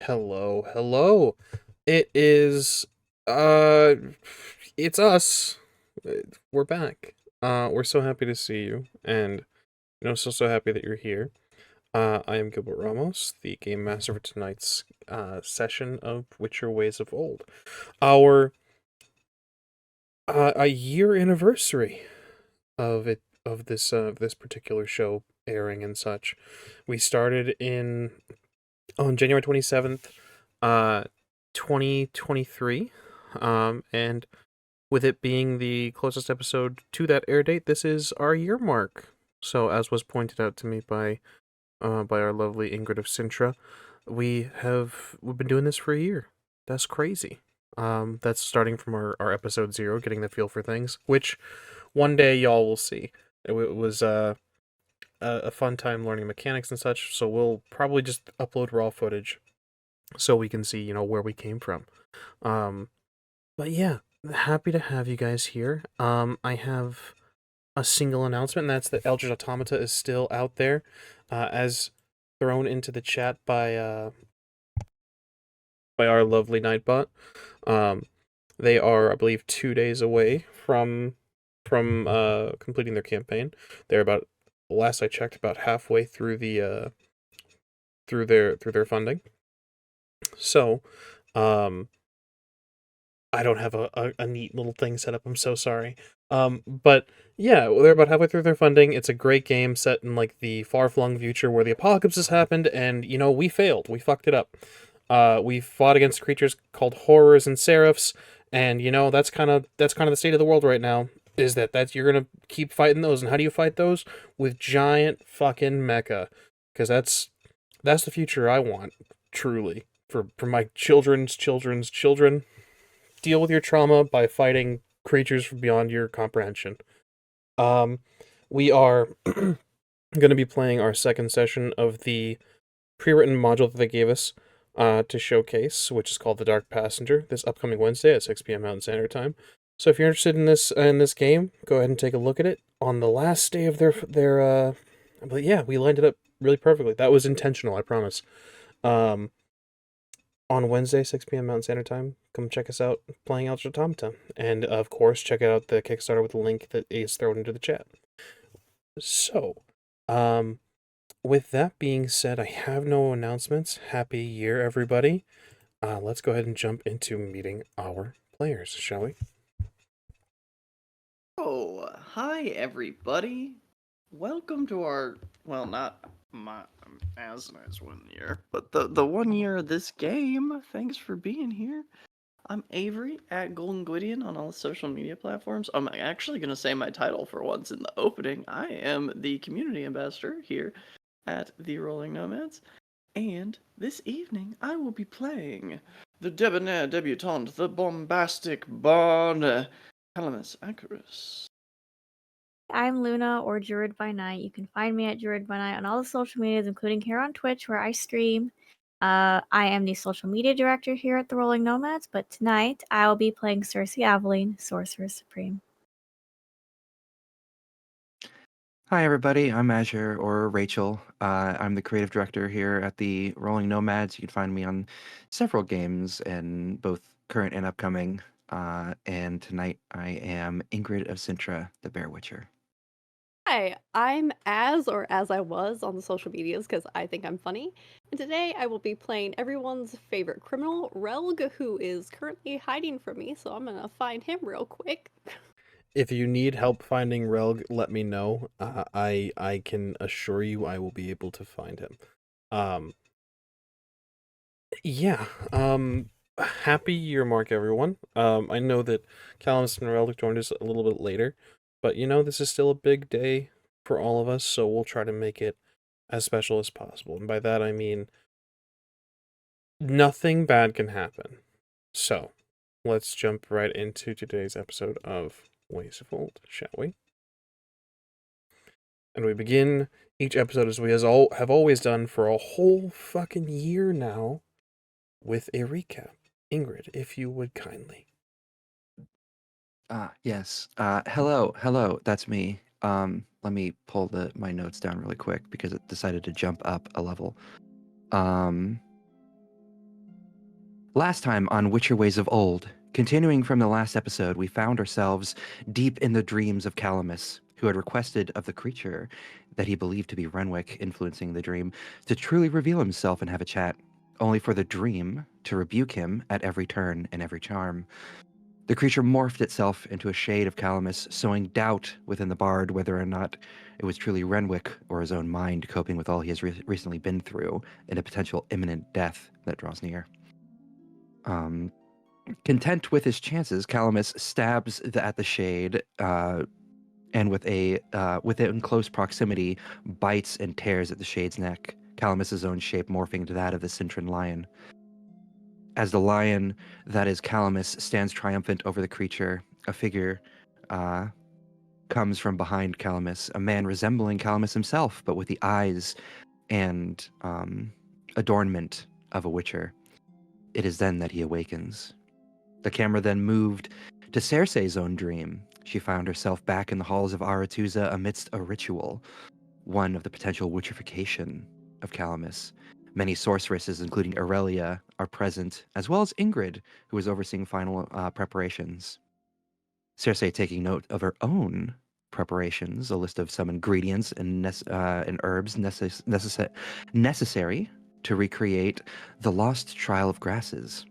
Hello, hello. It is uh it's us. We're back. We're so happy to see you and so happy that you're here. I am Gilbert Ramos, the game master for tonight's session of Witcher Ways of Old. Our a year anniversary of this particular show airing and such. We started in on January 27th, uh 2023. And with it being the closest episode to that air date, this is our year mark. So as was pointed out to me by our lovely Ingrid of Sintra, we've been doing this for a year. That's crazy. That's starting from our episode 0, getting the feel for things, which one day y'all will see. It was a fun time learning mechanics and such, so we'll probably just upload raw footage so we can see, where we came from. Um, but yeah, happy to have you guys here. I have a single announcement, and that's that Eldritch Automata is still out there, as thrown into the chat by our lovely Nightbot. Um, they are, I believe, 2 days away from completing their campaign. They're about, last I checked, about halfway through their funding. So, um, I don't have a neat little thing set up. I'm so sorry. But yeah, they're about halfway through their funding. It's a great game set in like the far-flung future where the apocalypse has happened, and we failed. We fucked it up. We fought against creatures called horrors and seraphs, and that's kind of the state of the world right now. Is that you're gonna keep fighting those, and how do you fight those? With giant fucking mecha, because that's the future I want, truly, for my children's children's children. Deal with your trauma by fighting creatures from beyond your comprehension. Um, we are going to be playing our second session of the pre-written module that they gave us to showcase, which is called The Dark Passenger, this upcoming Wednesday at 6 p.m. Mountain Standard Time. So if you're interested in this game, go ahead and take a look at it. On the last day of their but yeah, we lined it up really perfectly. That was intentional, I promise. Um, on Wednesday, 6 p.m. Mountain Standard Time. Come check us out playing Eldritch Automata. And of course, check out the Kickstarter with the link that is thrown into the chat. So, um, with that being said, I have no announcements. Happy year, everybody. Let's go ahead and jump into meeting our players, shall we? Oh, hi everybody. Welcome to our, well, not my as nice 1 year, but the 1 year of this game. Thanks for being here. I'm Avery at Golden Gwydion on all social media platforms. I'm actually going to say my title for once in the opening. I am the community ambassador here at the Rolling Nomads, and this evening I will be playing the debonair debutante, the bombastic bard, Calamus Acarus. I'm Luna, or Druid by Night. You can find me at Druid by Night on all the social medias, including here on Twitch, where I stream. I am the social media director here at the Rolling Nomads, but tonight I will be playing Cersei Aveline, Sorceress Supreme. Hi, everybody. I'm Azure, or Rachel. I'm the creative director here at the Rolling Nomads. You can find me on several games, and both current and upcoming. And tonight I am Ingrid of Sintra, the Bear Witcher. Hi, I'm as I was on the social medias because I think I'm funny. And today I will be playing everyone's favorite criminal, Relg, who is currently hiding from me, so I'm gonna find him real quick. If you need help finding Relg, let me know. I can assure you I will be able to find him. Um, yeah. Happy year mark, everyone. I know that Callum and Relg joined us a little bit later, but this is still a big day for all of us, so we'll try to make it as special as possible. And by that I mean nothing bad can happen. So, let's jump right into today's episode of Ways of Old, shall we? And we begin each episode as we have always done for a whole fucking year now with a recap. Ingrid, if you would kindly. Yes. Hello. That's me. Let me pull my notes down really quick because it decided to jump up a level. Last time on Witcher Ways of Old, continuing from the last episode, we found ourselves deep in the dreams of Calamus, who had requested of the creature that he believed to be Renwick influencing the dream to truly reveal himself and have a chat, only for the dream to rebuke him at every turn and every charm. The creature morphed itself into a shade of Calamus, sowing doubt within the bard whether or not it was truly Renwick or his own mind coping with all he has recently been through and a potential imminent death that draws near. Content with his chances, Calamus stabs at the shade, and within close proximity, bites and tears at the shade's neck. Calamus's own shape morphing into that of the Cintran lion. As the lion that is Calamus stands triumphant over the creature, a figure comes from behind Calamus, a man resembling Calamus himself, but with the eyes and adornment of a witcher. It is then that he awakens. The camera then moved to Cersei's own dream. She found herself back in the halls of Aretuza amidst a ritual, one of the potential witchification of Calamus. Many sorceresses, including Aurelia, are present, as well as Ingrid, who is overseeing final preparations. Cersei taking note of her own preparations, a list of some ingredients and herbs necessary to recreate the lost trial of grasses.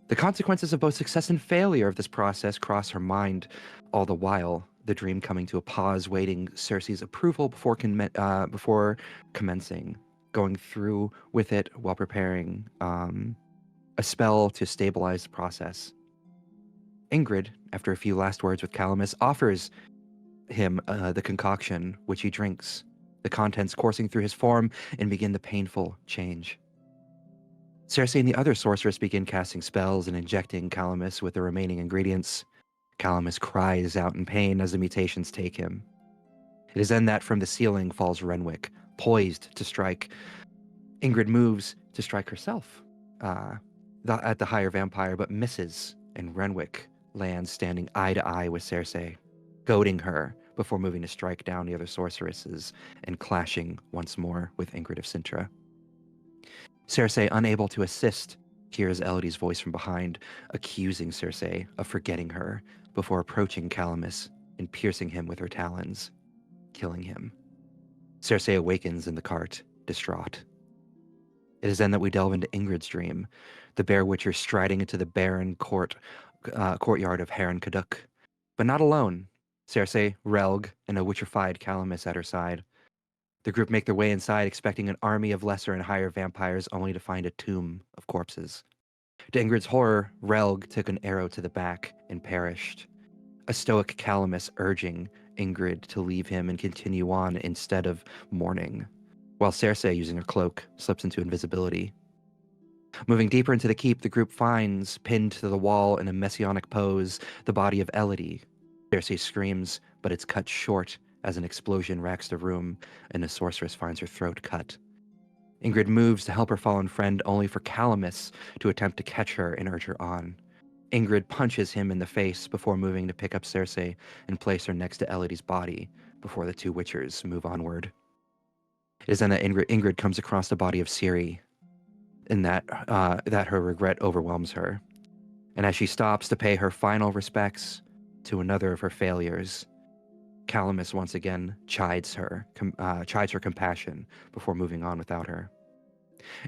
The consequences of both success and failure of this process cross her mind, all the while the dream coming to a pause, waiting Cersei's approval before commencing, going through with it while preparing a spell to stabilize the process. Ingrid, after a few last words with Calamus, offers him the concoction, which he drinks, the contents coursing through his form and begin the painful change. Cersei and the other sorceress begin casting spells and injecting Calamus with the remaining ingredients. Calamus cries out in pain as the mutations take him. It is then that from the ceiling falls Renwick, poised to strike. Ingrid moves to strike herself at the higher vampire, but misses, and Renwick lands standing eye to eye with Cersei, goading her before moving to strike down the other sorceresses and clashing once more with Ingrid of Cintra. Cersei, unable to assist, hears Elodie's voice from behind, accusing Cersei of forgetting her before approaching Calamus and piercing him with her talons, killing him. Cersei awakens in the cart, distraught. It is then that we delve into Ingrid's dream, the Bear Witcher striding into the barren courtyard of Haran Kaduk. But not alone. Cersei, Relg, and a witchified Calamus at her side. The group make their way inside, expecting an army of lesser and higher vampires, only to find a tomb of corpses. To Ingrid's horror, Relg took an arrow to the back and perished. A stoic Calamus urging Ingrid to leave him and continue on instead of mourning, while Cersei, using her cloak, slips into invisibility. Moving deeper into the keep, the group finds, pinned to the wall in a messianic pose, the body of Elodie. Cersei screams, but it's cut short as an explosion racks the room and a sorceress finds her throat cut. Ingrid moves to help her fallen friend, only for Calamus to attempt to catch her and urge her on. Ingrid punches him in the face before moving to pick up Cersei and place her next to Elodie's body before the two witchers move onward. It is then that Ingrid comes across the body of Ciri, and that her regret overwhelms her. And as she stops to pay her final respects to another of her failures, Calamus once again chides her compassion before moving on without her.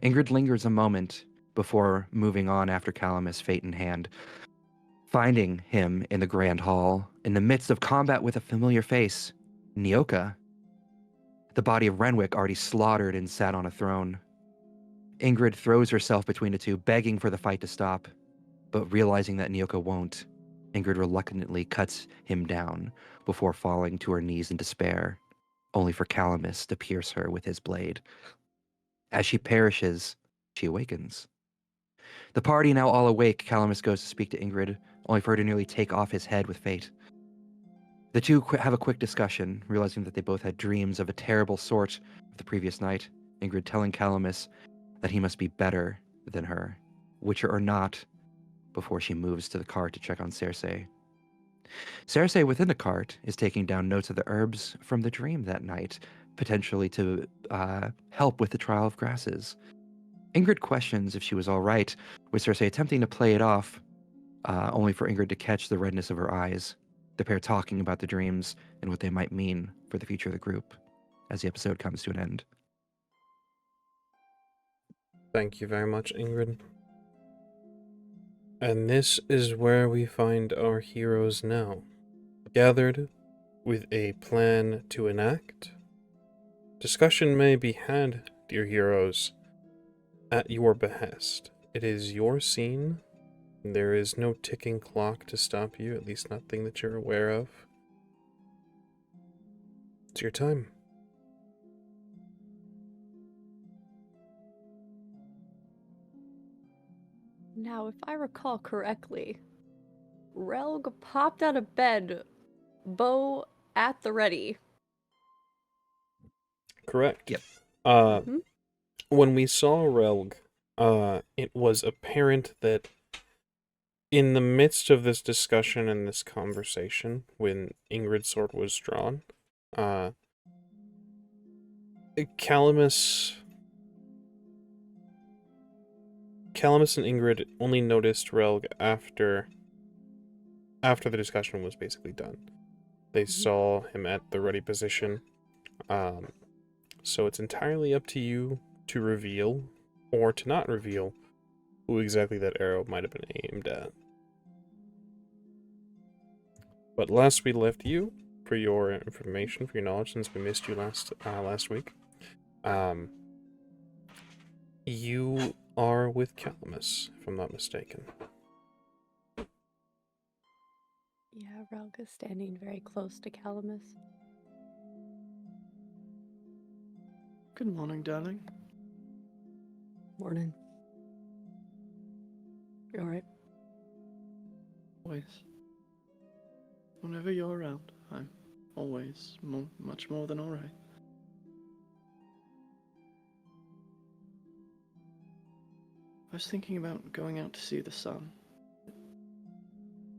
Ingrid lingers a moment before moving on after Calamus, fate in hand, finding him in the Grand Hall, in the midst of combat with a familiar face, Nyoka, the body of Renwick already slaughtered and sat on a throne. Ingrid throws herself between the two, begging for the fight to stop, but realizing that Nyoka won't, Ingrid reluctantly cuts him down before falling to her knees in despair, only for Calamus to pierce her with his blade. As she perishes, she awakens. The party now all awake, Calamus goes to speak to Ingrid, only for her to nearly take off his head with fate. The two have a quick discussion, realizing that they both had dreams of a terrible sort the previous night, Ingrid telling Calamus that he must be better than her, witcher or not, before she moves to the cart to check on Cersei. Cersei, within the cart, is taking down notes of the herbs from the dream that night, potentially to help with the trial of grasses. Ingrid questions if she was all right, with Cersei attempting to play it off, only for Ingrid to catch the redness of her eyes, the pair talking about the dreams and what they might mean for the future of the group as the episode comes to an end. Thank you very much, Ingrid. And this is where we find our heroes now, gathered with a plan to enact. Discussion may be had, dear heroes, at your behest. It is your scene. There is no ticking clock to stop you, at least nothing that you're aware of. It's your time. Now, if I recall correctly, Relg popped out of bed, bow at the ready. Correct. Yep. When we saw Relg, it was apparent that in the midst of this discussion and this conversation, when Ingrid's sword was drawn, Calamus and Ingrid only noticed Relg after the discussion was basically done. They saw him at the ready position. So it's entirely up to you to reveal or to not reveal who exactly that arrow might have been aimed at. But last we left you, for your information, for your knowledge, since we missed you last week, you are with Calamus, if I'm not mistaken. Yeah, Relg is standing very close to Calamus. Good morning, darling. Morning. You alright? Always. Whenever you're around, I'm always much more than alright. I was thinking about going out to see the sun.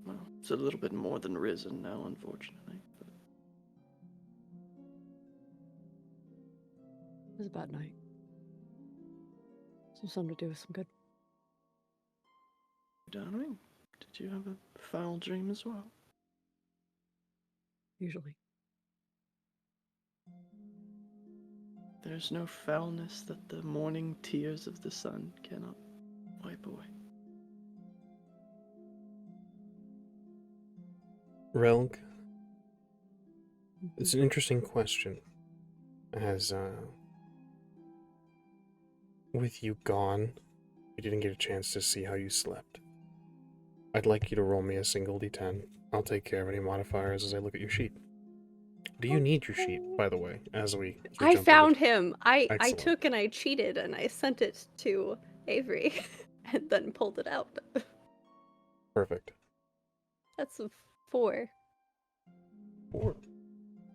Well, it's a little bit more than risen now, unfortunately. But It was about night. Something to do with some good. darling, did you have a foul dream as well? Usually. There's no foulness that the morning tears of the sun cannot wipe away. Relg, it's an interesting question, as with you gone, we didn't get a chance to see how you slept. I'd like you to roll me a single d10. I'll take care of any modifiers as I look at your sheet. Do you need your sheet, by the way, as we I jump found into- him. I Excellent. took and I cheated and I sent it to Avery and then pulled it out. Perfect. That's a 4. 4.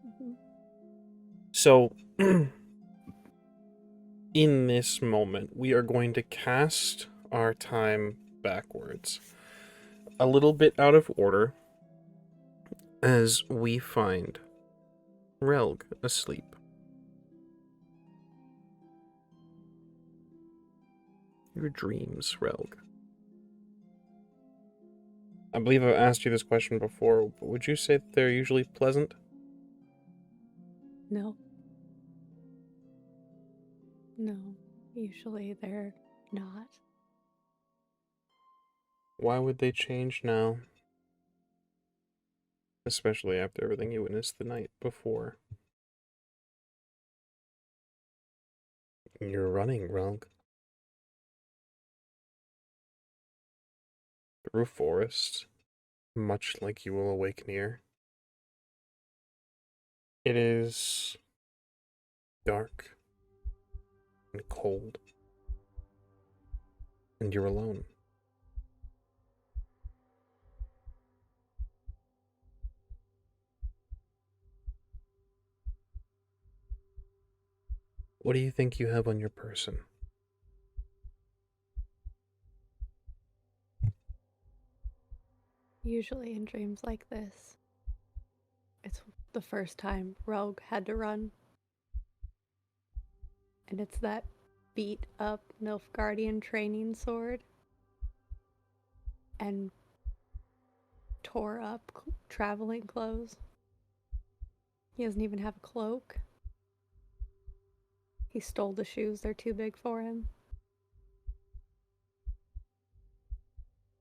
Mhm. So, in this moment, we are going to cast our time backwards. A little bit out of order, as we find Relg asleep. Your dreams, Relg. I believe I've asked you this question before, but would you say that they're usually pleasant? No. No. Usually they're not. Why would they change now? Especially after everything you witnessed the night before. You're running, Relg. Through a forest, much like you will awaken here. It is dark and cold, and you're alone. What do you think you have on your person? Usually in dreams like this, it's the first time Rogue had to run. And it's that beat up Nilfgaardian training sword. and tore up traveling clothes. He doesn't even have a cloak. He stole the shoes, they're too big for him.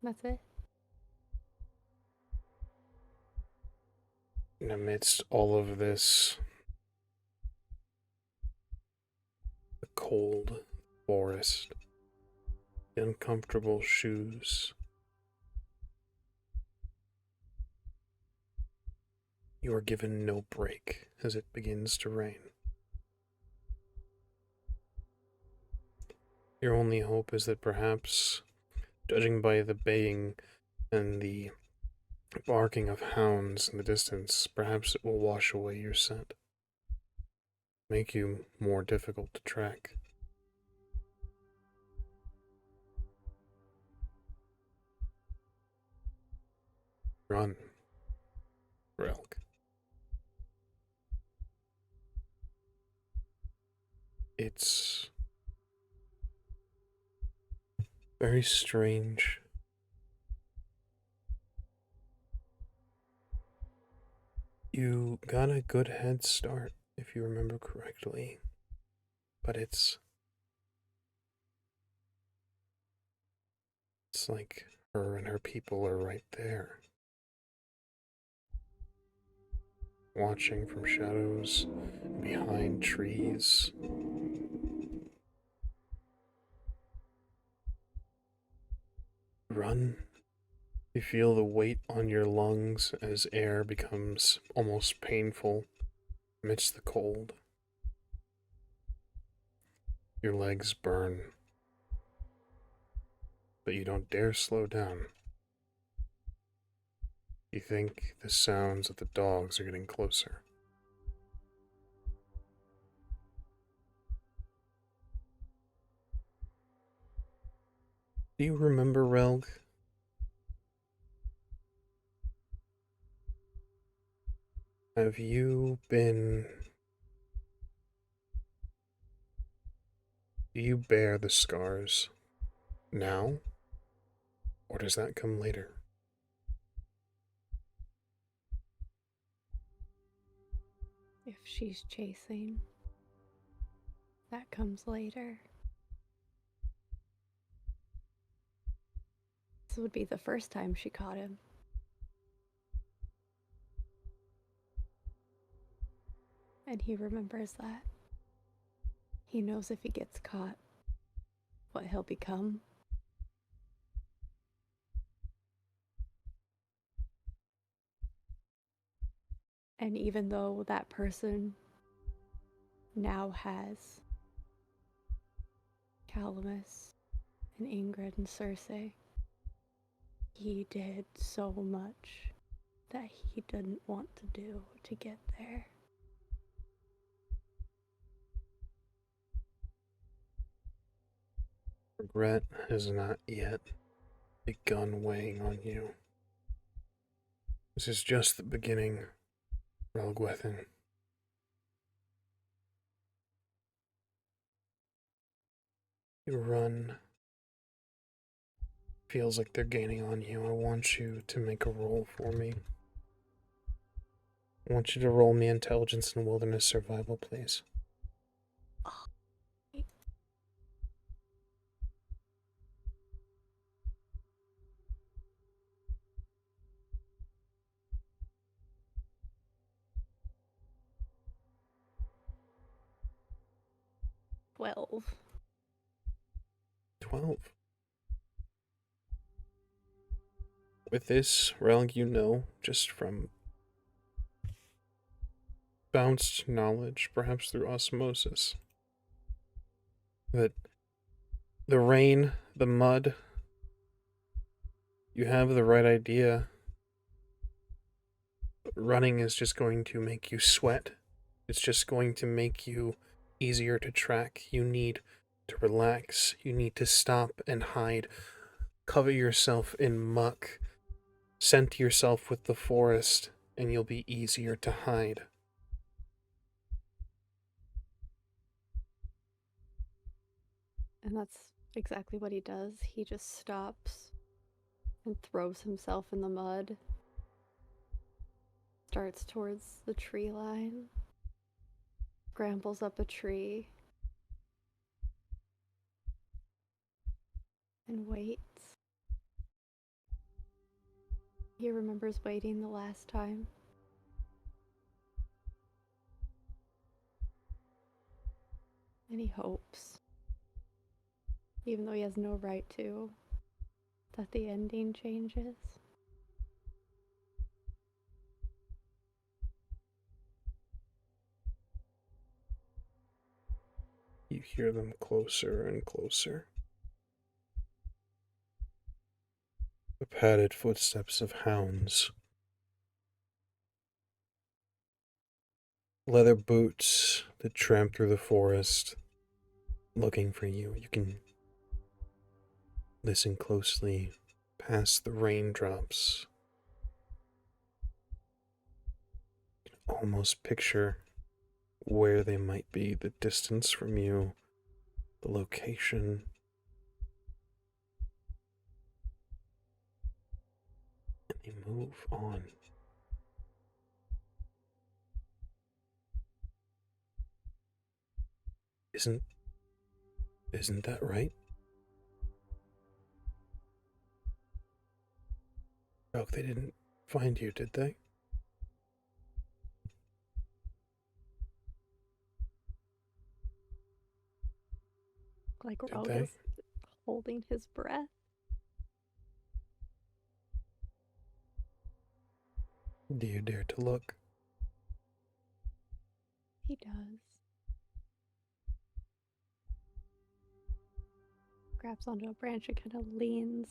That's it. And amidst all of this, the cold forest, the uncomfortable shoes, you are given no break as it begins to rain. Your only hope is that perhaps, judging by the baying and the barking of hounds in the distance, perhaps it will wash away your scent, make you more difficult to track. Run, Relk. It's very strange. You got a good head start, if you remember correctly, but it's like her and her people are right there, watching from shadows behind trees. Run. You feel the weight on your lungs as air becomes almost painful amidst the cold. Your legs burn, but you don't dare slow down. You think the sounds of the dogs are getting closer. Do you remember, Relg? Have you been... Do you bear the scars now? Or does that come later? If she's chasing, that comes later. This would be the first time she caught him. And he remembers that. He knows if he gets caught, what he'll become. And even though that person now has Calamus and Ingrid and Cersei, he did so much that he didn't want to do to get there. Regret has not yet begun weighing on you. This is just the beginning, Relgwethin. You run. Feels like they're gaining on you. I want you to make a roll for me. I want you to roll me intelligence and wilderness survival, please. 12. 12. With this, Relg, you know, just from bounced knowledge, perhaps through osmosis, that the rain, the mud, you have the right idea. Running is just going to make you sweat. It's just going to make you easier to track. You need to relax. You need to stop and hide. Cover yourself in muck. Scent yourself with the forest, and you'll be easier to hide. And that's exactly what he does. He just stops and throws himself in the mud. Starts towards the tree line. Scrambles up a tree. And waits. He remembers waiting the last time. And he hopes, even though he has no right to, that the ending changes. You hear them closer and closer. The padded footsteps of hounds. Leather boots that tramp through the forest, looking for you. You can listen closely past the raindrops. You can almost picture where they might be, the distance from you, the location. And they move on. Isn't that right? Oh, they didn't find you, did they? Like Did Relg they? is holding his breath. Do you dare to look? He does. Grabs onto a branch and kind of leans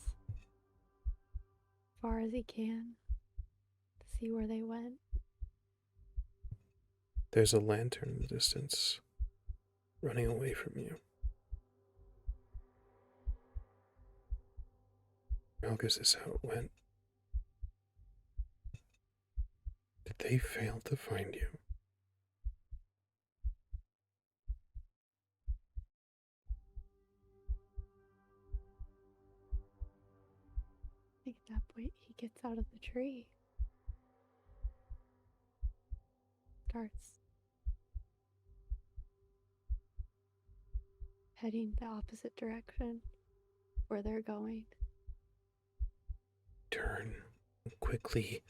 as far as he can to see where they went. There's a lantern in the distance, running away from you. Oh, is this how it went? Did they fail to find you? I think at that point he gets out of the tree. Starts heading the opposite direction where they're going. Turn quickly.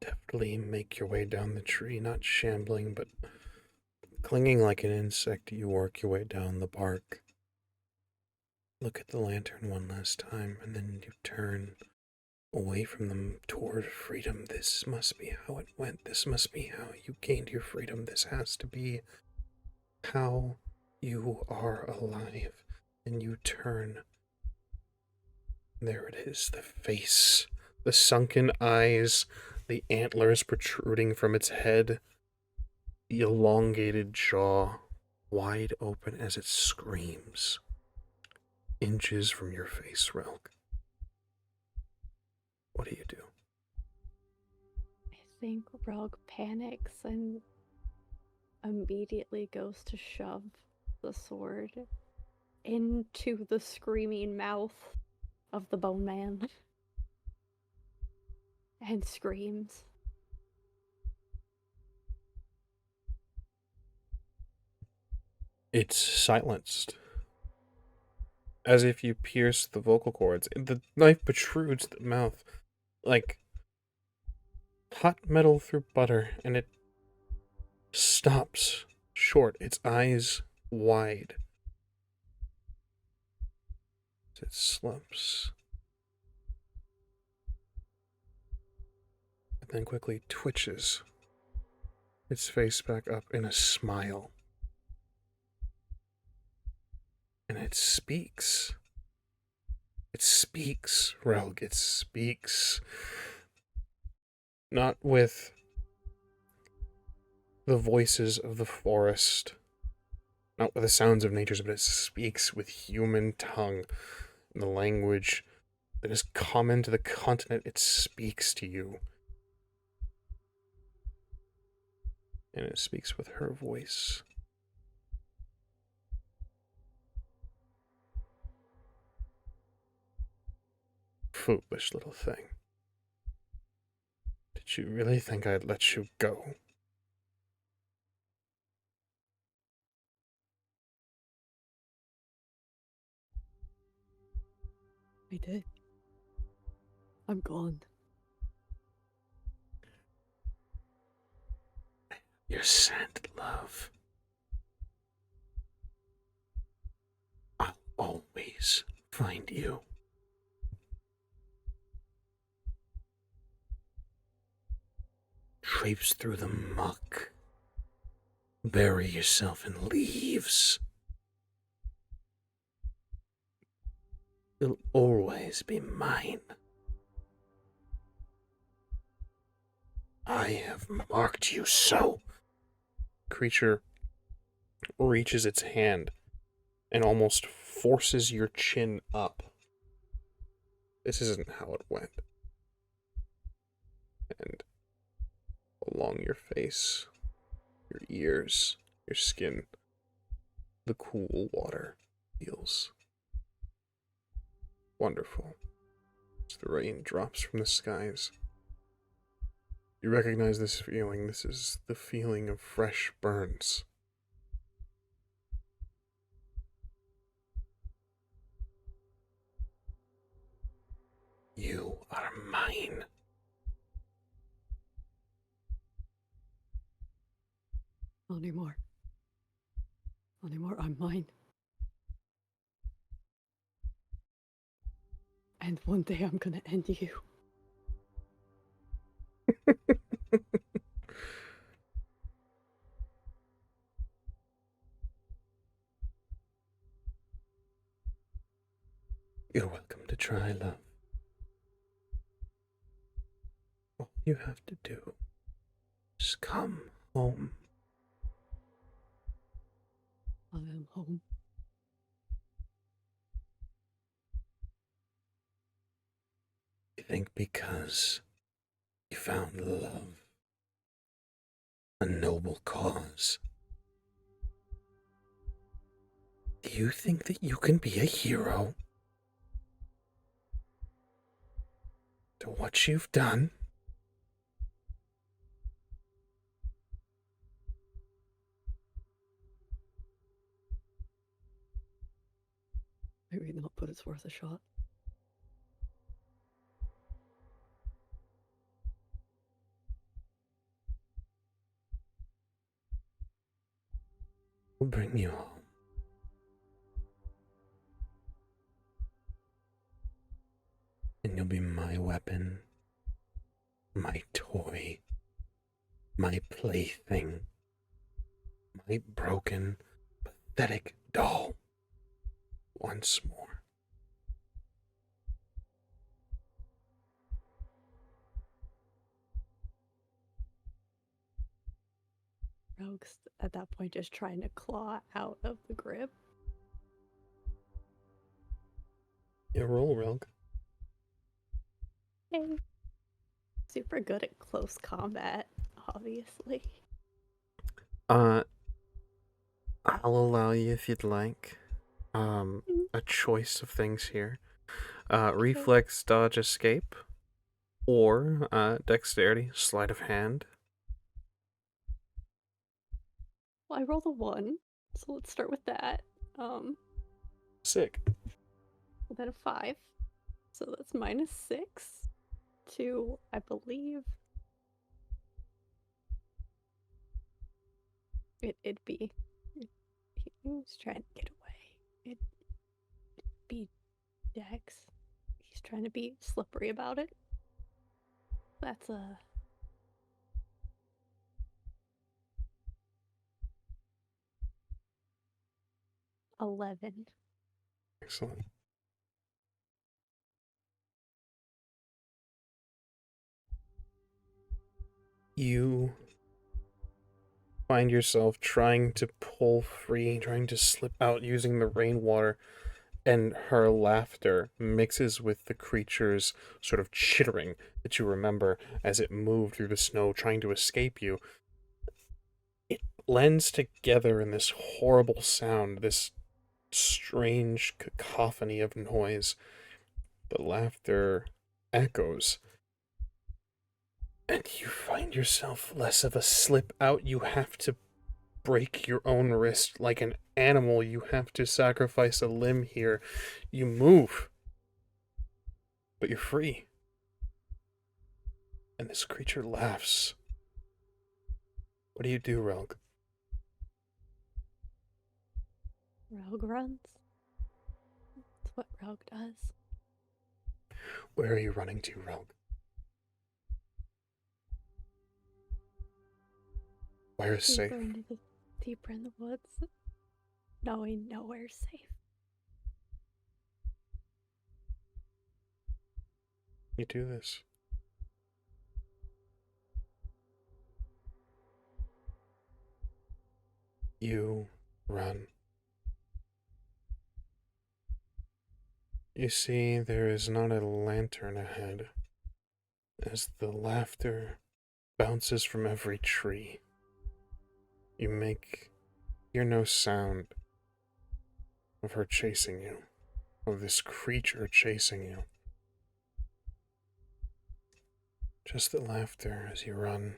Deftly make your way down the tree, not shambling, but clinging like an insect. You work your way down the bark. Look at the lantern one last time, and then you turn away from them toward freedom. This must be how it went. This must be how you gained your freedom. This has to be how you are alive. And you turn. There it is, the face, the sunken eyes, the antlers protruding from its head, the elongated jaw, wide open as it screams. Inches from your face, Relk. What do you do? I think Relg panics and immediately goes to shove the sword into the screaming mouth of the bone man and screams. It's silenced. As if you pierce the vocal cords. The knife protrudes the mouth like hot metal through butter, and it stops short, its eyes wide. It slumps. And then quickly twitches its face back up in a smile. And it speaks. It speaks, Relg. It speaks. Not with the voices of the forest, not with the sounds of nature, but it speaks with human tongue, in the language that is common to the continent. It speaks to you. And it speaks with her voice. foolish little thing. Did you really think I'd let you go? I did. I'm gone. Your scent, love. I'll always find you. Traipse through the muck. Bury yourself in leaves. You'll always be mine. I have marked you so. Creature reaches its hand and almost forces your chin up. This isn't how it went. And along your face, your ears, your skin, the cool water feels wonderful as the rain drops from the skies. You recognize this feeling. This is the feeling of fresh burns. You are mine. Not anymore. Not anymore. I'm mine. And one day I'm gonna end you. You're welcome to try, love. All you have to do is come home. I am home. You think because you found love, a noble cause, do you think that you can be a hero to what you've done? Maybe not, but it's worth a shot. We'll bring you home. And you'll be my weapon, my toy, my plaything, my broken, pathetic doll. Once more. Rogue's at that point just trying to claw out of the grip. Yeah, roll, Rogue. Yay. Super good at close combat, obviously. I'll allow you if you'd like. A choice of things here. Reflex, dodge, escape, or dexterity, sleight of hand. Well, I rolled a 1, so let's start with that. Sick. Then a 5, so that's -6 to, I believe, it'd be. He's trying to get away. It'd be Dex. He's trying to be slippery about it. That's a 11. Excellent. You find yourself trying to pull free, trying to slip out using the rainwater, and her laughter mixes with the creature's sort of chittering that you remember as it moved through the snow trying to escape you. It blends together in this horrible sound, this strange cacophony of noise. The laughter echoes. And you find yourself less of a slip out. You have to break your own wrist like an animal. You have to sacrifice a limb here. You move, but you're free. And this creature laughs. What do you do, Relg? Rogue runs. That's what Rogue does. Where are you running to, Relg? Where is safe? Deeper in the woods, knowing nowhere's safe. You do this. You run. You see, there is not a lantern ahead, as the laughter bounces from every tree. You hear no sound of her chasing you, of this creature chasing you. Just the laughter as you run.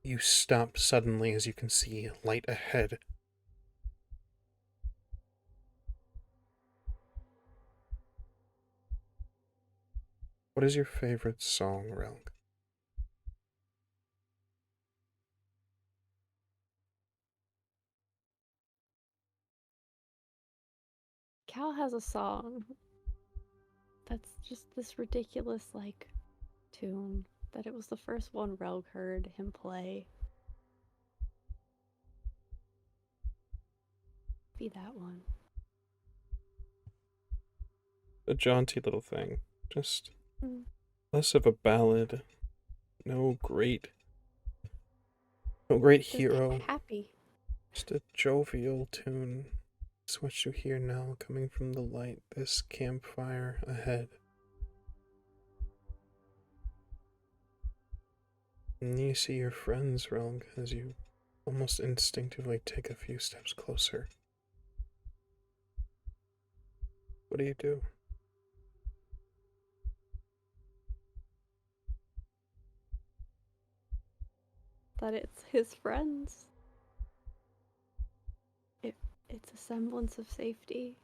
You stop suddenly as you can see light ahead. What is your favorite song, Relg? Cal has a song that's just this ridiculous, like, tune that it was the first one Relg heard him play. Be that one. A jaunty little thing. Just less of a ballad. No great hero. Happy. Just a jovial tune. It's what you hear now coming from the light, this campfire ahead. And you see your friends, Relg, as you almost instinctively take a few steps closer. What do you do? That it's his friends. It's a semblance of safety.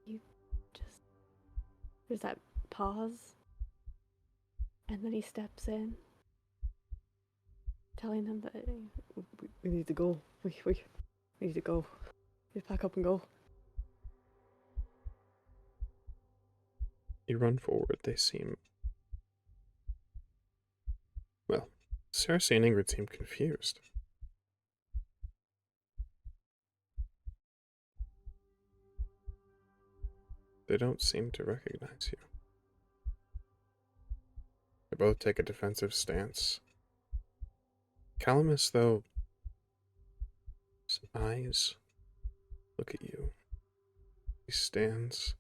You just... There's that pause. And then he steps in. Telling them that we need to go. We need to go. We pack up and go. You run forward, they seem... Well, Cersei and Ingrid seem confused. They don't seem to recognize you. They both take a defensive stance. Calamus, though, his eyes look at you. He stands.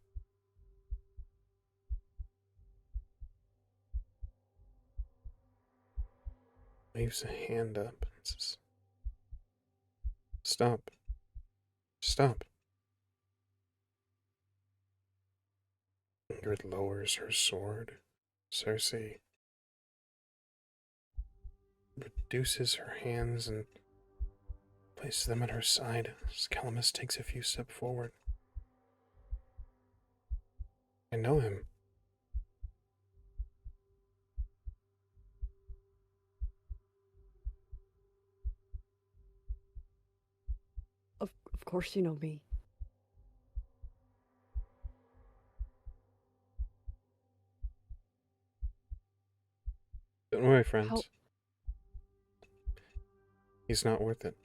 Waves a hand up and says, "Stop. Stop." Ingrid lowers her sword. Cersei reduces her hands and places them at her side as Calamus takes a few steps forward. I know him. Of course you know me. Don't worry, friends. He's not worth it.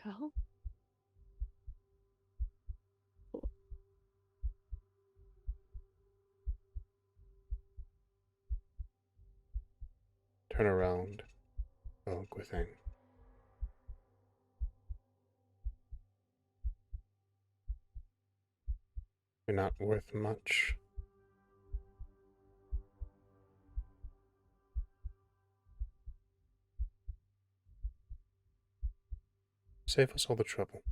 Cal? Turn around. Look within. You're not worth much. Save us all the trouble.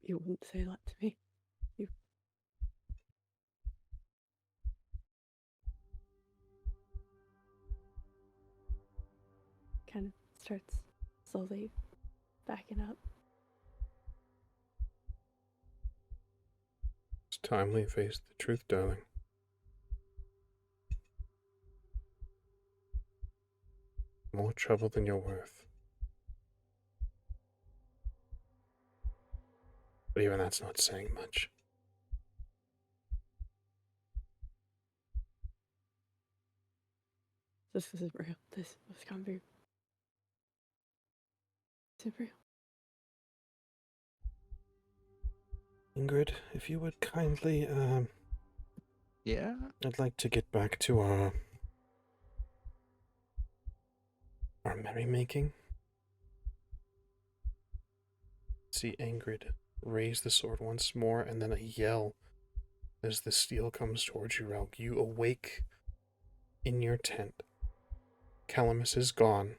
You wouldn't say that to me. You. Kind of starts slowly backing up. It's timely face the truth, darling. More trouble than you're worth. But even that's not saying much. This isn't real. This can't be. Is it real? Ingrid, if you would kindly, Yeah? I'd like to get back to our merrymaking. See Ingrid raise the sword once more, and then a yell as the steel comes towards you, Relg. You awake in your tent. Calamus is gone.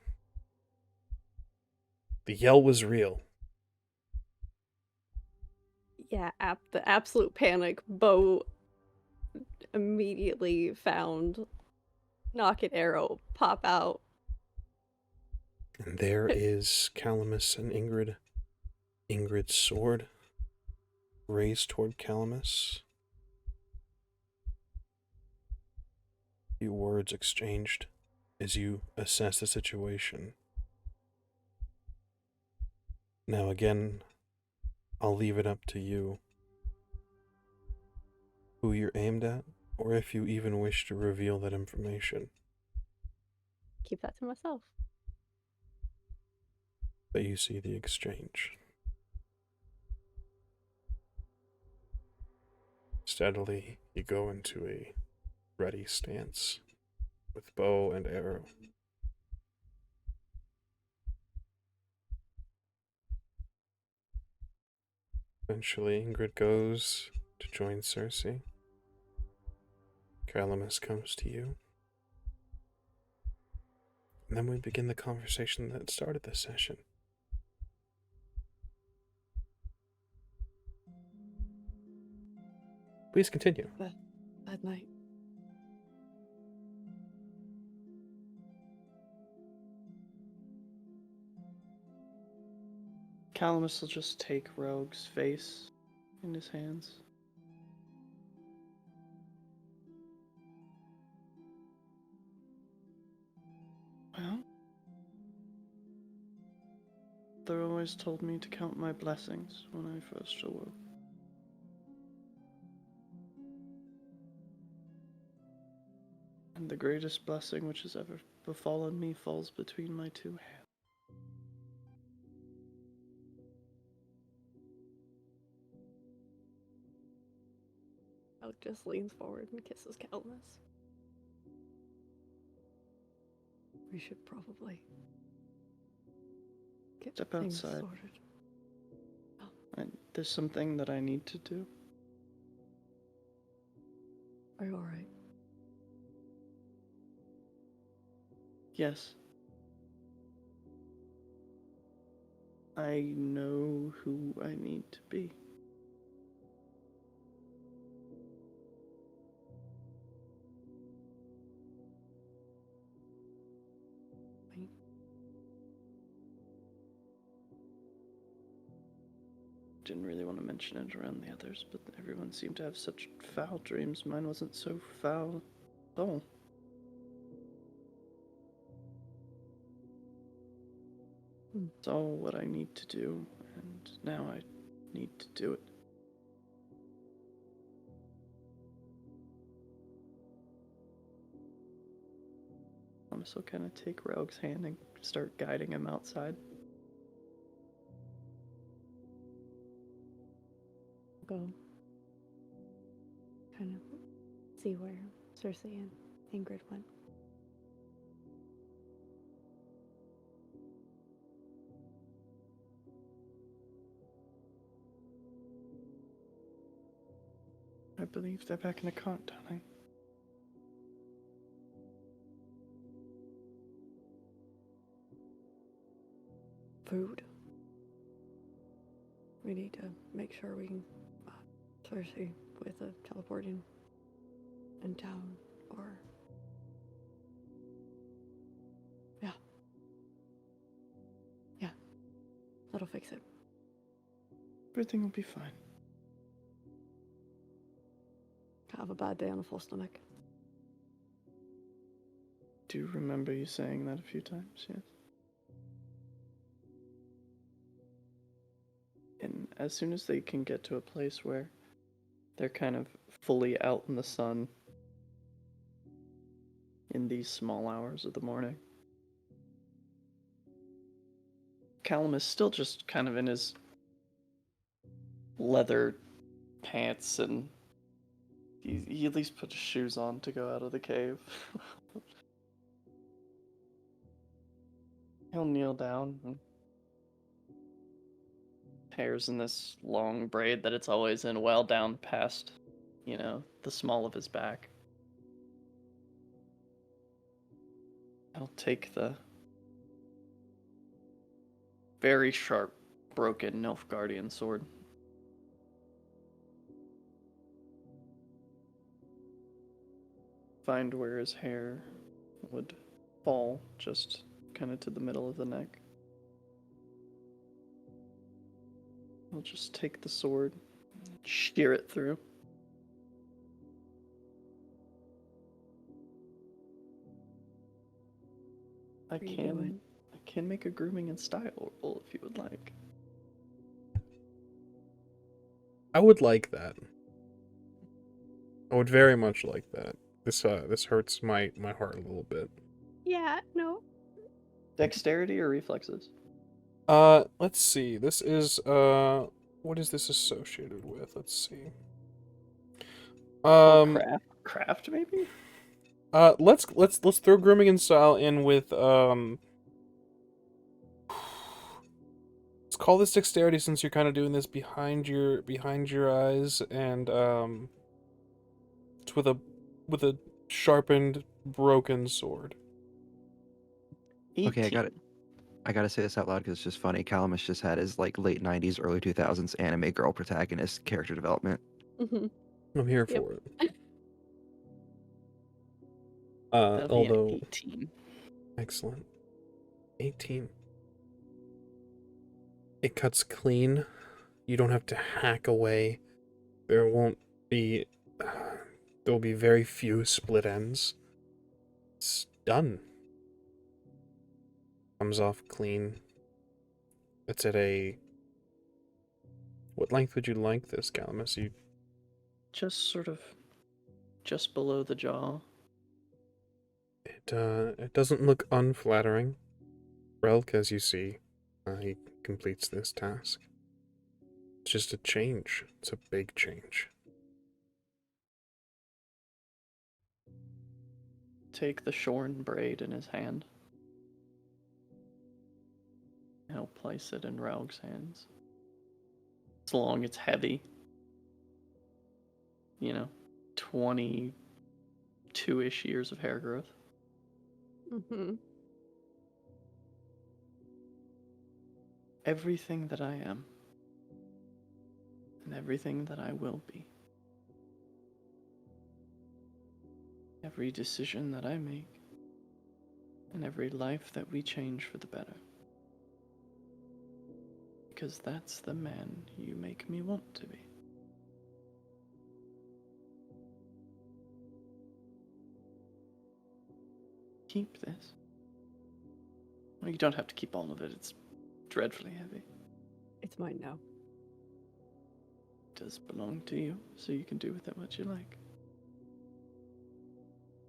The yell was real. Yeah, the absolute panic. Bo immediately found Knock and Arrow pop out. And there is Calamus and Ingrid. Ingrid's sword raised toward Calamus. Few words exchanged as you assess the situation. Now again, I'll leave it up to you who you're aimed at, or if you even wish to reveal that information. Keep that to myself. But you see the exchange. Steadily, you go into a ready stance with bow and arrow. Eventually, Ingrid goes to join Cersei. Calamus comes to you. And then we begin the conversation that started this session. Please continue. That night. Calamus will just take Rogue's face in his hands. Well, Mother always told me to count my blessings when I first awoke. And the greatest blessing which has ever befallen me falls between my two hands. Alec just leans forward and kisses Calamus. We should probably get Step things outside. sorted. There's something that I need to do. Are you alright? Yes. I know who I need to be. Didn't really want to mention it around the others, but everyone seemed to have such foul dreams. Mine wasn't so foul at all. It's all what I need to do, and now I need to do it. I'm just gonna kind of take Rogue's hand and start guiding him outside. Go. Kind of see where Cersei and Ingrid went. believe they're back in the cart, darling. Food. We need to make sure we can Cersei with a teleporting in town, or yeah, that'll fix it. Everything will be fine. I have a bad day on a full stomach. Do remember you saying that a few times, yes? And as soon as they can get to a place where they're kind of fully out in the sun in these small hours of the morning, Callum is still just kind of in his leather pants, and he at least put his shoes on to go out of the cave. He'll kneel down and hair's in this long braid that it's always in well down past, the small of his back. He'll take the very sharp, broken Nilfgaardian sword. Find where his hair would fall, just kind of to the middle of the neck. He'll just take the sword, shear it through. I can make a grooming and style roll if you would like. I would like that. I would very much like that. This hurts my heart a little bit. Yeah, no. Dexterity or reflexes? Let's see. This is what is this associated with? Let's see. Craft maybe? Let's throw grooming and style in with let's call this dexterity, since you're kind of doing this behind your eyes, and it's with a sharpened broken sword. 18. Okay, I gotta say this out loud because it's just funny. Calamus just had his like late 90s, early 2000s anime girl protagonist character development. Mm-hmm. I'm here Yep. for it. That'll be Although 18. excellent. 18. It cuts clean. You don't have to hack away. There won't be. There will be very few split ends. It's done. Comes off clean. It's at a. What length would you like this, Calamus? You Just below the jaw. It doesn't look unflattering. Relk, as you see, he completes this task. It's just a change. It's a big change. Take the shorn braid in his hand. And he'll place it in Raug's hands. It's long, it's heavy. 22-ish years of hair growth. Mm-hmm. Everything that I am, and everything that I will be, every decision that I make, and every life that we change for the better. Because that's the man you make me want to be. Keep this. Well, you don't have to keep all of it, it's dreadfully heavy. It's mine now. It does belong to you, so you can do with it what you like.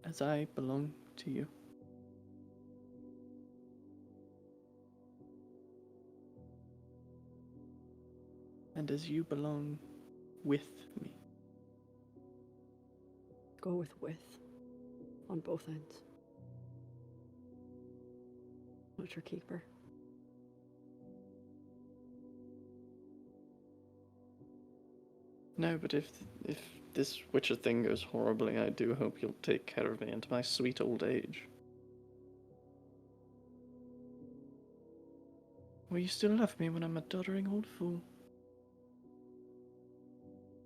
As I belong to you. And as you belong with me. Go with on both ends. What's your keeper? No, but if this Witcher thing goes horribly, I do hope you'll take care of me into my sweet old age. Will you still love me when I'm a doddering old fool?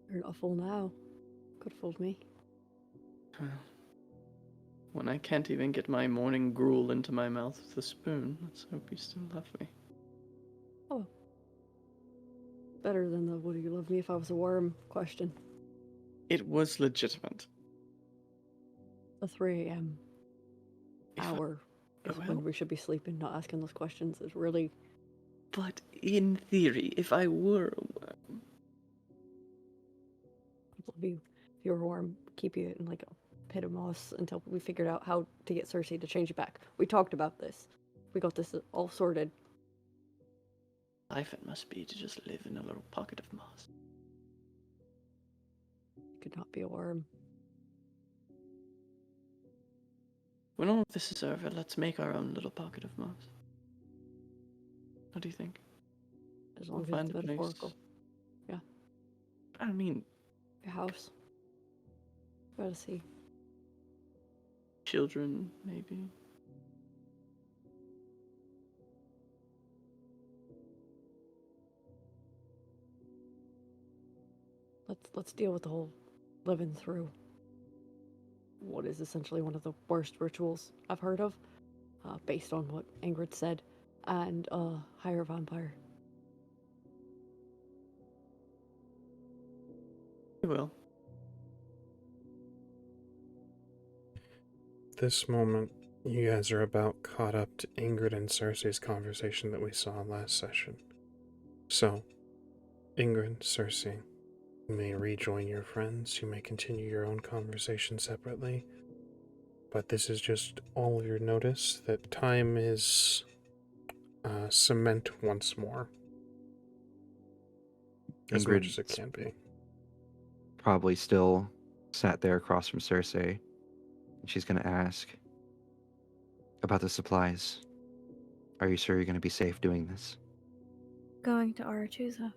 You're not a fool now. Could have fooled me. Well, when I can't even get my morning gruel into my mouth with a spoon, let's hope you still love me. Oh. Better than the would you love me if I was a worm question. It was legitimate. The 3 a.m. If I- hour is well- when we should be sleeping, not asking those questions. Is really But in theory, if I were a worm, if you were a worm, keep you in like a pit of moss until we figured out how to get Cersei to change you back. We talked about this. We got this all sorted. life it must be to just live in a little pocket of moss. You could not be a worm. When all of this is over, let's make our own little pocket of moss. What do you think? As long We'll as it's find a place. metaphorical. I mean, Your house. Gotta see. children, maybe. Let's deal with the whole living through what is essentially one of the worst rituals I've heard of, based on what Ingrid said, and hire a vampire. We will. This moment, you guys are about caught up to Ingrid and Cersei's conversation that we saw last session. So, Ingrid, Cersei, you may rejoin your friends, you may continue your own conversation separately, but this is just all of your notice that time is cement once more. As much as it Ingrid's can be. probably still sat there across from Cersei. She's going to ask about the supplies. Are you sure you're going to be safe doing this? Going to Arachusa.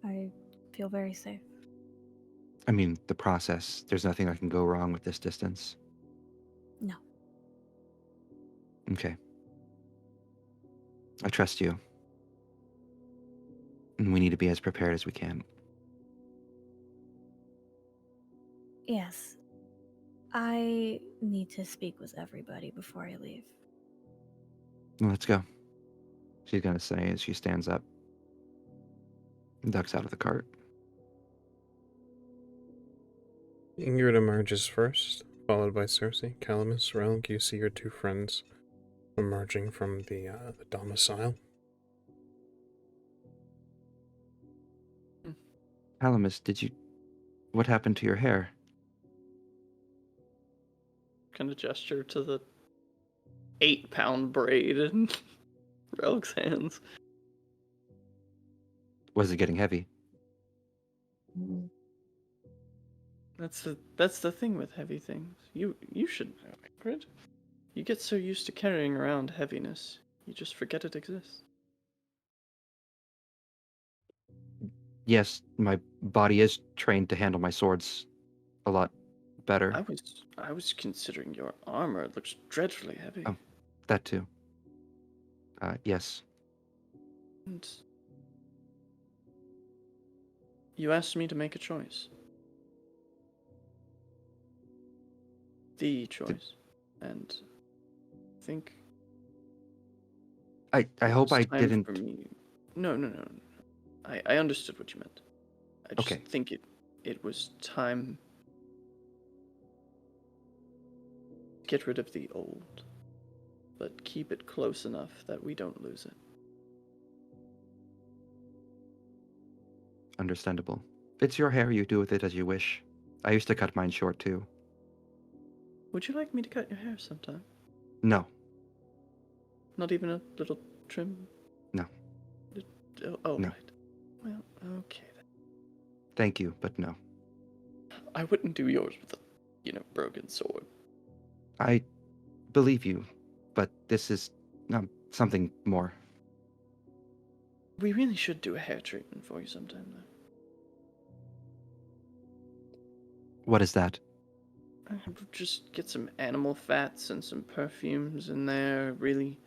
I feel very safe. I mean, the process. There's nothing that can go wrong with this distance. No. Okay. I trust you. And we need to be as prepared as we can. Yes. I need to speak with everybody before I leave. Well, let's go. She's going to say as she stands up and ducks out of the cart. Ingrid emerges first, followed by Cersei. Calamus, Relink, you see your two friends emerging from the domicile. Calamus, what happened to your hair? Kind of gesture to the 8-pound braid in Relic's hands. Was it getting heavy? That's the thing with heavy things. You should know, Ingrid. You get so used to carrying around heaviness, you just forget it exists. Yes, my body is trained to handle my swords a lot better. I was considering your armor. It looks dreadfully heavy. Oh. That too. Yes. And you asked me to make a choice. The choice. And I think I hope I it's time didn't. for me. No. I understood what you meant. I just Okay. think it was time to get rid of the old, but keep it close enough that we don't lose it. Understandable. It's your hair, you do with it as you wish. I used to cut mine short too. Would you like me to cut your hair sometime? No. Not even a little trim? No. Oh, No. right. Well, okay then. Thank you, but no. I wouldn't do yours with a, broken sword. I believe you, but this is something more. We really should do a hair treatment for you sometime, though. What is that? Just get some animal fats and some perfumes in there. Really,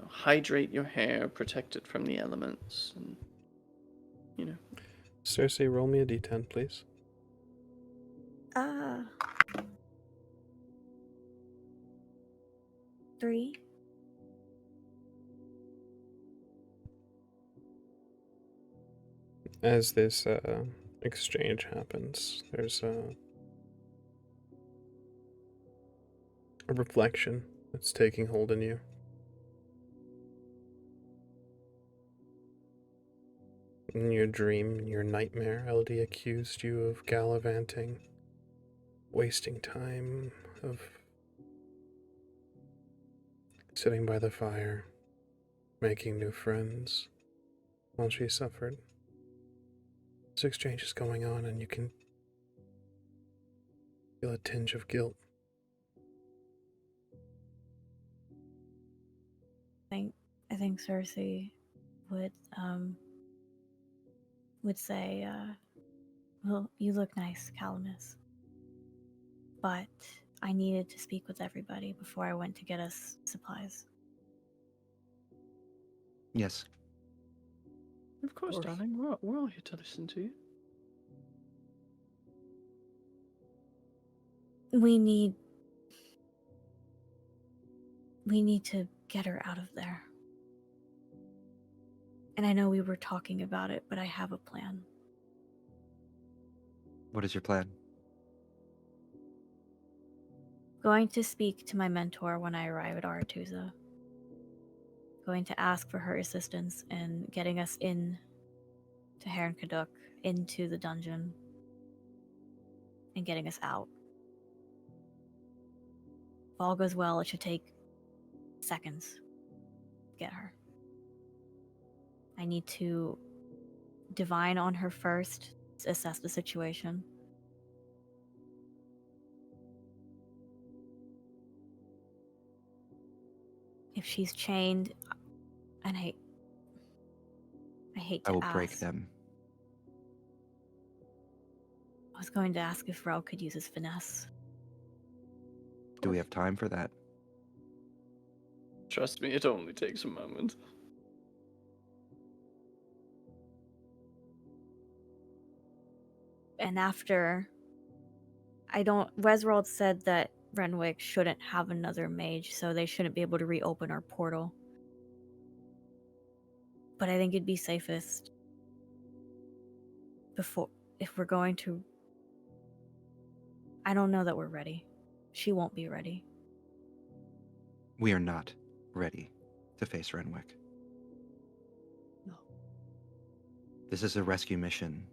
hydrate your hair, protect it from the elements, and Cersei, roll me a d10, please. Uh, 3. As this exchange happens, there's a reflection that's taking hold in you. In your dream, in your nightmare, LD accused you of gallivanting, wasting time, of sitting by the fire, making new friends, while she suffered. This exchange is going on, and you can feel a tinge of guilt. I think Cersei would say, well, you look nice, Calamus. But I needed to speak with everybody before I went to get us supplies. Yes. of course, darling, we're all here to listen to you. We need to get her out of there. And I know we were talking about it, but I have a plan. What is your plan? Going to speak to my mentor when I arrive at Aretusa. Going to ask for her assistance in getting us in to Heron Kaduk, into the dungeon, and getting us out. If all goes well, it should take seconds to get her. I need to divine on her first, assess the situation. If she's chained, and I hate to I will ask. break them. I was going to ask if Rel could use his finesse. Do we have time for that? Trust me, it only takes a moment. And after, Wesworld said that Renwick shouldn't have another mage, so they shouldn't be able to reopen our portal. But I think it'd be safest if we're going to. I don't know that we're ready. She won't be ready. We are not ready to face Renwick. No. This is a rescue mission.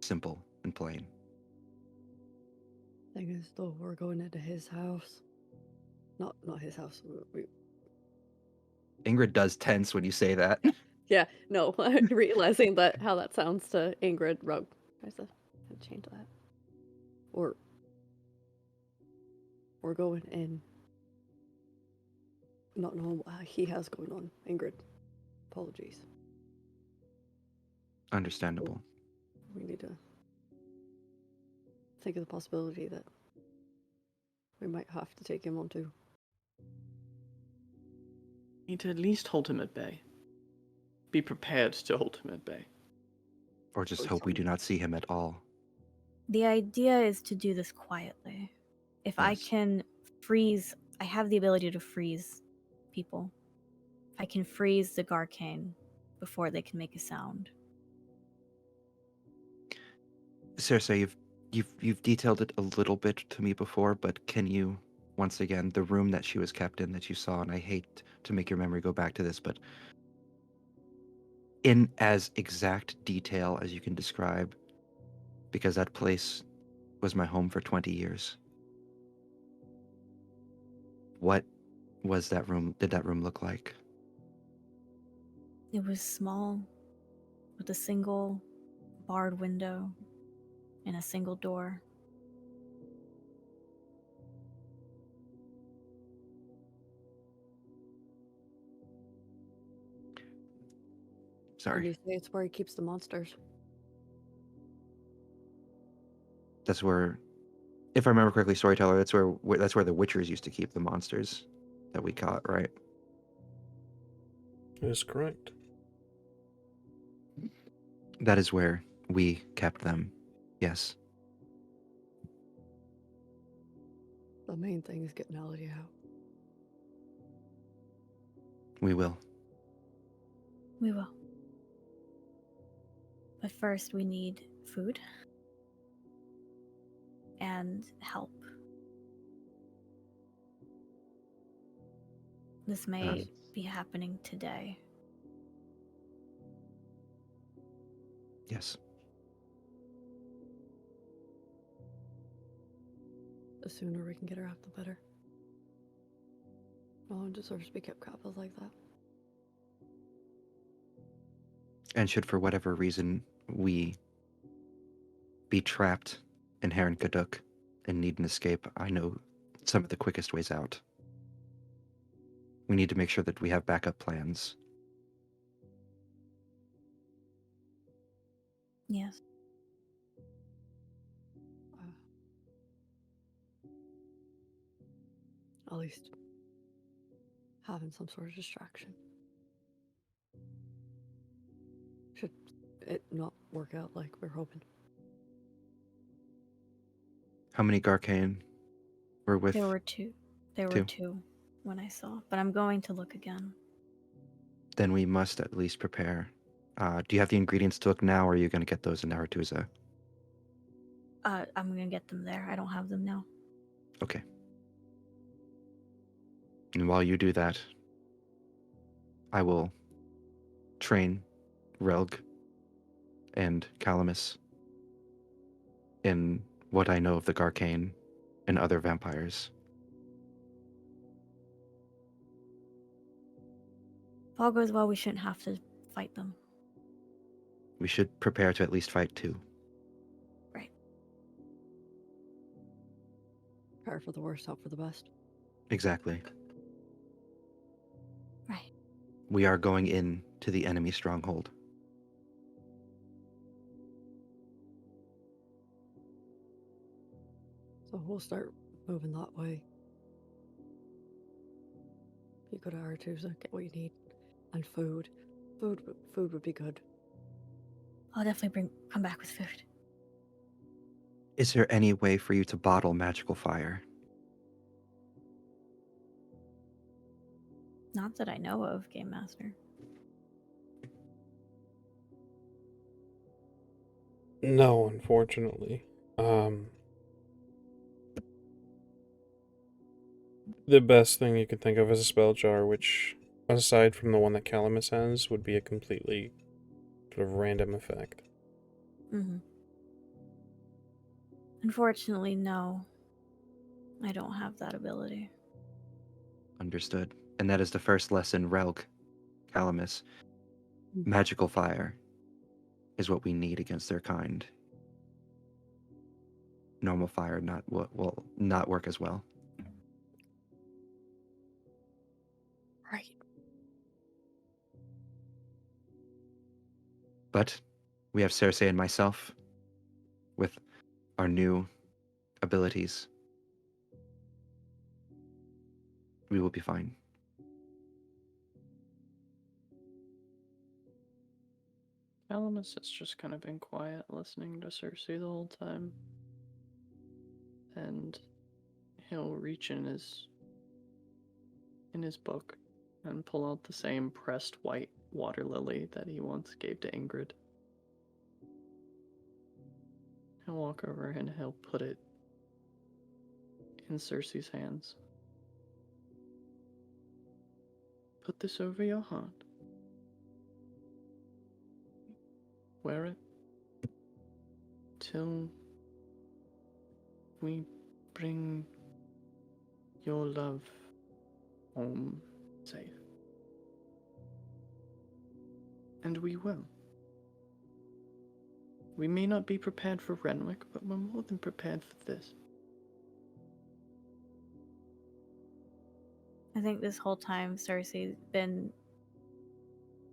Simple and plain. Thing is, though, we're going into his house. Not his house. Ingrid does tense when you say that. Yeah, no, realizing how that sounds to Ingrid, Rogue tries to change that. Or we're going in, not knowing what he has going on. Ingrid, apologies. Understandable. We need to think of the possibility that we might have to take him on too. Need to at least hold him at bay. Be prepared to hold him at bay. Or just hope we do not see him at all. The idea is to do this quietly. If I Yes. can freeze, I have the ability to freeze people. I can freeze the Garcane before they can make a sound. Cersei, you've detailed it a little bit to me before, but can you, once again, the room that she was kept in that you saw, and I hate to make your memory go back to this, but in as exact detail as you can describe, because that place was my home for 20 years. What was that room? Did that room look like? It was small, with a single barred window and a single door. Did you Sorry. say it's where he keeps the monsters? That's where, if I remember correctly, Storyteller, that's where the Witchers used to keep the monsters that we caught, right? That is correct. That is where we kept them. Yes. The main thing is getting Elodie out. We will. We will. But first, we need food and help. This may be happening today. Yes. The sooner we can get her out, the better. No one deserves to be kept captive like that. And should for whatever reason we be trapped in Heron Kaduk and need an escape, I know some of the quickest ways out. We need to make sure that we have backup plans. Yes. At least having some sort of distraction. Should it not work out like we're hoping? How many Garcane were with? There were two. There were two when I saw, but I'm going to look again. Then we must at least prepare. Do you have the ingredients to look now, or are you going to get those in Naratuza? I'm gonna get them there. I don't have them now. Okay. And while you do that, I will train Relg and Calamus in what I know of the Garcane and other vampires. If all goes well, we shouldn't have to fight them. We should prepare to at least fight two. Right. Prepare for the worst, hope for the best. Exactly. Right. We are going in to the enemy stronghold. So we'll start moving that way. You go to Artusa, get what you need. And food. Food would be good. I'll definitely come back with food. Is there any way for you to bottle magical fire? Not that I know of, Game Master. No, unfortunately. The best thing you could think of is a spell jar, which, aside from the one that Calamus has, would be a completely sort of random effect. Mm-hmm. Unfortunately, no. I don't have that ability. Understood. And that is the first lesson, Relg, Calamus. Magical fire is what we need against their kind. Normal fire will not work as well. Right. But we have Cersei and myself with our new abilities. We will be fine. Calamus has just kind of been quiet, listening to Cersei the whole time. And he'll reach in his book and pull out the same pressed white water lily that he once gave to Ingrid. He'll walk over and he'll put it in Cersei's hands. Put this over your heart. Wear it till we bring your love home safe. And we will. We may not be prepared for Renwick, but we're more than prepared for this. I think this whole time Cersei's been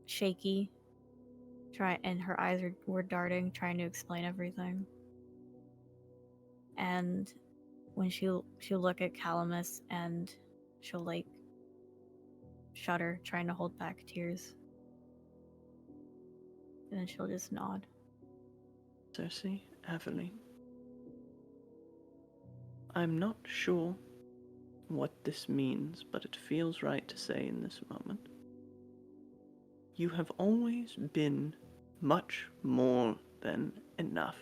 shaky, and her eyes were darting, trying to explain everything. And when she'll look at Calamus and she'll like shudder, trying to hold back tears. And then she'll just nod. Cersei, Aveline, I'm not sure what this means, but it feels right to say in this moment. You have always been much more than enough.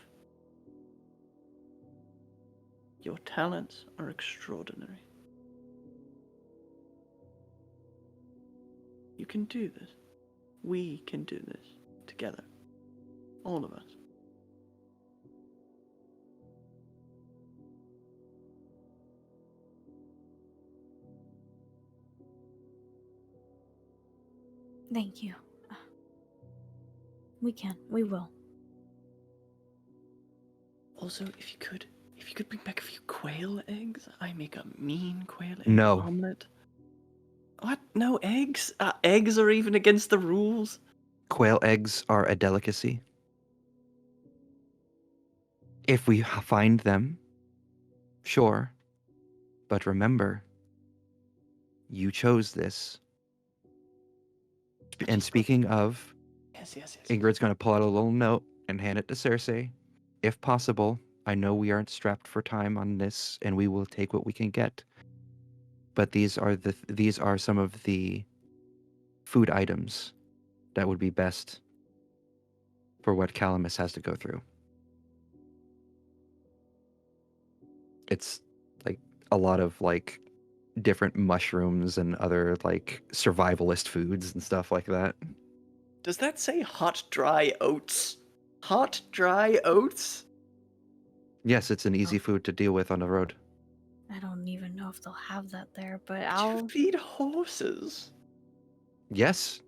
Your talents are extraordinary. You can do this. We can do this together. All of us. Thank you. We can. We will. Also, if you could bring back a few quail eggs, I make a mean quail egg No. omelet. What? No eggs? Eggs are even against the rules. Quail eggs are a delicacy. If we find them, sure. But remember, you chose this. And speaking of, Yes. Ingrid's going to pull out a little note and hand it to Cersei. If possible, I know we aren't strapped for time on this, and we will take what we can get. But these are some of the food items that would be best for what Calamus has to go through. It's like a lot of like different mushrooms and other like survivalist foods and stuff like that. Does that say hot, dry oats? Hot, dry oats? Yes, it's an easy food to deal with on the road. I don't even know if they'll have that there, but Did I'll. you feed horses? Yes,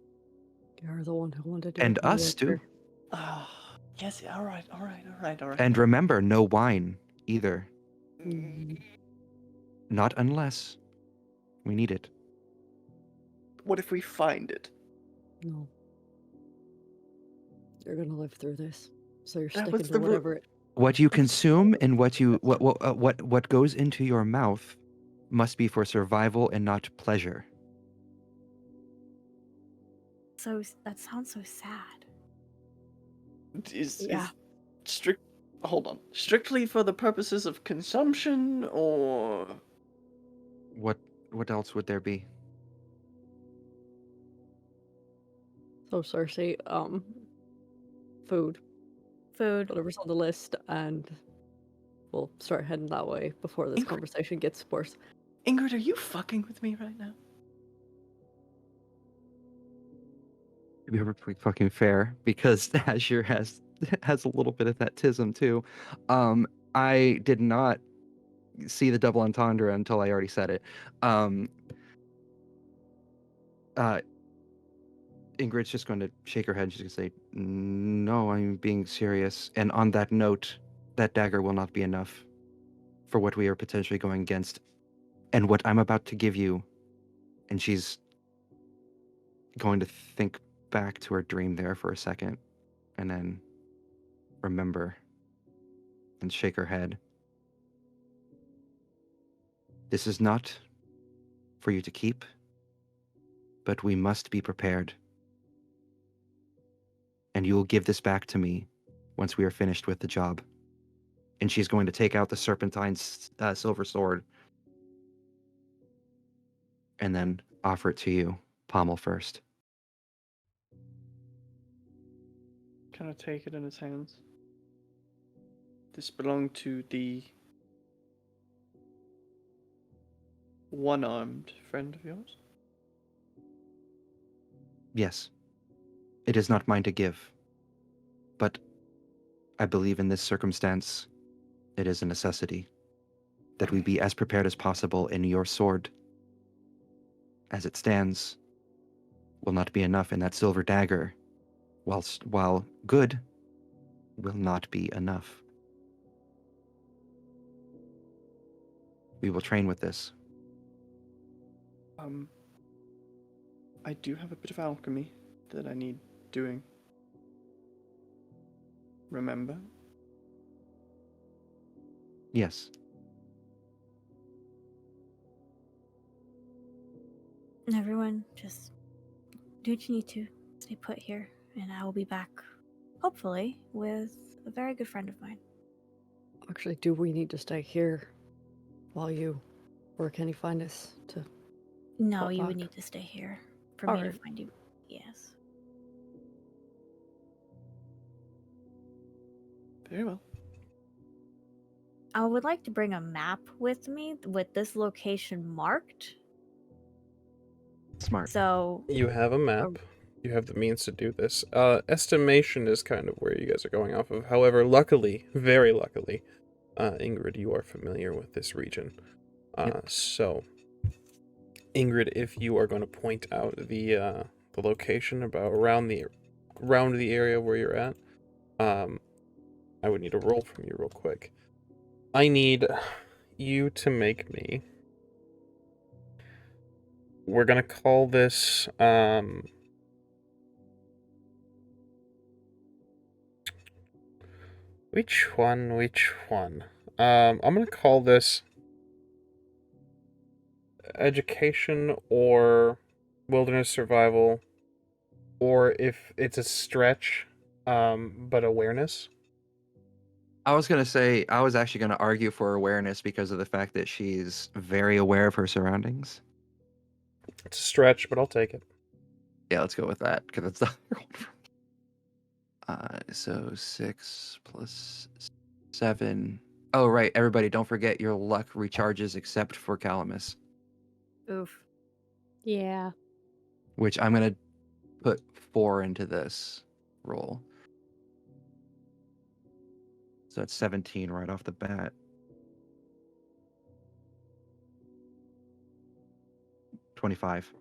You're the one who wanted to. and become a us too. witcher. Ah, yes, all right. And remember, no wine either. Mm, Not unless we need it. What if we find it? no. You're gonna live through this, so you're That sticking was to the whatever it. What you consume and what goes into your mouth must be for survival and not pleasure. So that sounds so sad. Is Yeah. strict? Hold on. Strictly for the purposes of consumption, or What else would there be? So Cersei, food, Food. whatever's on the list, and we'll start heading that way before this Ingrid- conversation gets worse. Ingrid? Are you fucking with me right now? To be perfectly fucking fair, because Azure has a little bit of that tism too. I did not see the double entendre until I already said it. Ingrid's just going to shake her head and she's going to say, "No, I'm being serious. And on that note, that dagger will not be enough for what we are potentially going against. And what I'm about to give you," and she's going to think back to her dream there for a second and then remember and shake her head. "This is not for you to keep, but we must be prepared. And you will give this back to me once we are finished with the job." And she's going to take out the serpentine silver sword and then offer it to you, pommel first. Can I take it in his hands? This belonged to the one-armed friend of yours? Yes, it is not mine to give, but I believe in this circumstance it is a necessity that we be as prepared as possible, and your sword, as it stands, will not be enough, and that silver dagger, while good, will not be enough. We will train with this. I do have a bit of alchemy that I need doing. Remember? Yes. Everyone, just do what you need to. Stay put here, and I will be back, hopefully, with a very good friend of mine. Actually, do we need to stay here while you, or can you find us to? No, Pop you would back. need to stay here for me to Alright. find you. Yes. Very well. I would like to bring a map with me with this location marked. Smart. So, You have a map. You have the means to do this. Estimation is kind of where you guys are going off of. However, luckily, very luckily, Ingrid, you are familiar with this region. So, Ingrid, if you are going to point out the location about around the area where you're at, I would need a roll from you real quick. I need you to make me. We're gonna call this which one? I'm gonna call this education or wilderness survival, or if it's a stretch, but awareness. I was gonna say I was actually gonna argue for awareness because of the fact that she's very aware of her surroundings. It's a stretch, but I'll take it. Yeah, let's go with that because it's the other one for me. So 6 plus 7. Oh, right, everybody, don't forget your luck recharges except for Calamus, oof. Yeah. which I'm gonna put 4 into this roll. So that's 17 right off the bat. 25.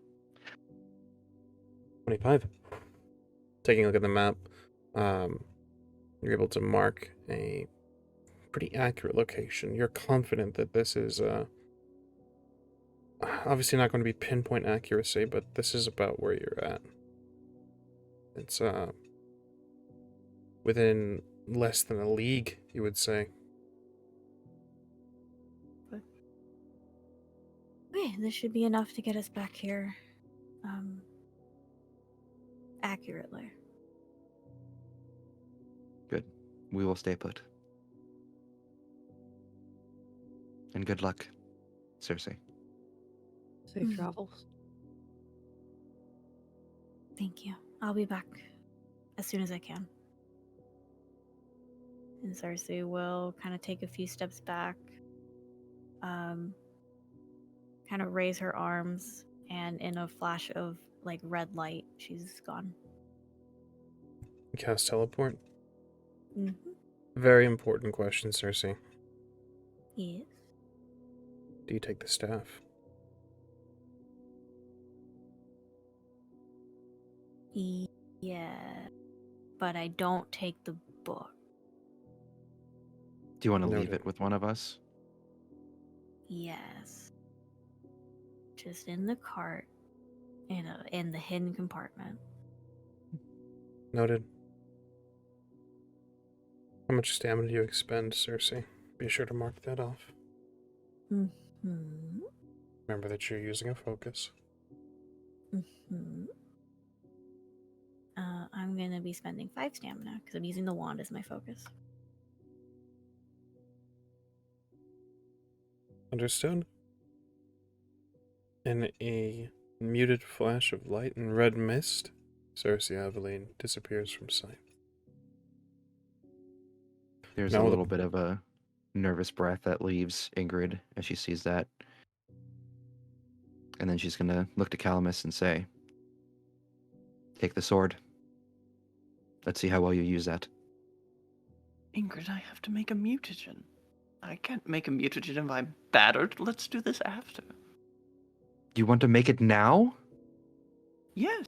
25. Taking a look at the map, you're able to mark a pretty accurate location. You're confident that this is obviously not going to be pinpoint accuracy, but this is about where you're at. It's within less than a league, you would say. Okay, this should be enough to get us back here, accurately. Good. We will stay put. And good luck, Cersei. Safe Mhm. travels. Thank you. I'll be back as soon as I can. And Cersei will kind of take a few steps back, kind of raise her arms, and in a flash of like red light, she's gone. Cast teleport. Mm-hmm. Very important question, Cersei. Yes. Do you take the staff? Yeah, but I don't take the book. Do you want to leave Noted. it with one of us? Yes. Just in the cart, in the hidden compartment. Noted. How much stamina do you expend, Cersei? Be sure to mark that off. Mm-hmm. Remember that you're using a focus. Mm-hmm. I'm gonna be spending 5 stamina because I'm using the wand as my focus. Understood? In a muted flash of light and red mist, Cersei Aveline disappears from sight. There's Now a the- little bit of a nervous breath that leaves Ingrid as she sees that. And then she's going to look to Calamus and say, "Take the sword. Let's see how well you use that." Ingrid, I have to make a mutagen. I can't make a mutagen if I'm battered. Let's do this after. Do you want to make it now? Yes.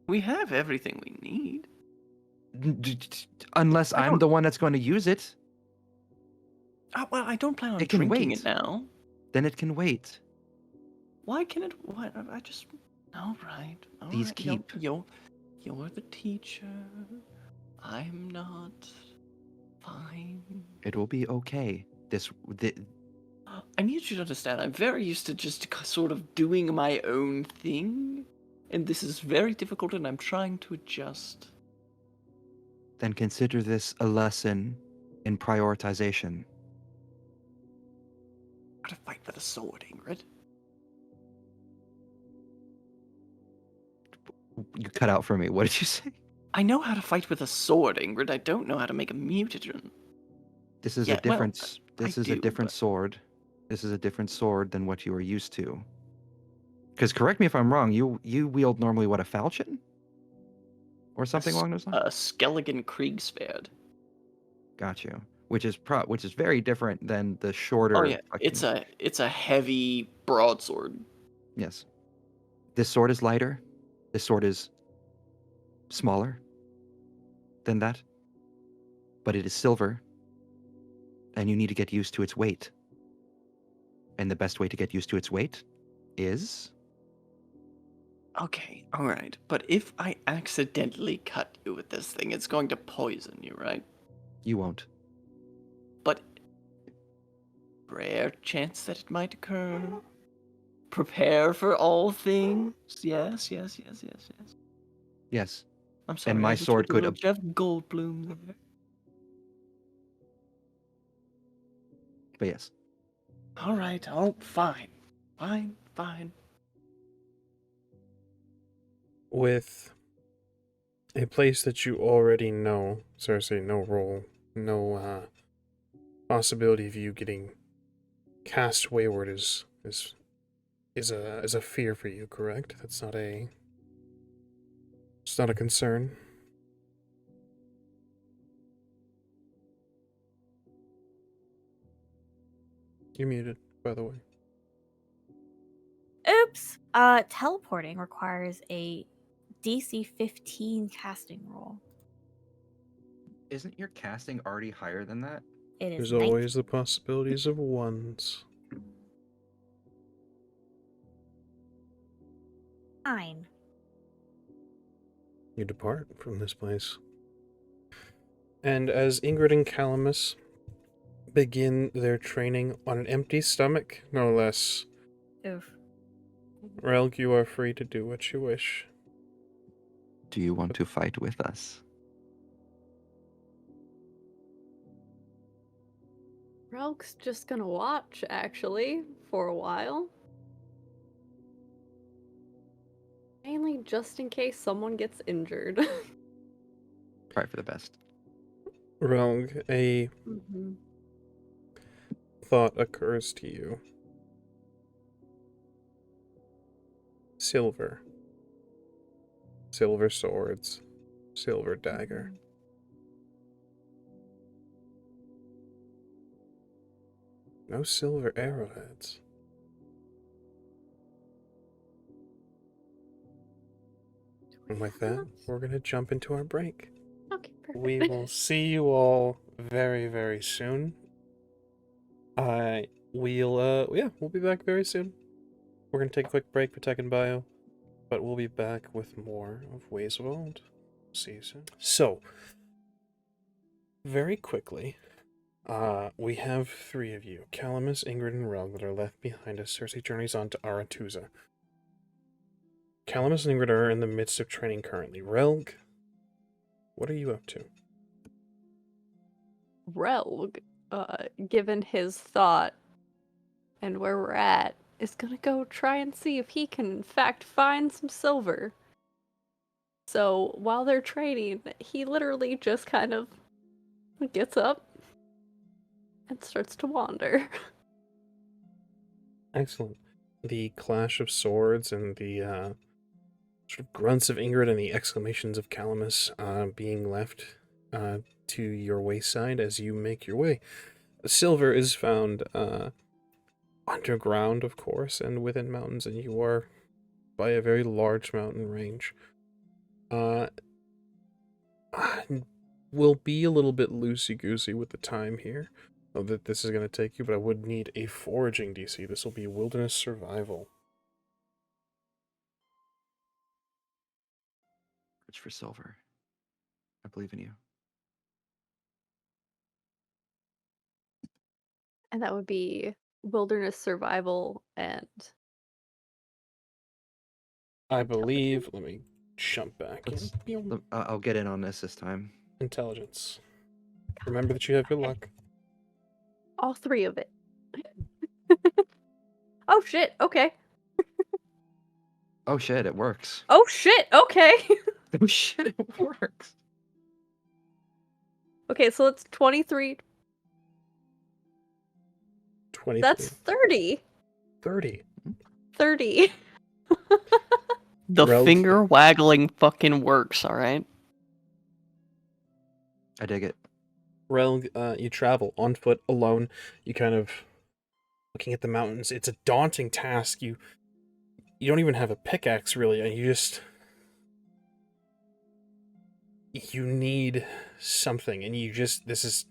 We have everything we need. Unless I I'm don't- the one that's going to use it, Well, I don't plan on It can drinking wait. it now. then it can wait. Why can it? What? I just. All right. All These right. keep. You're the teacher. I'm not. fine. It will be okay. I need you to understand, I'm very used to just sort of doing my own thing, and this is very difficult, and I'm trying to adjust. Then consider this a lesson in prioritization. How to fight with a sword, Ingrid. You cut out for me. What did you say? I know how to fight with a sword, Ingrid. I don't know how to make a mutagen. This is Yeah, a different. well, This I is a do, different but- sword. This is a different sword than what you are used to. Because correct me if I'm wrong. You wield normally what, a falchion, or something along those lines. A Skelligan Kriegsverd. Got you. Which is very different than the shorter. Oh yeah, fucking- it's a heavy broadsword. Yes. This sword is lighter. This sword is smaller than that. But it is silver. And you need to get used to its weight. And the best way to get used to its weight is... Okay, alright. But if I accidentally cut you with this thing, it's going to poison you, right? You won't. But rare chance that it might occur. Prepare for all things. Yes. Yes. I'm sorry. my I just sword took a could little Jeff Goldblum there. But yes. All right. Oh, fine. With a place that you already know, Cersei, no role, no possibility of you getting cast wayward is a fear for you, correct? It's not a concern. You're muted, by the way. Oops. Teleporting requires a DC 15 casting roll. Isn't your casting already higher than that? It is There's 19. always the possibilities of ones. 9. You depart from this place. And as Ingrid and Calamus begin their training on an empty stomach, no less, Oof. Relg, you are free to do what you wish. Do you want to fight with us? Relk's just gonna watch, actually, for a while. Mainly just in case someone gets injured. Try for the best. Relg, a Mm-hmm. thought occurs to you. Silver. Silver swords. Silver dagger. No silver arrowheads. And with that, we're going to jump into our break. Okay, perfect. We will see you all very, very soon. We'll be back very soon. We're going to take a quick break for Tech and Bio, but we'll be back with more of Ways of Old. See you soon. So, very quickly, we have 3 of you, Calamus, Ingrid, and Relg, that are left behind as Cersei journeys on to Aretusa. Calamus and Ingrid are in the midst of training currently. Relg, what are you up to? Relg, given his thought and where we're at, is gonna go try and see if he can in fact find some silver. So while they're training, he literally just kind of gets up and starts to wander. Excellent. The clash of swords and the sort of grunts of Ingrid and the exclamations of Calamus being left to your wayside as you make your way. Silver is found underground, of course, and within mountains, and you are by a very large mountain range. We'll be a little bit loosey-goosey with the time here that this is going to take you, but I would need a foraging DC. This will be wilderness survival. Search for silver. I believe in you. And that would be wilderness survival and I believe. Let me jump back in. I'll get in on this time. Intelligence. Remember that you have your luck. all three of it. Oh shit, okay. Oh shit, it works. Oh shit, okay. Oh shit, it works. Okay, so it's 23. 23. That's 30. 30. 30. The Rogue. finger waggling fucking works, alright? I dig it. Relg, you travel on foot, alone. You kind of looking at the mountains. It's a daunting task. You don't even have a pickaxe, really. You need something, and this is,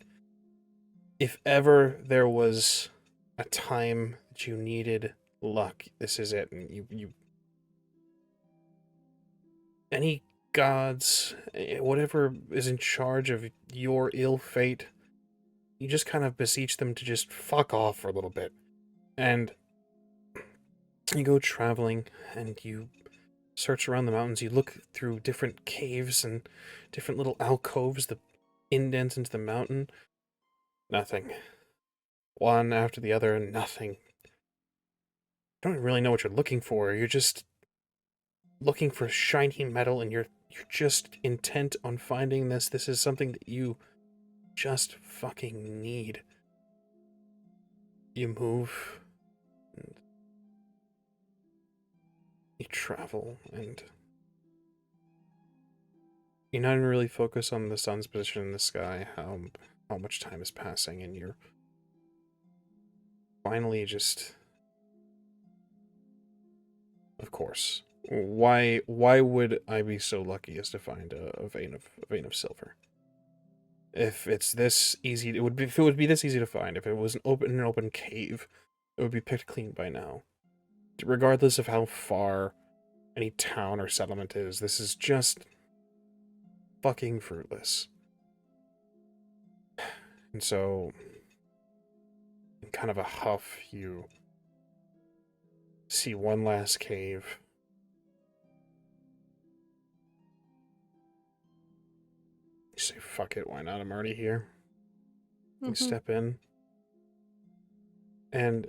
if ever there was a time that you needed luck, this is it. And you any gods, whatever is in charge of your ill fate, you just kind of beseech them to just fuck off for a little bit. And you go traveling, and you search around the mountains. You look through different caves and different little alcoves, the indents into the mountain. Nothing. One after the other, nothing. You don't really know what you're looking for. You're just looking for shiny metal, and you're just intent on finding this. This is something that you just fucking need. You move, and you travel, and you not even really focus on the sun's position in the sky, how much time is passing, and you're finally just... Of course. Why would I be so lucky as to find a vein of silver? If it's this easy, if it would be this easy to find, if it was an open cave, it would be picked clean by now. Regardless of how far any town or settlement is, this is just fucking fruitless. And so, in kind of a huff, you see one last cave. You say, fuck it, why not? I'm already here. You step in. And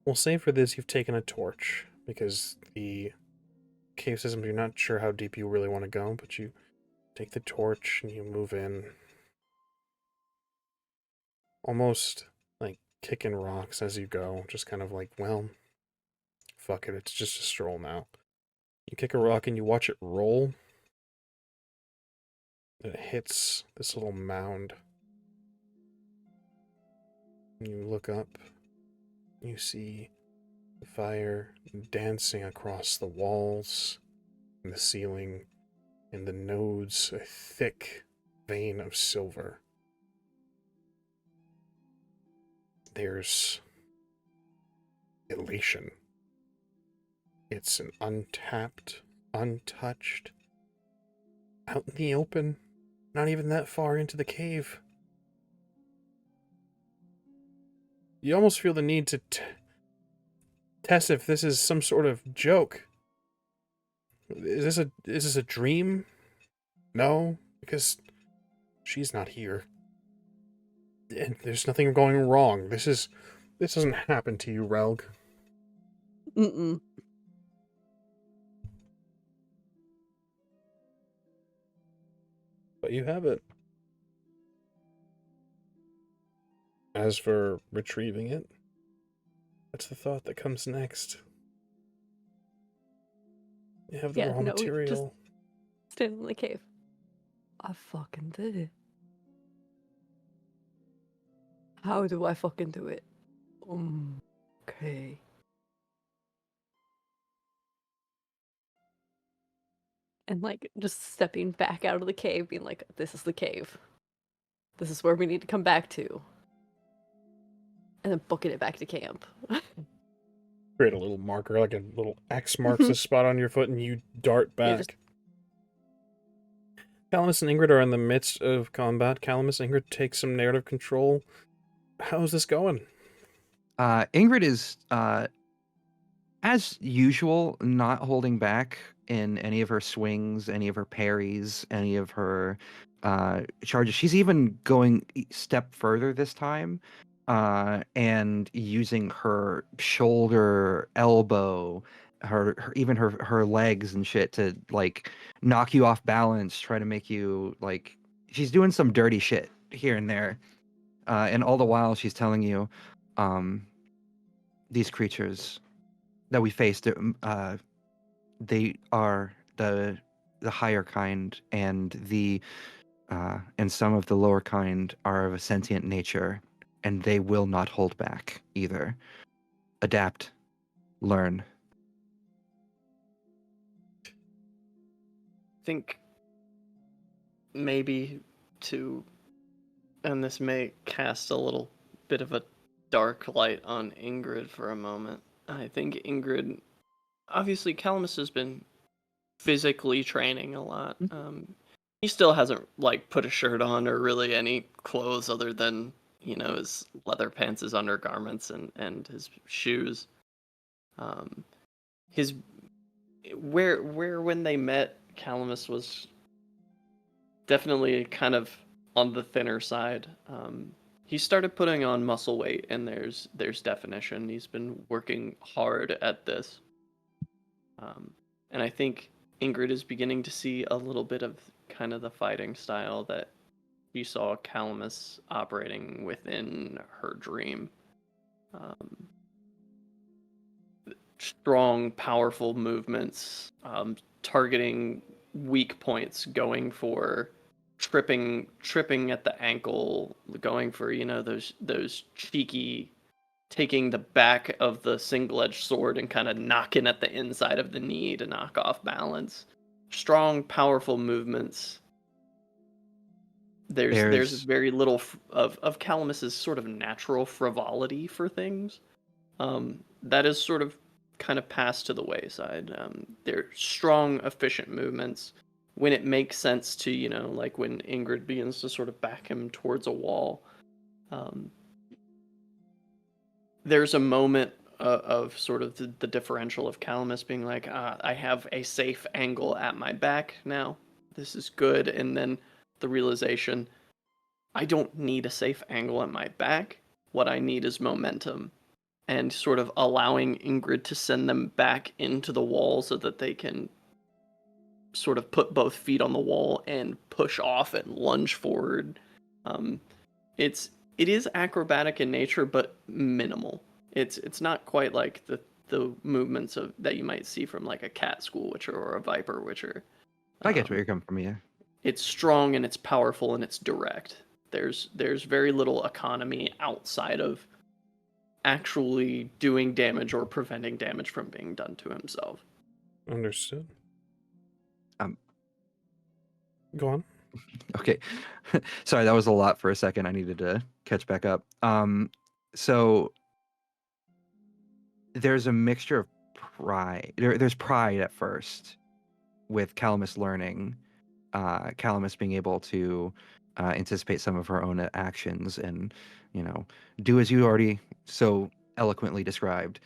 we'll say for this, you've taken a torch, because the cave system, you're not sure how deep you really want to go, but you take the torch and you move in. Almost like kicking rocks as you go, just kind of like, well, fuck it, it's just a stroll now. You kick a rock and you watch it roll. And it hits this little mound. You look up. You see the fire dancing across the walls and the ceiling, and the nodes, a thick vein of silver. There's elation. It's an untapped, untouched, out in the open, not even that far into the cave. You almost feel the need to test if this is some sort of joke. Is this a dream? No, because she's not here. And there's nothing going wrong. This doesn't happen to you, Relg. Mm-mm. But you have it. As for retrieving it, that's the thought that comes next. You have the raw material. Just stand in the cave. I fucking did it. How do I fucking do it? Okay. And like just stepping back out of the cave, being like, this is the cave. This is where we need to come back to. And then booking it back to camp. Create a little marker, like a little X marks a spot on your foot, and you dart back. just- Calamus and Ingrid are in the midst of combat. Calamus and Ingrid take some narrative control. how's this going? Ingrid is, as usual, not holding back in any of her swings, any of her parries, any of her charges. She's even going a step further this time, and using her shoulder, elbow, even her legs and shit to like knock you off balance, try to make you like she's doing some dirty shit here and there. And all the while she's telling you, these creatures that we faced, they are the higher kind, and and some of the lower kind are of a sentient nature, and they will not hold back either. Adapt, learn. Think maybe to, and this may cast a little bit of a dark light on Ingrid for a moment. I think Ingrid, obviously, Calamus has been physically training a lot. He still hasn't like put a shirt on or really any clothes other than his leather pants, his undergarments, and his shoes. His where when they met, Calamus was definitely kind of on the thinner side. He started putting on muscle weight, and there's definition. He's been working hard at this, and I think Ingrid is beginning to see a little bit of kind of the fighting style that you saw Calamus operating within her dream. Strong, powerful movements, targeting weak points, going for tripping at the ankle, going for those cheeky, taking the back of the single-edged sword and kind of knocking at the inside of the knee to knock off balance. Strong, powerful movements. There's very little of Calamus's sort of natural frivolity for things. That is sort of kind of passed to the wayside. They're strong, efficient movements. When it makes sense to, like when Ingrid begins to sort of back him towards a wall, there's a moment of sort of the differential of Calamus being like, I have a safe angle at my back now. This is good. And then the realization, I don't need a safe angle at my back. What I need is momentum. And sort of allowing Ingrid to send them back into the wall so that they can sort of put both feet on the wall and push off and lunge forward. It is acrobatic in nature, but minimal. It's not quite like the movements that you might see from like a cat school witcher or a viper witcher. I get where you're coming from, yeah. It's strong and it's powerful and it's direct. There's very little economy outside of actually doing damage or preventing damage from being done to himself. Understood. Go on. Okay. Sorry, that was a lot for a second. I needed to catch back up. So there's a mixture of pride. There's pride at first with Calamus learning, Calamus being able to anticipate some of her own actions and, do as you already so eloquently described.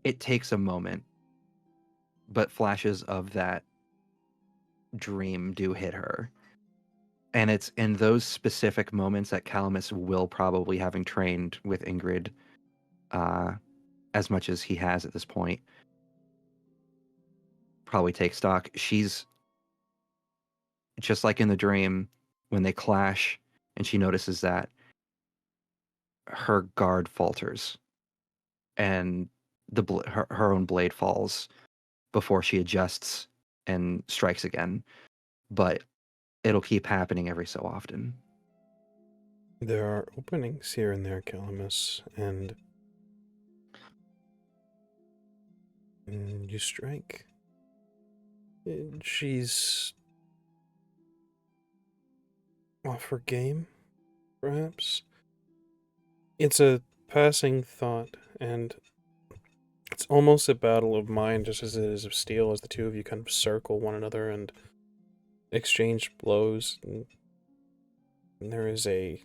It takes a moment, but flashes of that dream do hit her. And it's in those specific moments that Calamus will probably, having trained with Ingrid as much as he has at this point, probably take stock. She's just like in the dream when they clash and she notices that her guard falters and her own blade falls before she adjusts and strikes again. But it'll keep happening every so often. There are openings here and there, Calamus, and you strike. She's off her game, perhaps? It's a passing thought, and it's almost a battle of mind just as it is of steel, as the two of you kind of circle one another and exchange blows. And And there is a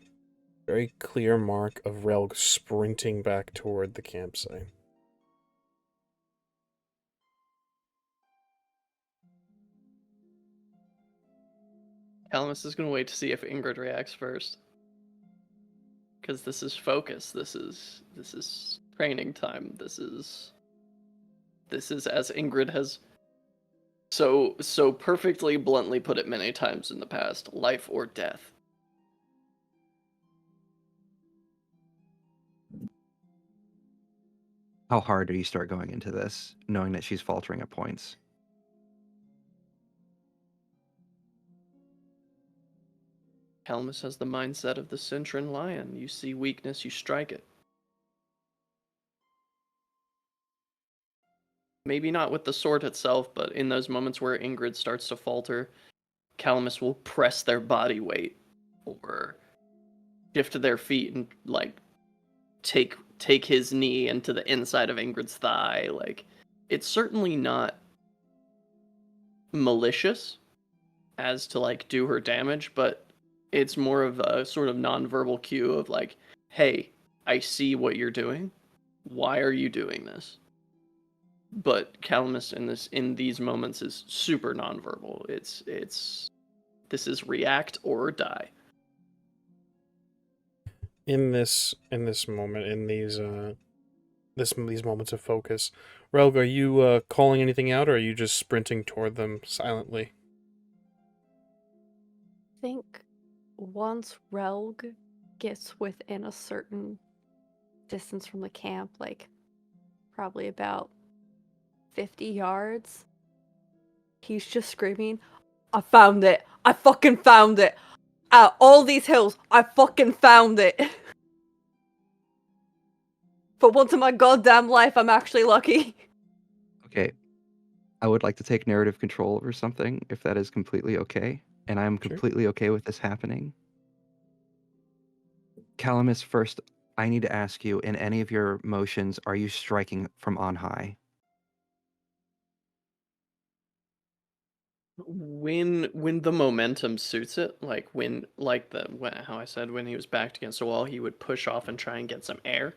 very clear mark of Relg sprinting back toward the campsite. Calamus is going to wait to see if Ingrid reacts first. Because this is focus. This is training time. This is as Ingrid has so perfectly bluntly put it many times in the past, life or death. How hard do you start going into this, knowing that she's faltering at points? Calamus has the mindset of the Cintran lion. You see weakness, you strike it. Maybe not with the sword itself, but in those moments where Ingrid starts to falter, Calamus will press their body weight or shift their feet and like take his knee into the inside of Ingrid's thigh. Like, it's certainly not malicious as to like do her damage, but it's more of a sort of nonverbal cue of like, hey, I see what you're doing. Why are you doing this? But Calamus in these moments is super nonverbal. This is react or die. In this moment, in these moments of focus, Relg, are you calling anything out, or are you just sprinting toward them silently? I think once Relg gets within a certain distance from the camp, like probably about 50 yards, he's just screaming, I found it! I fucking found it! Out all these hills, I fucking found it! For once in my goddamn life, I'm actually lucky. Okay. I would like to take narrative control over something, if that is completely okay. And I'm Sure. completely okay with this happening. Calamus, first, I need to ask you, in any of your motions, are you striking from on high? When the momentum suits it, like how I said, when he was backed against the wall, he would push off and try and get some air.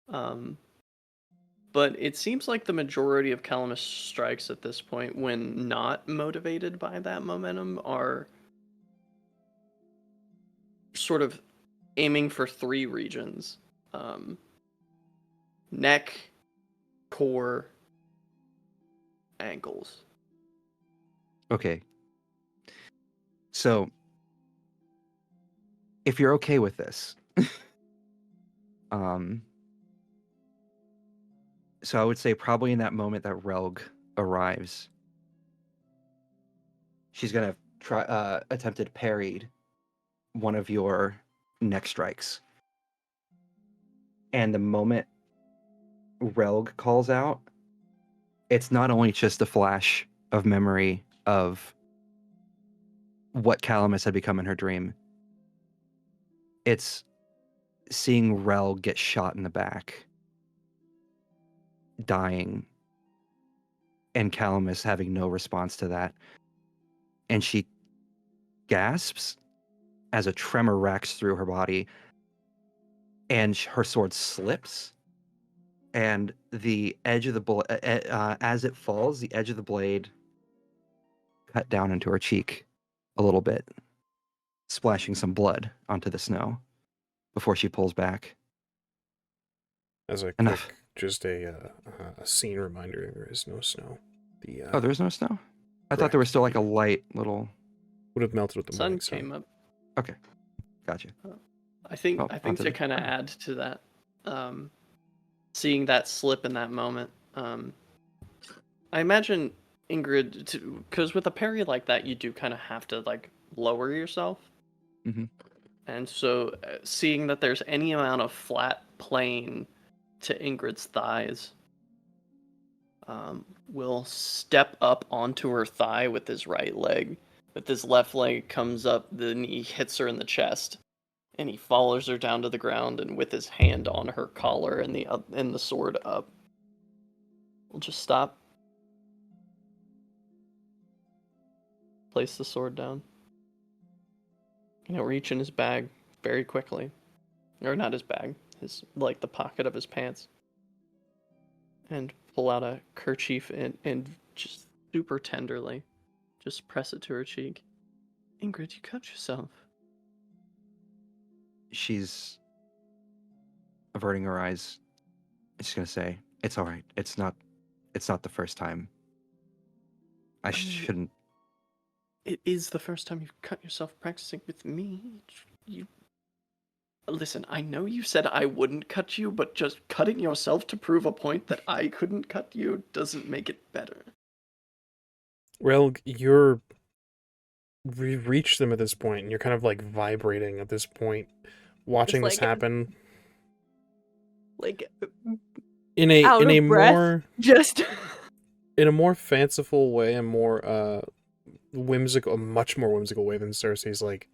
But it seems like the majority of Calamus strikes at this point, when not motivated by that momentum, are sort of aiming for 3 regions: neck, core, ankles. Okay. So, if you're okay with this, so I would say probably in that moment that Relg arrives, she's gonna try attempted parried one of your neck strikes. And the moment Relg calls out, it's not only just a flash of memory of what Calamus had become in her dream. It's seeing Relg get shot in the back, dying, and Calamus having no response to that. And she gasps as a tremor racks through her body, and her sword slips, and the edge of the as it falls, the edge of the blade cut down into her cheek a little bit, splashing some blood onto the snow before she pulls back. As a Enough. quick, just a scene reminder, there is no snow. Oh, there's no snow? I thought there correct. was still like a light little... Would have melted with the Sun morning came sun. up. Okay, gotcha. I think Oh, onto to the kind of ground. add to that, seeing that slip in that moment, I imagine Ingrid, because with a parry like that, you do kind of have to like lower yourself. Mhm. And so seeing that there's any amount of flat plane to Ingrid's thighs, will step up onto her thigh with his right leg. With his left leg comes up, the knee hits her in the chest, and he follows her down to the ground, and with his hand on her collar and the sword up, we'll just stop. Place the sword down. He'll reach in his bag very quickly. Or not his bag, the pocket of his pants. And pull out a kerchief and just super tenderly just press it to her cheek. Ingrid, you cut yourself. She's averting her eyes. She's gonna say, "It's all right. It's not the first time. I shouldn't." It is the first time you've cut yourself practicing with me. You listen. I know you said I wouldn't cut you, but just cutting yourself to prove a point that I couldn't cut you doesn't make it better. Relg, we've reached them at this point, and you're kind of like vibrating at this point, watching this happen. Like In a breath, more just in a more fanciful way, a more whimsical, a much more whimsical way than Cersei's like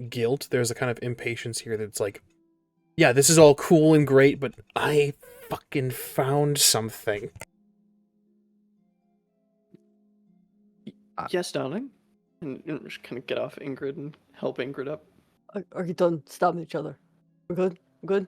guilt. There's a kind of impatience here that's like, yeah, this is all cool and great, but I fucking found something. Yes, darling. And just kind of get off Ingrid and help Ingrid up. are you done stabbing each other? We're good? We're good?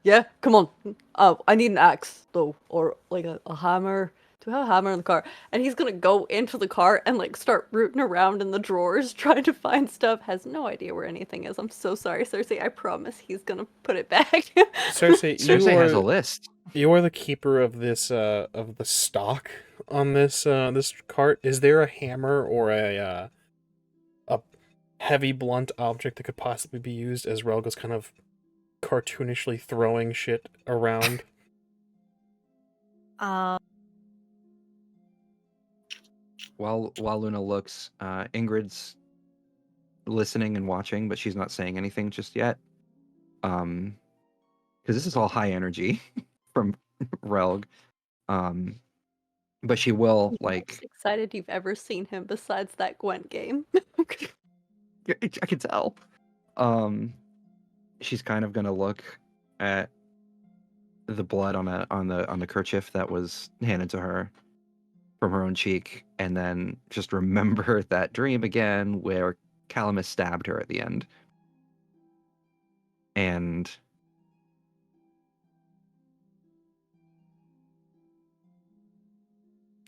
Yeah? Come on. I need an axe, though, or like a hammer. Do we have a hammer in the car? And he's gonna go into the car and like start rooting around in the drawers trying to find stuff. Has no idea where anything is. I'm so sorry, Cersei. I promise he's gonna put it back. Cersei, Cersei has a list. You are the keeper of this of the stock on this this cart. Is there a hammer or a heavy blunt object that could possibly be used as Relga's kind of cartoonishly throwing shit around? While Luna looks, Ingrid's listening and watching, but she's not saying anything just yet. Because this is all high energy from Relg. But she will like. Most excited you've ever seen him besides that Gwent game. I can tell. She's kind of gonna look at the blood on the kerchief that was handed to her from her own cheek, and then just remember that dream again where Calamus stabbed her at the end. And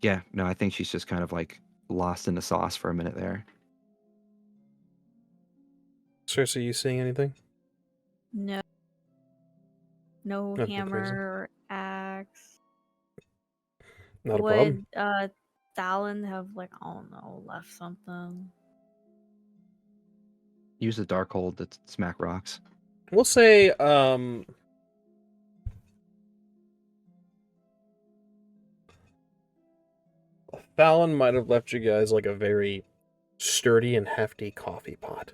yeah, no, I think she's just kind of like lost in the sauce for a minute there. Cersei, you seeing anything? No. No Nothing hammer crazy. or axe. Not a problem. Would Thalon have like, I don't know, left something? Use the dark hold to smack rocks. We'll say Fallon might have left you guys like a very sturdy and hefty coffee pot.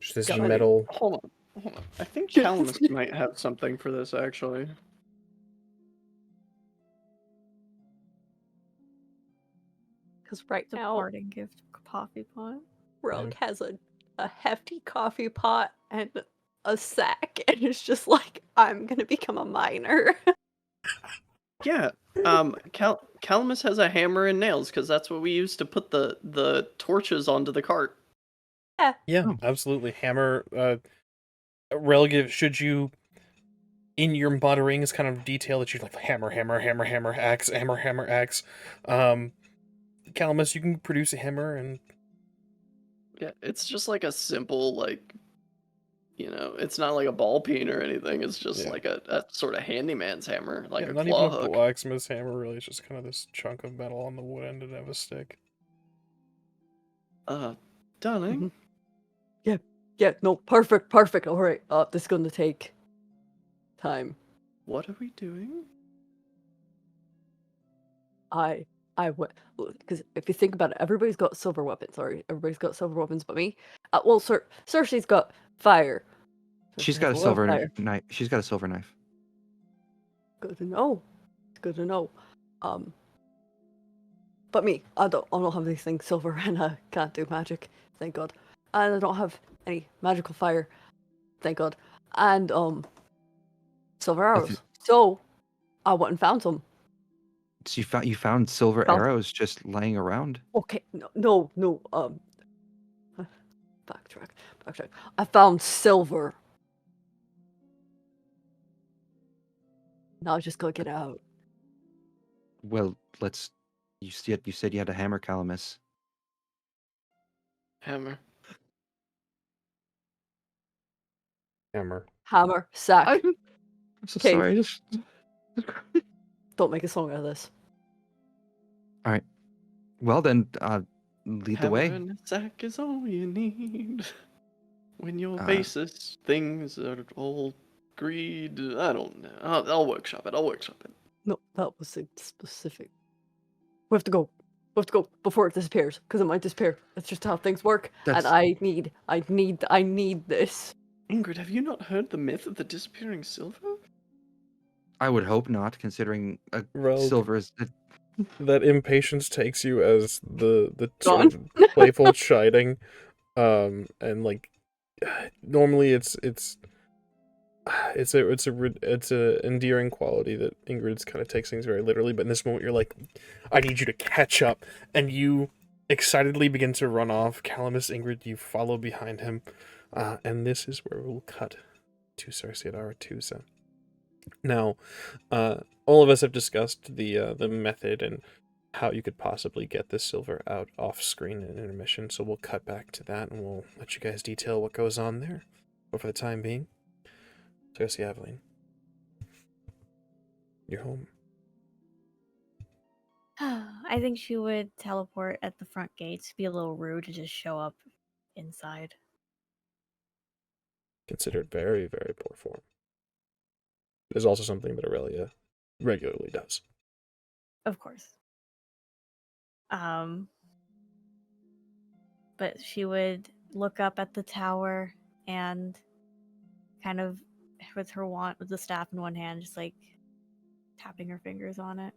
Just this God, metal. Hold on. I think Calamus might have something for this, actually. Because right It's a now, parting gift coffee pot. Relg has a hefty coffee pot and a sack, and it's just like, I'm gonna become a miner. Yeah. Calamus has a hammer and nails because that's what we use to put the torches onto the cart. Yeah, Oh. absolutely. Hammer. Relative. Should you, in your mutterings, kind of detail that you like hammer, axe, hammer, axe. Calamus, you can produce a hammer and. Yeah, it's just like a simple, like, it's not like a ball peen or anything. It's just like a sort of handyman's hammer, like a not claw even a hook. blacksmith's hammer, really. It's just kind of this chunk of metal on the wood end and have a stick. Darling. Yeah, no, perfect. All right, this is gonna take time. What are we doing? I went, because if you think about it, everybody's got silver weapons. Sorry, everybody's got silver weapons but me. Well, Cersei's got fire. She's Cersei got a has lot of silver fire. knife. She's got a silver knife. Good to know. But me, I don't have anything silver, and I can't do magic, thank God. And I don't have any magical fire, thank God. And silver arrows. So I went and found some. So you found silver Found- arrows just laying around? Okay, no. Backtrack. I found silver. Now just go get out. Well, let's. You said you had a hammer, Calamus. Hammer. Hammer. Hammer, sack. I'm so Okay. sorry. Just Don't make a song out of this. well then, lead the Hammer way. and a sack is all you need. When your Uh, basis things are all greed. I don't know. I'll workshop it. No, that was a specific. We have to go. Before it disappears, because it might disappear. That's just how things work. That's And I need this. Ingrid, have you not heard the myth of the disappearing silver? I would hope not, considering Rogue. silver is. That impatience takes you as the sort Gone. of playful chiding, and like normally it's a endearing quality that Ingrid's kind of takes things very literally, but in this moment you're like, I need you to catch up, and you excitedly begin to run off. Calamus, Ingrid, you follow behind him, and this is where we'll cut to Cersei at Aretusa. Now, all of us have discussed the method and how you could possibly get this silver out off screen in intermission, so we'll cut back to that and we'll let you guys detail what goes on there. But for the time being, Cersei Aveline, you're home. I think she would teleport at the front gates. Be a little rude to just show up inside. Considered very, very poor form. It is also something that Aurelia regularly does. Of course. But she would look up at the tower and kind of with the staff in one hand, just like tapping her fingers on it.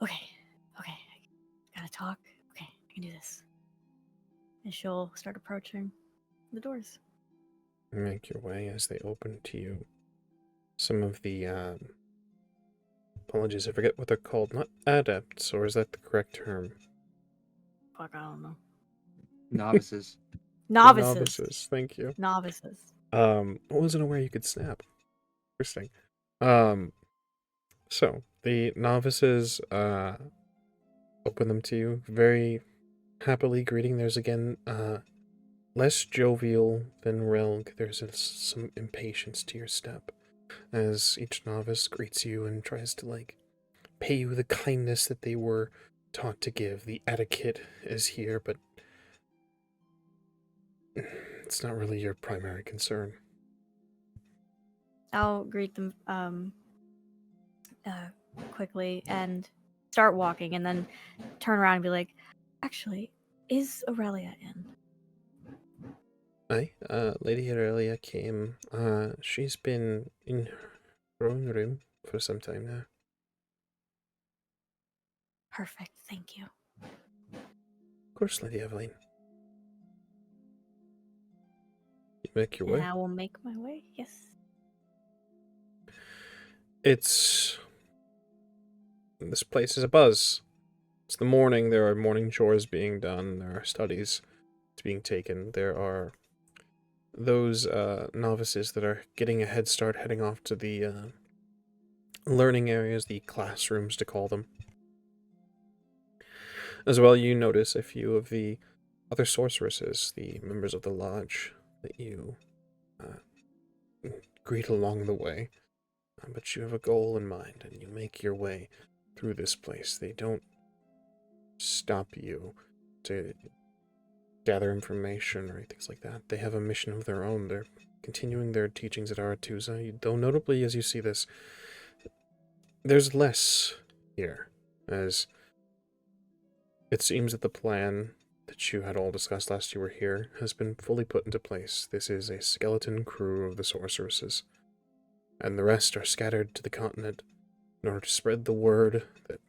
Okay, gotta talk. Okay, I can do this. And she'll start approaching the doors. Make your way as they open to you. Some of the, apologies, I forget what they're called. Not adepts, or is that the correct term? Fuck, I don't know. Novices. Novices. Thank you. Novices. I wasn't aware you could snap. Interesting. So the novices open them to you very happily, greeting. There's again less jovial than Relg. There's some impatience to your step as each novice greets you and tries to like pay you the kindness that they were taught to give. The etiquette is here, but it's not really your primary concern. I'll greet them quickly and start walking, and then turn around and be like, actually, is Aurelia in? Aye, Lady Aurelia came. She's been in her own room for some time now. Perfect, thank you. Of course, Lady Eveline. You make your And way. I will make my way, yes. This place is abuzz. It's the morning. There are morning chores being done. There are studies being taken. There are those novices that are getting a head start, heading off to the learning areas, the classrooms to call them. As well, you notice a few of the other sorceresses, the members of the lodge, that you greet along the way. But you have a goal in mind, and you make your way through this place. They don't stop you to gather information or things like that. They have a mission of their own. They're continuing their teachings at Aretusa, though notably as you see this, there's less here, as it seems that the plan that you had all discussed last you were here has been fully put into place. This is a skeleton crew of the sorceresses, and the rest are scattered to the continent in order to spread the word that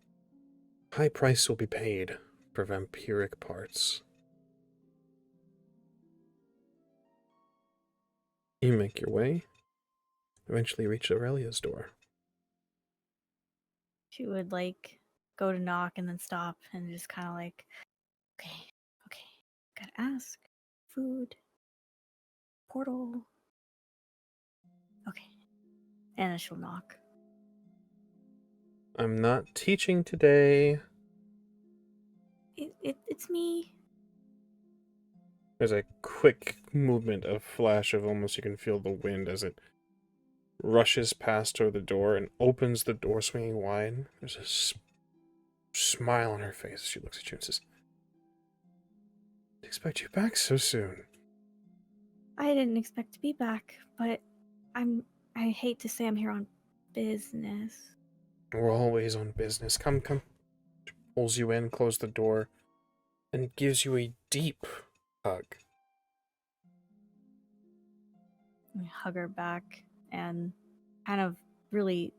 high price will be paid for vampiric parts. You make your way, eventually reach Aurelia's door. She would like go to knock and then stop and just kind of like, okay, gotta ask. Food. Portal. Okay. And then she'll knock. I'm not teaching today. It's me. There's a quick movement, a flash of almost you can feel the wind as it rushes past her the door and opens the door swinging wide. There's a smile on her face as she looks at you and says, "Didn't expect you back so soon." I didn't expect to be back, but I hate to say I'm here on business. We're always on business. Come. She pulls you in, closes the door, and gives you a deep hug. I hug her back and kind of really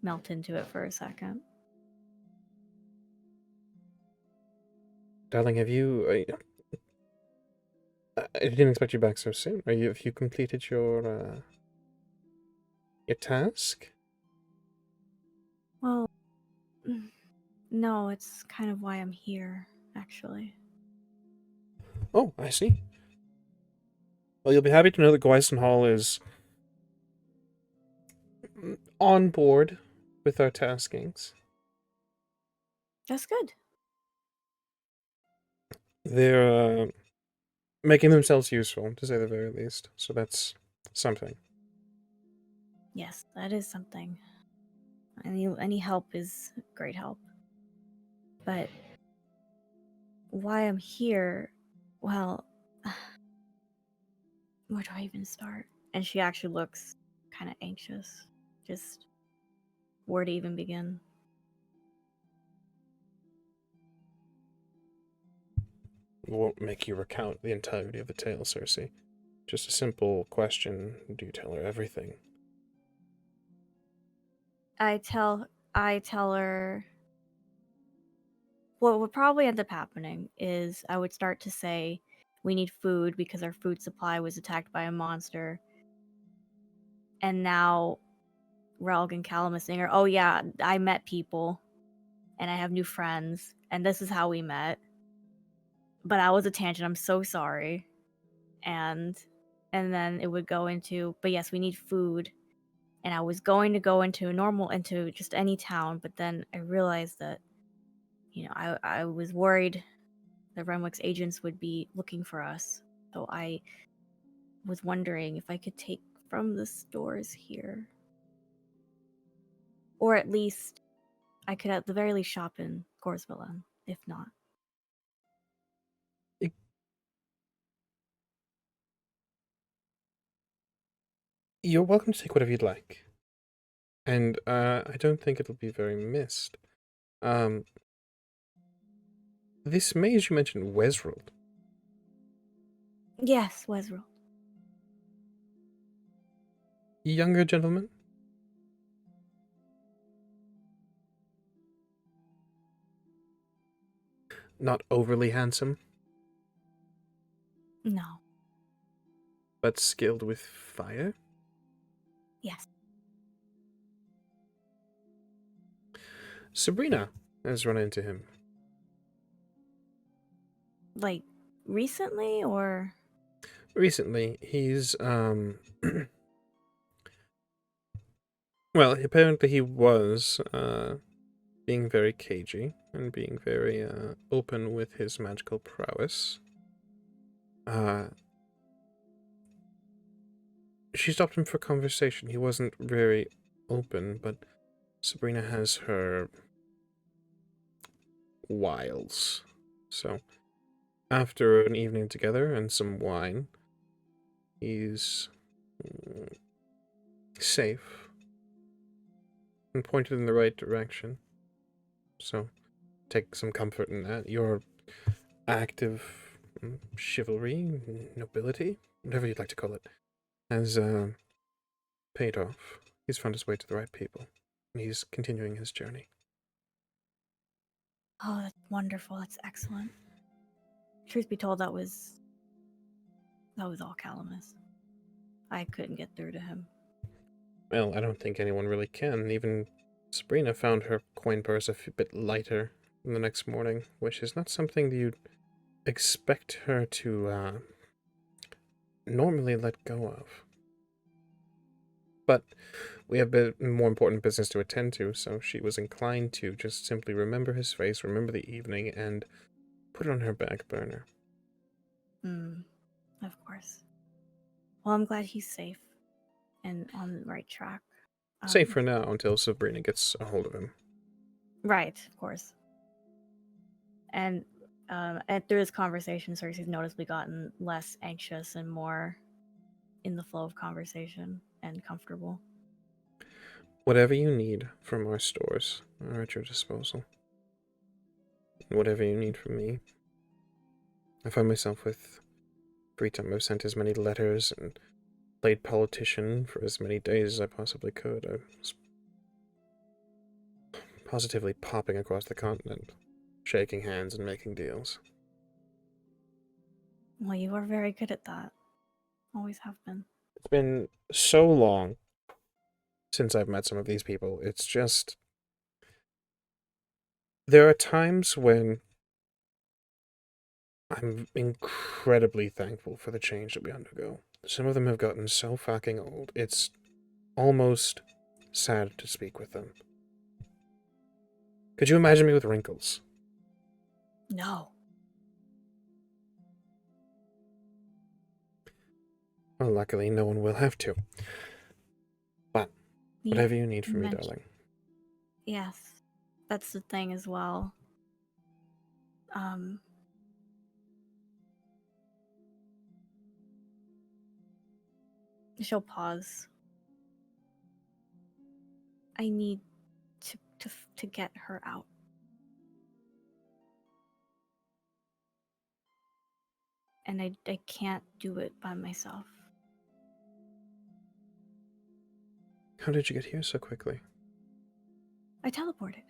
melt into it for a second. Darling, have you... I didn't expect you back so soon. Have you completed your task? Well, no, it's kind of why I'm here, actually. Oh, I see. Well, you'll be happy to know that Gwyson Hall is on board with our taskings. That's good. They're making themselves useful, to say the very least. So that's something. Yes, that is something. Any help is great help. But why I'm here, well, where do I even start? And she actually looks kind of anxious. Just where to even begin. Won't make you recount the entirety of the tale, Cersei. Just a simple question. Do you tell her everything? I tell her what would probably end up happening is I would start to say we need food because our food supply was attacked by a monster. And now Relg and Callum is saying, oh yeah, I met people and I have new friends and this is how we met. But I was a tangent, I'm so sorry. And then it would go into, but yes, we need food. And I was going to go into just any town, but then I realized that, I was worried that Renwick's agents would be looking for us. So I was wondering if I could take from the stores here. Or at least I could at the very least shop in Gorsvillen, if not. You're welcome to take whatever you'd like. And I don't think it'll be very missed. This mage you mentioned, Wesrald. Yes, Wesrald. Younger gentleman? Not overly handsome, No. but skilled with fire? Yes. Sabrina has run into him. Like, recently, or? Recently, he's, well, apparently he was, being very cagey and being very, open with his magical prowess. She stopped him for conversation. He wasn't very open, but Sabrina has her wiles. So, after an evening together and some wine, he's safe and pointed in the right direction. So, take some comfort in that. Your act of chivalry, nobility, whatever you'd like to call it, has paid off. He's found his way to the right people, and he's continuing his journey. Oh, that's wonderful. That's excellent. Truth be told, that was all Calamus. I couldn't get through to him. Well, I don't think anyone really can. Even Sabrina found her coin purse a bit lighter the next morning, which is not something you'd expect her to normally let go of. But we have more important business to attend to, so she was inclined to just simply remember his face, remember the evening, and put it on her back burner. Of course. Well, I'm glad he's safe and on the right track. Safe for now until Sabrina gets a hold of him. Right, of course. And through this conversation, Cersei's noticeably gotten less anxious and more in the flow of conversation and comfortable. Whatever you need from our stores are at your disposal. Whatever you need from me. I find myself with free time. I've sent as many letters and played politician for as many days as I possibly could. I was positively popping across the continent, shaking hands and making deals. Well, you are very good at that. Always have been. It's been so long since I've met some of these people. It's just... There are times when I'm incredibly thankful for the change that we undergo. Some of them have gotten so fucking old. It's almost sad to speak with them. Could you imagine me with wrinkles? No. Well, luckily, no one will have to. But whatever you need from me, darling. Yes. That's the thing as well. She'll pause. I need to get her out. And I can't do it by myself. How did you get here so quickly? I teleported.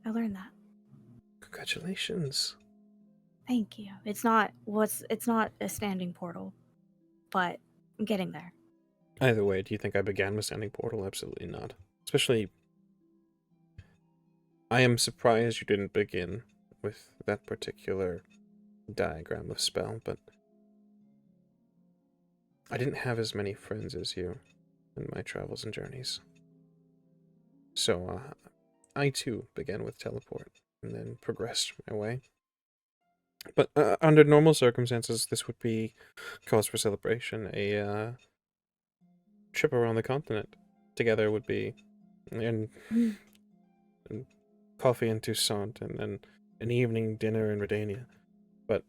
I learned that. Congratulations. Thank you. It's not a standing portal, but I'm getting there. Either way, do you think I began with standing portal? Absolutely not. Especially, I am surprised you didn't begin with that particular diagram of spell, but I didn't have as many friends as you in my travels and journeys. So, I too began with teleport, and then progressed my way. But under normal circumstances, this would be cause for celebration. A trip around the continent together would be, and coffee in Toussaint, and then an evening dinner in Redania. But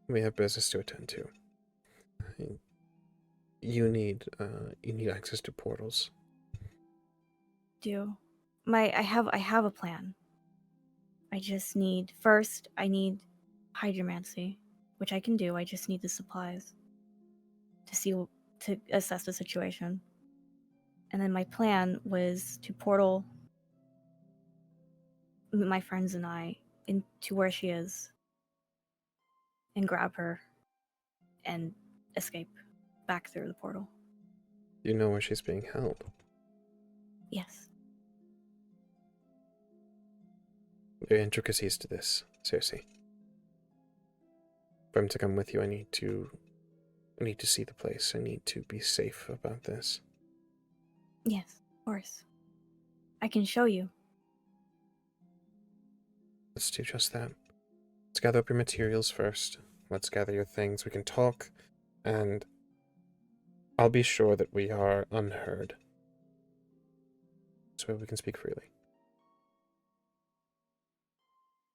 we have business to attend to. You need access to portals. I have a plan. I just need hydromancy, which I can do. I just need the supplies to assess the situation. And then my plan was to portal my friends and I into where she is and grab her and escape back through the portal. You know where she's being held? Yes. There are intricacies to this, Cersei. For him to come with you, I need to see the place. I need to be safe about this. Yes, of course. I can show you. Let's do just that. Let's gather up your materials first. Let's gather your things. We can talk, and I'll be sure that we are unheard. So we can speak freely.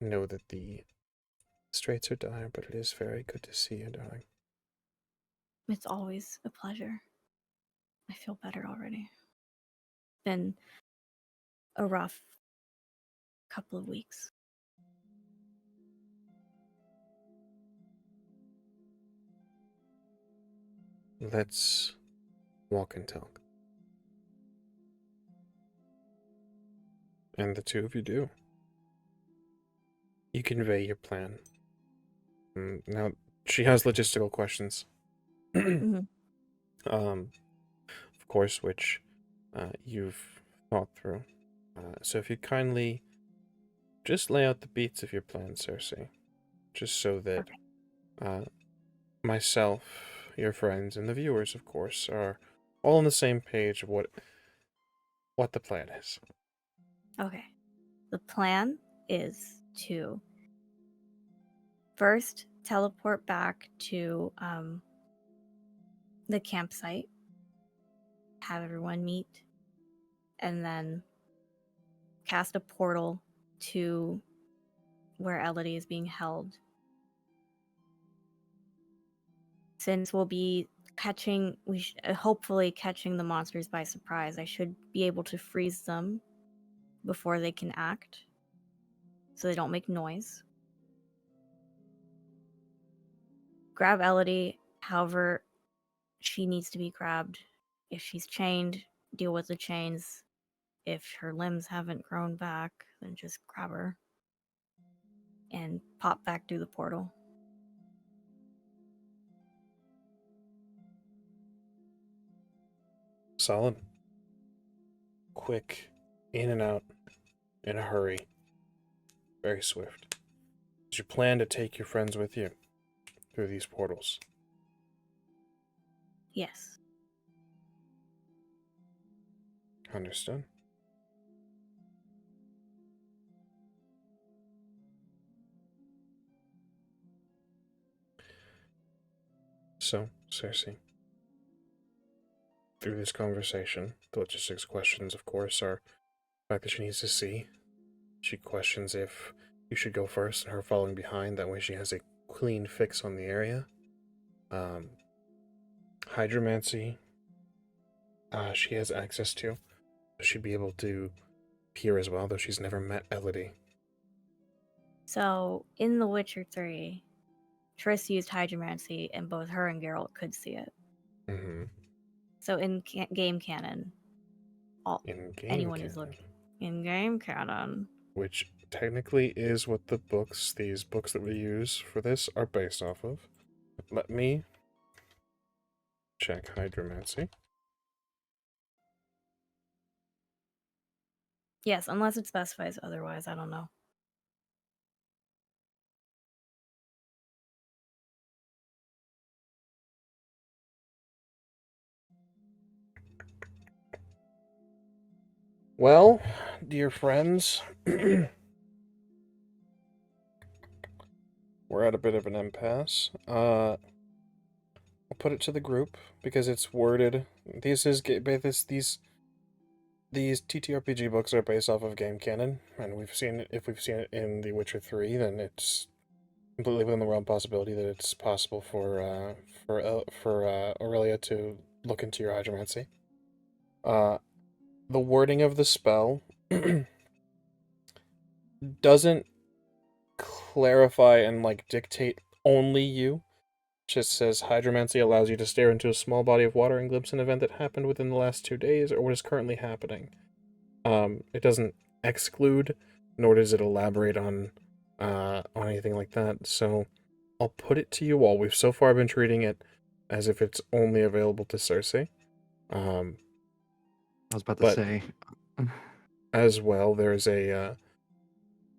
Know that the straits are dire, but it is very good to see you, darling. It's always a pleasure. I feel better already. Been a rough couple of weeks. Let's walk and talk. And the two of you do. You convey your plan. Now, she has logistical questions. Mhm. Of course, which you've thought through. So if you kindly just lay out the beats of your plan, Cersei, just so that myself, your friends, and the viewers, of course, are all on the same page of what the plan is. Okay. The plan is to first teleport back to the campsite, have everyone meet, and then cast a portal to where Elodie is being held. Since we'll be hopefully catching the monsters by surprise, I should be able to freeze them before they can act, so they don't make noise. Grab Elodie, however she needs to be grabbed. If she's chained, deal with the chains. If her limbs haven't grown back, then just grab her and pop back through the portal. Solid. Quick, in and out, in a hurry. Very swift. Is your plan to take your friends with you through these portals? Yes. Understood. So, Cersei, through this conversation, the logistics questions, of course, are the fact that she needs to see. She questions if you should go first and her following behind. That way she has a clean fix on the area. Hydromancy, she has access to. She'd be able to peer as well, though she's never met Elodie. So, in The Witcher 3, Triss used hydromancy, and both her and Geralt could see it. Mm-hmm. So, in game canon, anyone who's looking. In game canon. Which technically is what these books that we use for this are based off of. Let me check hydromancy. Yes, unless it specifies otherwise, I don't know. Well, dear friends, we're at a bit of an impasse. I'll put it to the group because it's worded. These TTRPG books are based off of game canon, and if we've seen it in The Witcher 3, then it's completely within the realm possibility that it's possible for Aurelia to look into your hydromancy. The wording of the spell doesn't clarify and dictate only you. It just says hydromancy allows you to stare into a small body of water and glimpse an event that happened within the last 2 days or what is currently happening. It doesn't exclude, nor does it elaborate on anything like that. So I'll put it to you all. We've so far been treating it as if it's only available to Cersei. I was about to say. As well, there's a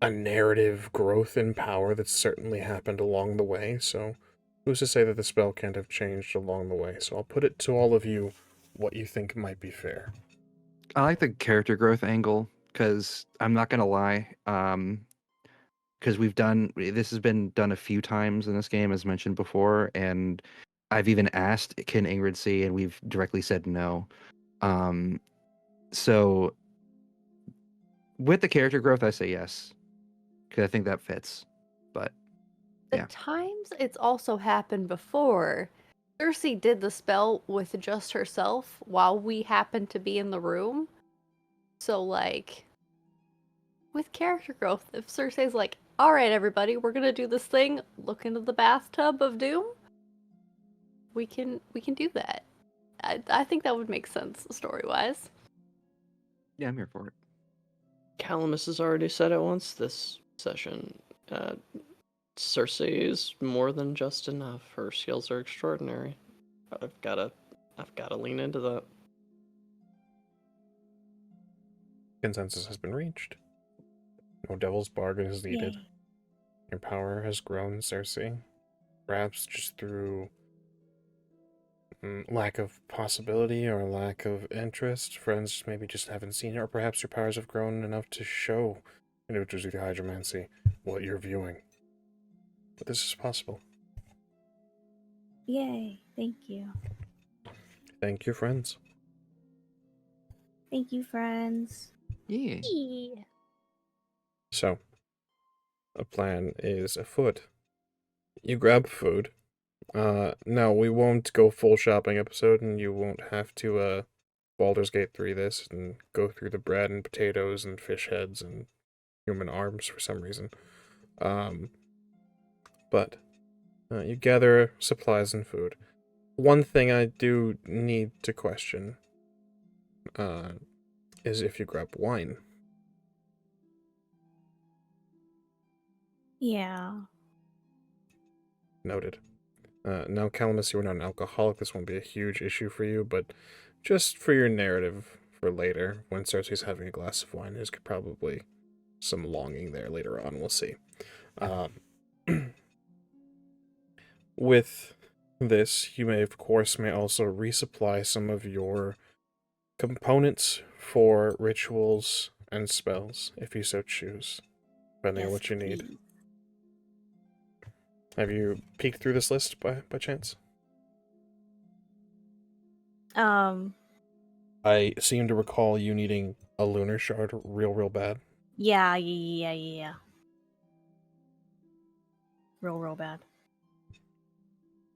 narrative growth in power that's certainly happened along the way, so who's to say that the spell can't have changed along the way? So I'll put it to all of you what you think might be fair. I like the character growth angle because I'm not gonna lie, because this has been done a few times in this game, as mentioned before, and I've even asked, can Ingrid see, and we've directly said no. So with the character growth, I say yes, because I think that fits. But The yeah. times it's also happened before, Cersei did the spell with just herself while we happened to be in the room. So, with character growth, if Cersei's like, alright, everybody, we're gonna do this thing, look into the bathtub of doom, we can do that. I think that would make sense, story-wise. Yeah, I'm here for it. Calamus has already said it once this session. Cersei is more than just enough. Her skills are extraordinary. I've gotta lean into that. Consensus has been reached. No devil's bargain is needed. Yay. Your power has grown, Cersei. Perhaps just through lack of possibility or lack of interest. Friends maybe just haven't seen it, or perhaps your powers have grown enough to show individuals with your hydromancy what you're viewing. But this is possible. Yay. Thank you. Thank you, friends. Thank you, friends. Yeah. Yeah. So, a plan is afoot. You grab food. No, we won't go full shopping episode, and you won't have to, Baldur's Gate 3 this and go through the bread and potatoes and fish heads and human arms for some reason. But you gather supplies and food. One thing I do need to question is if you grab wine. Yeah. Noted. Now, Calamus, you are not an alcoholic. This won't be a huge issue for you, but just for your narrative for later, when Cersei's having a glass of wine, there's probably some longing there later on. We'll see. With this, you may, of course, also resupply some of your components for rituals and spells, if you so choose, depending on what you need. Please. Have you peeked through this list by chance? I seem to recall you needing a lunar shard real bad. Yeah. Real bad.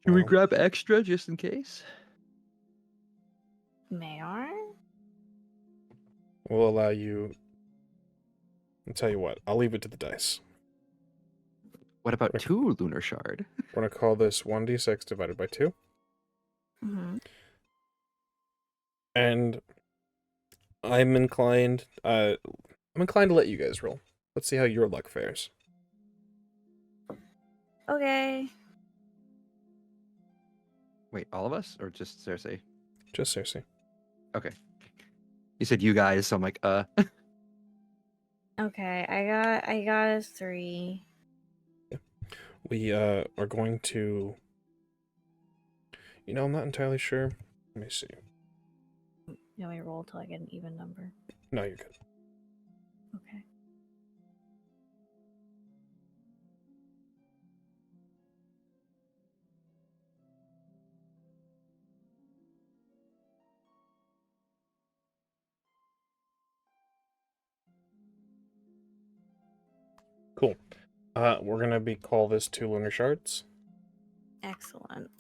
Should we Well, grab extra just in case? May I? we'll allow you. I'll tell you what, I'll leave it to the dice. What about Okay. 2 lunar shard? We're going to call this 1d6 divided by 2. Mm-hmm. And I'm inclined to let you guys roll. Let's see how your luck fares. Okay. Wait, all of us or just Cersei? Just Cersei. Okay. You said you guys, so I'm like, Okay. I got a 3. We are going to. I'm not entirely sure. Let me see. You want me to roll till I get an even number? No, you're good. Okay. Cool. We're gonna call this 2 lunar shards. Excellent.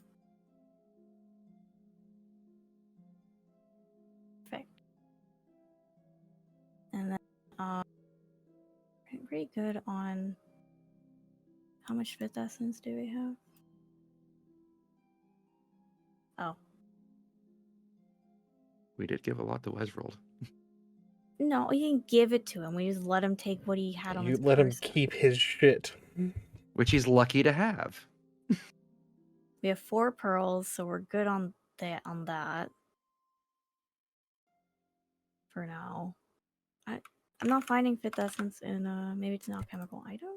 Perfect. And then, I'm pretty good on how much fifth essence do we have? Oh, we did give a lot to Wesrold. no, we didn't give it to him. We just let him take what he had on You his let him person. keep his shit. Which he's lucky to have. We have 4 pearls, so we're good on that. For now. I'm not finding fifth essence in maybe it's an alchemical item.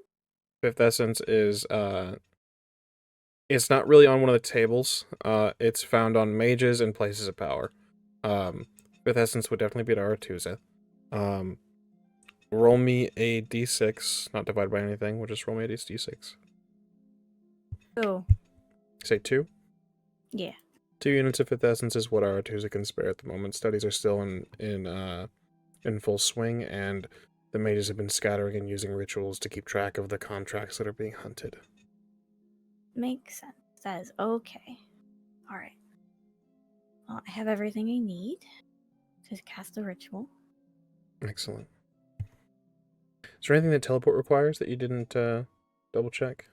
Fifth essence is it's not really on one of the tables. It's found on mages and places of power. Fifth essence would definitely be at Arathusa. Roll me a d6, not divided by anything. We'll just roll me a d6. Oh, Say 2. yeah. 2 units of fifth essence is what Arathusa can spare at the moment. Studies are still in full swing, and the mages have been scattering and using rituals to keep track of the contracts that are being hunted. Makes sense. That is okay. Alright. Well, I have everything I need to cast the ritual. Excellent. Is there anything that teleport requires that you didn't double check?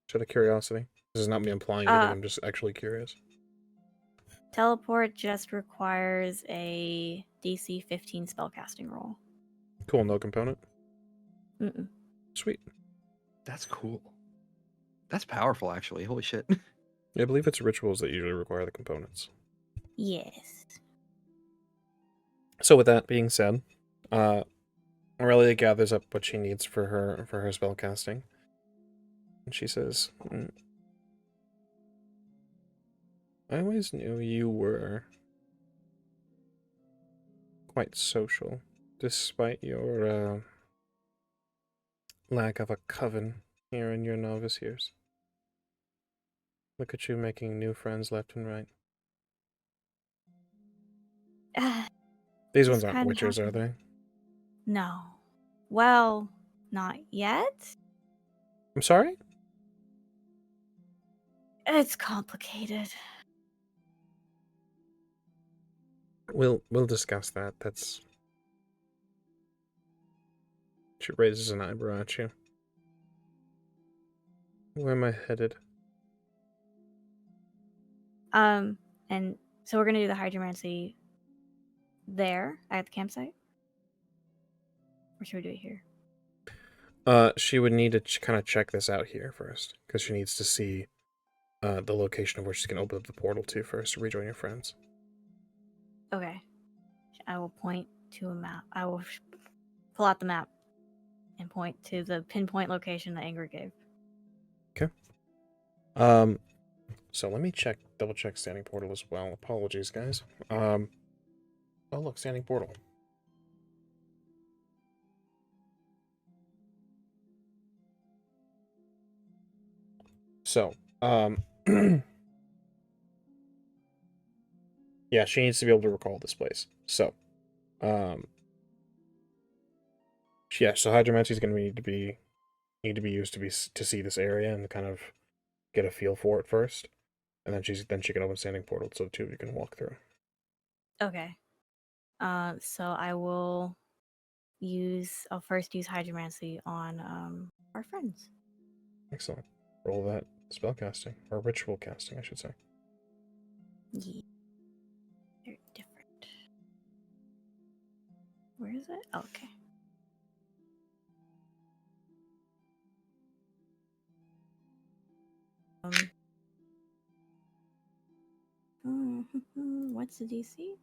Just out of curiosity. This is not me implying anything, I'm just actually curious. Teleport just requires a DC 15 spellcasting roll. Cool, no component? Mm-mm. Sweet. That's cool. That's powerful, actually. Holy shit. Yeah, I believe it's rituals that usually require the components. Yes. So with that being said, Aurelia gathers up what she needs for her spell casting, and she says, "I always knew you were quite social, despite your lack of a coven here in your novice years. Look at you making new friends left and right. These ones Just aren't kinda witchers, are happened. they? No. Well, not yet. I'm sorry? It's complicated. We'll discuss that. That's... She raises an eyebrow at you. Where am I headed? And so we're gonna do the hydromancy there at the campsite? Or should we do it here? She would need to kind of check this out here first, because she needs to see the location of where she's going to open up the portal to first to rejoin your friends. Okay. I will point to a map. I will pull out the map and point to the pinpoint location that Ingrid gave. Okay. So let me double check standing portal as well. Apologies, guys. Oh look, standing portal. So, yeah, she needs to be able to recall this place. So, yeah, so hydromancy is going to need to be used to see this area and kind of get a feel for it first, and then she can open standing portal so the two of you can walk through. Okay. So I'll first use hydromancy on our friends. Excellent. Roll that spell casting or ritual casting, I should say. Yeah. They're different. Where is it? Oh, okay. What's the DC?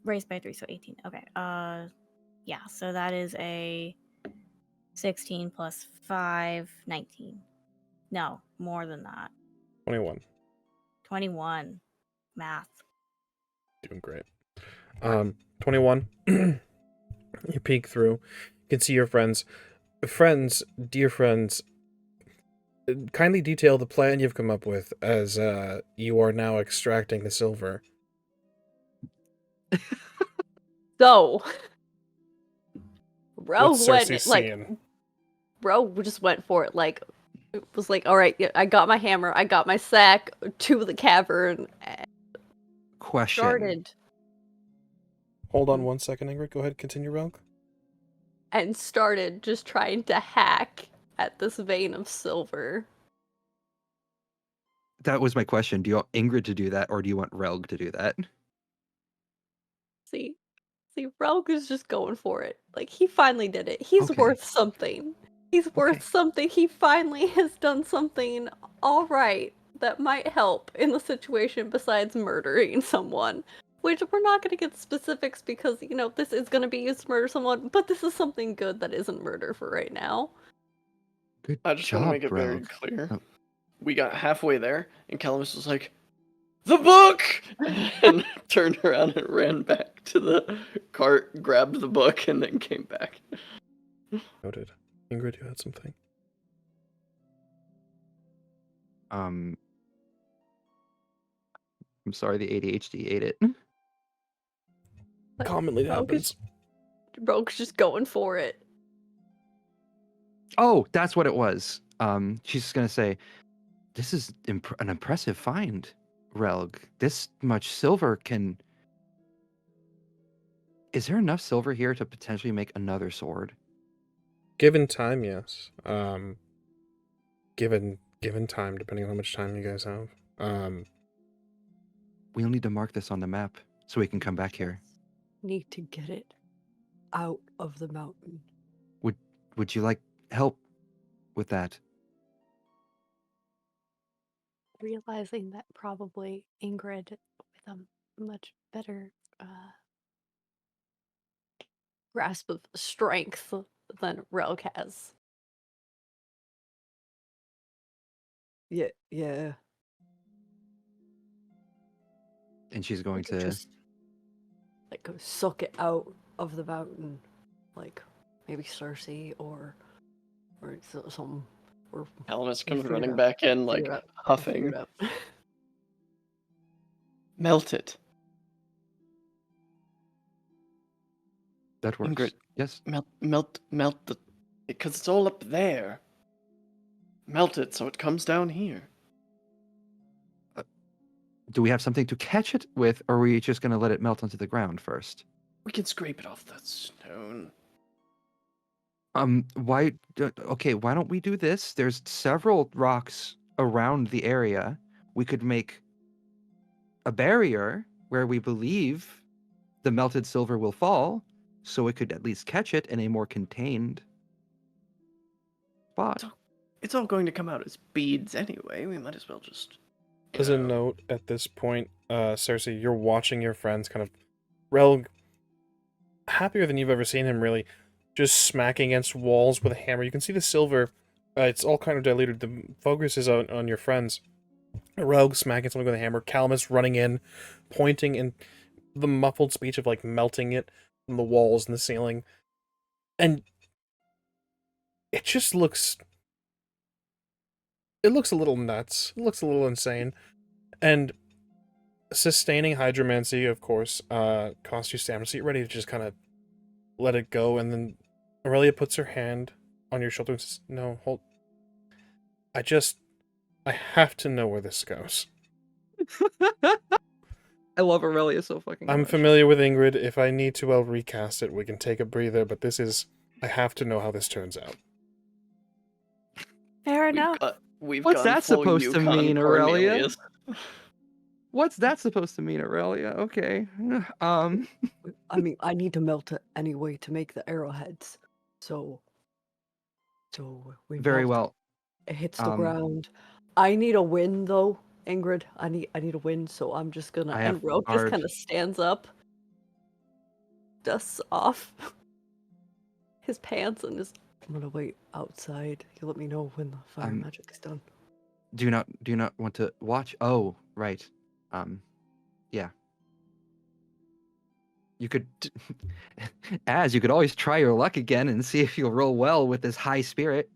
Raised by 3, so 18. Okay. Yeah, so that is a 16 plus 5, 19. No, more than that. 21. 21. Math. Doing great. 21. You peek through. You can see your friends. Friends, dear friends, kindly detail the plan you've come up with as you are now extracting the silver. So, What's Rogue Cersei went seeing? Rogue just went for it. Like, it was like, all right, yeah, I got my hammer, I got my sack to the cavern, and Question. started Hold on 1 second, Ingrid. Go ahead, continue, Rogue. just trying to hack at this vein of silver. That was my question. Do you want Ingrid to do that, or do you want Relg to do that? See, Rogue is just going for it. Like, he finally did it. He's Okay. worth something. He's worth something. He finally has done something alright that might help in the situation besides murdering someone. Which we're not going to get specifics because, you know, this is going to be used to murder someone, but this is something good that isn't murder for right now. Good I just job, want to make it very Relg. clear. Oh. We got halfway there, and Calamus was like, "The book!" and turned around and ran back to the cart, grabbed the book, and then came back. Noted. Ingrid, you had something. I'm sorry, the ADHD ate it. But Commonly happens. Rogue's just going for it. Oh, that's what it was. She's just gonna say, "This is an impressive find, Relg. This much silver can. Is there enough silver here to potentially make another sword?" Given time, yes. Given time, depending on how much time you guys have. We'll need to mark this on the map so we can come back here. Need to get it out of the mountain. Would you like help with that? Realizing that probably Ingrid, with a much better grasp of strength than Relk has. Yeah. And she's going We could to. just like go suck it out of the mountain, like maybe Cersei or some. Or Calamus we'll comes figure it running out. back in, Figure like it out. We'll huffing. figure it out. Melt it. That works. Ingrid. Yes. Melt the, because it's all up there. Melt it so it comes down here. Do we have something to catch it with, or are we just going to let it melt onto the ground first? We can scrape it off the stone. Okay, why don't we do this? There's several rocks around the area. We could make a barrier where we believe the melted silver will fall, so we could at least catch it in a more contained spot. It's all going to come out as beads anyway. We might as well just. As a note, at this point, Cersei, you're watching your friends kind of, Relg, happier than you've ever seen him, really, just smacking against walls with a hammer. You can see the silver, it's all kind of diluted. The focus is on your friends. Relg smacking something with a hammer, Calamus running in, pointing in the muffled speech of, like, melting it from the walls and the ceiling. And it just looks... It looks a little nuts. It looks a little insane. And sustaining hydromancy, of course, costs you stamina, so you're ready to just kind of let it go, and then Aurelia puts her hand on your shoulder and says, no, hold. I have to know where this goes. I love Aurelia so fucking I'm much. familiar with Ingrid. If I need to, I'll recast it. We can take a breather, but I have to know how this turns out. Fair enough. We've What's gone that full supposed to Yukon mean, Aurelia? Cornelius. What's that supposed to mean, Aurelia? Okay. I mean, I need to melt it anyway to make the arrowheads. So we Very melt well. it. It hits the ground. I need a win though, Ingrid. I need a win, so I'm just gonna. I have And Relk just kind of stands up, dusts off his pants, and is. I'm gonna wait outside. You let me know when the fire magic is done. Do you not want to watch? Oh, right. Yeah. You could, you could always try your luck again and see if you'll roll well with this high spirit.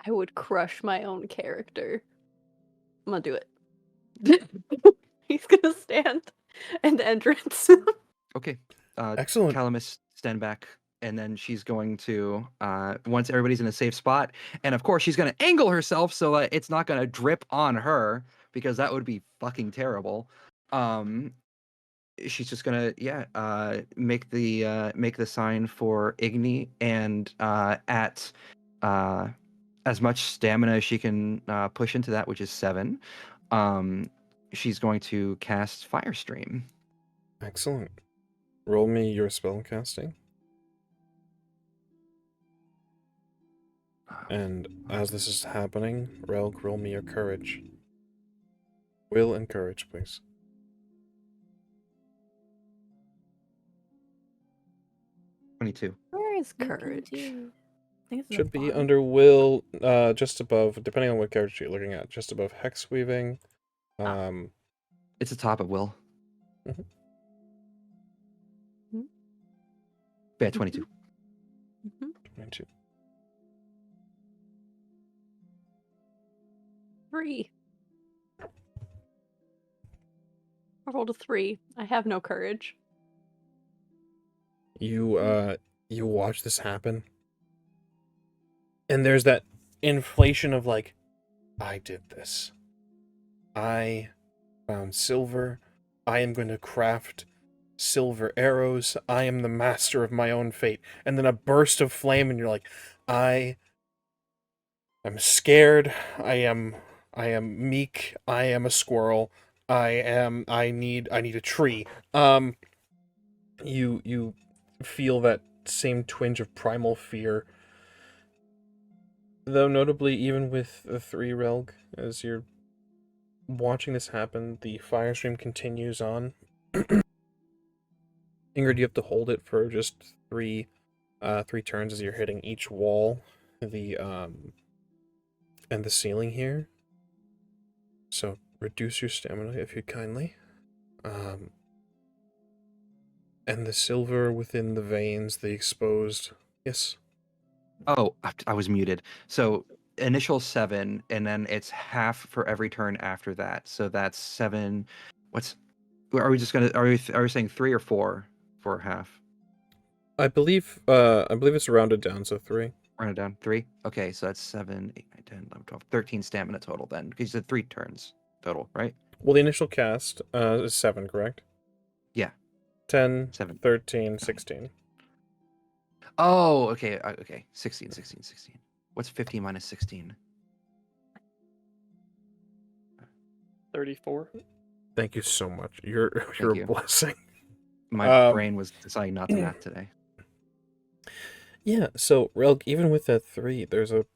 I would crush my own character. I'm gonna do it. He's gonna stand in the entrance. Okay. Excellent. Calamus, stand back. And then she's going to, once everybody's in a safe spot, and of course she's going to angle herself so that it's not going to drip on her, because that would be fucking terrible. She's just going to, make the sign for Igni, and at as much stamina as she can push into that, which is 7, she's going to cast Firestream. Excellent. Roll me your spell casting. And as this is happening, Relg, roll me your courage. Will and courage, please. 22. Where is You can courage? do- I think it's Should be bottom. under will, just above, depending on what character you're looking at, just above hex weaving. It's the top of Will. Mhm. Yeah, 22. 22. 3. I rolled a 3. I have no courage. You watch this happen, and there's that inflation of, like, I did this. I found silver. I am going to craft silver arrows. I am the master of my own fate. And then a burst of flame, and you're like, I'm scared. I am meek. I am a squirrel. I need a tree. You feel that same twinge of primal fear. Though notably, even with the 3 Relg, as you're watching this happen, the fire stream continues on. Ingrid, you have to hold it for just three turns as you're hitting each wall, and the ceiling here. So reduce your stamina if you kindly. And the silver within the veins, the exposed. Yes. Oh, I was muted. So initial 7, and then it's half for every turn after that. So that's 7. Are we saying 3 or 4 for half? I believe it's rounded down, so 3. Run it down. 3. Okay, so that's 7, 8, 9, 10, 11, 12, 13 stamina total then, because you said 3 turns total, right? Well, the initial cast is 7, correct? Yeah. 10, 7. 13, 16. Oh, okay. Okay. 16. What's 15 minus 16? 34. Thank you so much. You're you. a blessing. My brain was deciding not to math today. Yeah, so Relg, even with that 3, there's a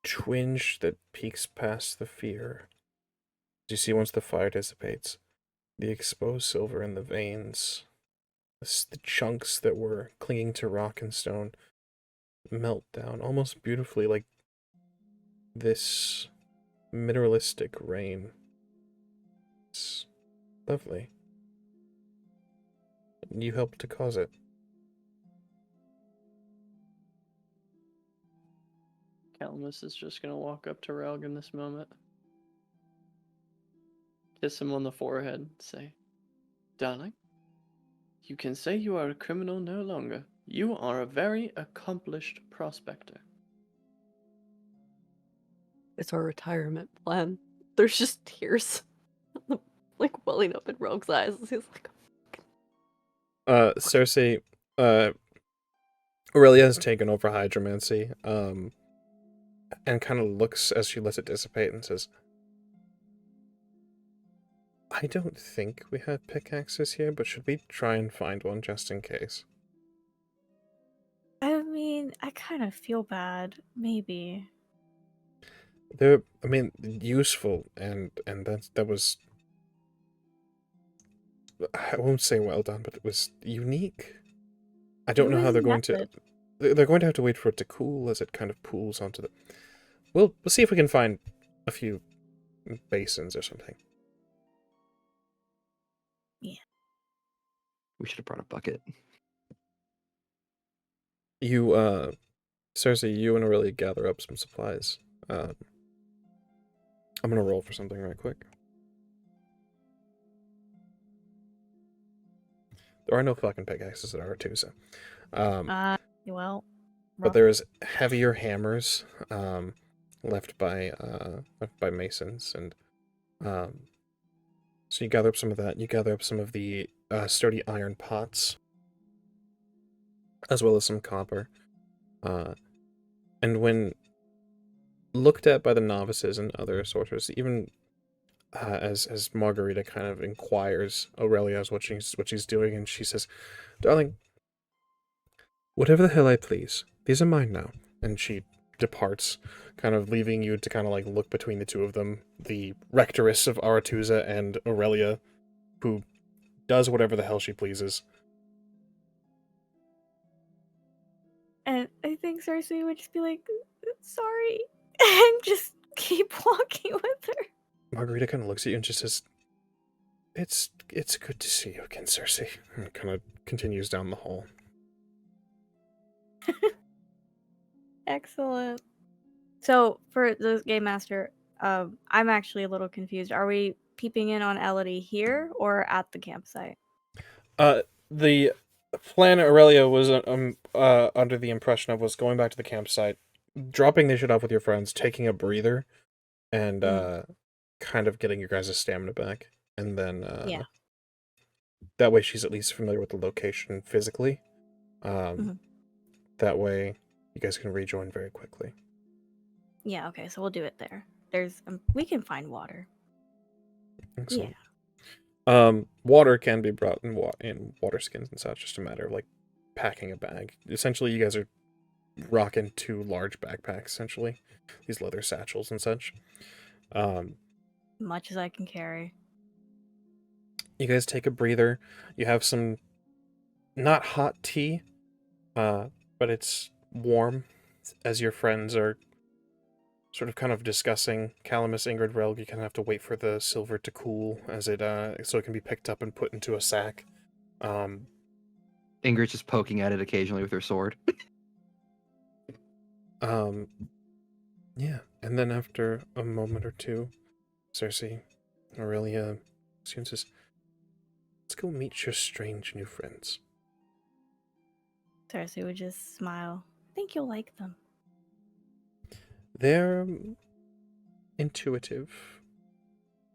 twinge that peeks past the fear. You see, once the fire dissipates, the exposed silver in the veins, the chunks that were clinging to rock and stone, melt down almost beautifully, like this mineralistic rain. It's lovely. You helped to cause it. Calamus is just gonna walk up to Relg in this moment, kiss him on the forehead, and say, "Darling, you can say you are a criminal no longer. You are a very accomplished prospector." It's our retirement plan. There's just tears, like welling up in Rogue's eyes. He's like, Cersei, Aurelia has taken over hydromancy, and kind of looks as she lets it dissipate and says, I don't think we have pickaxes here, but should we try and find one just in case? I mean, I kind of feel bad. Maybe. They're, useful, and that was, I won't say well done, but it was unique. I don't know how they're going to. They're going to have to wait for it to cool as it kind of pools onto the. We'll see if we can find a few basins or something. Yeah. We should have brought a bucket. You, Cersei, you and Aurelia gather up some supplies. I'm gonna roll for something right quick. There are no fucking pickaxes at R2, so. Well. But there's heavier hammers, left by masons, and so you gather up some of that. You gather up some of the sturdy iron pots, as well as some copper. And when looked at by the novices and other sorcerers, even as Margarita kind of inquires Aurelia as what she's doing, and she says, "Darling, whatever the hell I please. These are mine now." And she departs, kind of leaving you to kind of like look between the two of them, the rectoress of Aretusa and Aurelia, who does whatever the hell she pleases. And I think Cersei would just be like, sorry, and just keep walking with her. Margarita kind of looks at you and just says, It's good to see you again, Cersei," and kind of continues down the hall. Excellent. So for the game master, I'm actually a little confused. Are we peeping in on Elodie here or at the campsite? The plan Aurelia was under the impression of was going back to the campsite, dropping this shit off with your friends, taking a breather, and kind of getting your guys' stamina back, and then Yeah. That way she's at least familiar with the location physically. That way you guys can rejoin very quickly. Yeah. Okay. So we'll do it there. We can find water. Excellent. Yeah. Water can be brought in water skins and such, just a matter of like packing a bag. Essentially, you guys are rocking 2 large backpacks, essentially, these leather satchels and such. Much as I can carry. You guys take a breather. You have some not hot tea, but it's warm as your friends are sort of kind of discussing Calamus, Ingrid, Relg. You kind of have to wait for the silver to cool as it so it can be picked up and put into a sack. Ingrid's just poking at it occasionally with her sword. Yeah, and then after a moment or two, Cersei, Aurelia, says, "Let's go meet your strange new friends." Cersei would just smile. I think you'll like them. They're intuitive.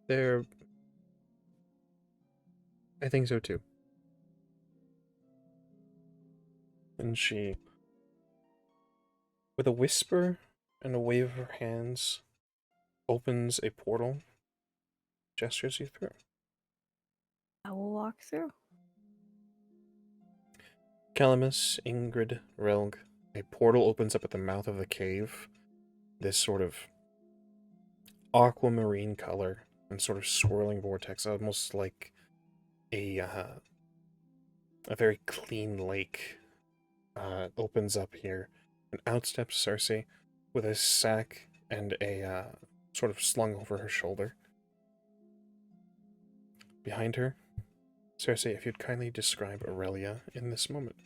I think so too. And she, with a whisper and a wave of her hands, opens a portal, gestures you through. I will walk through. Calamus, Ingrid, Relg, a portal opens up at the mouth of the cave. This sort of aquamarine color and sort of swirling vortex, almost like a very clean lake, opens up here. And out steps Cersei with a sack and a sort of slung over her shoulder. Behind her, Cersei, if you'd kindly describe Aurelia in this moment,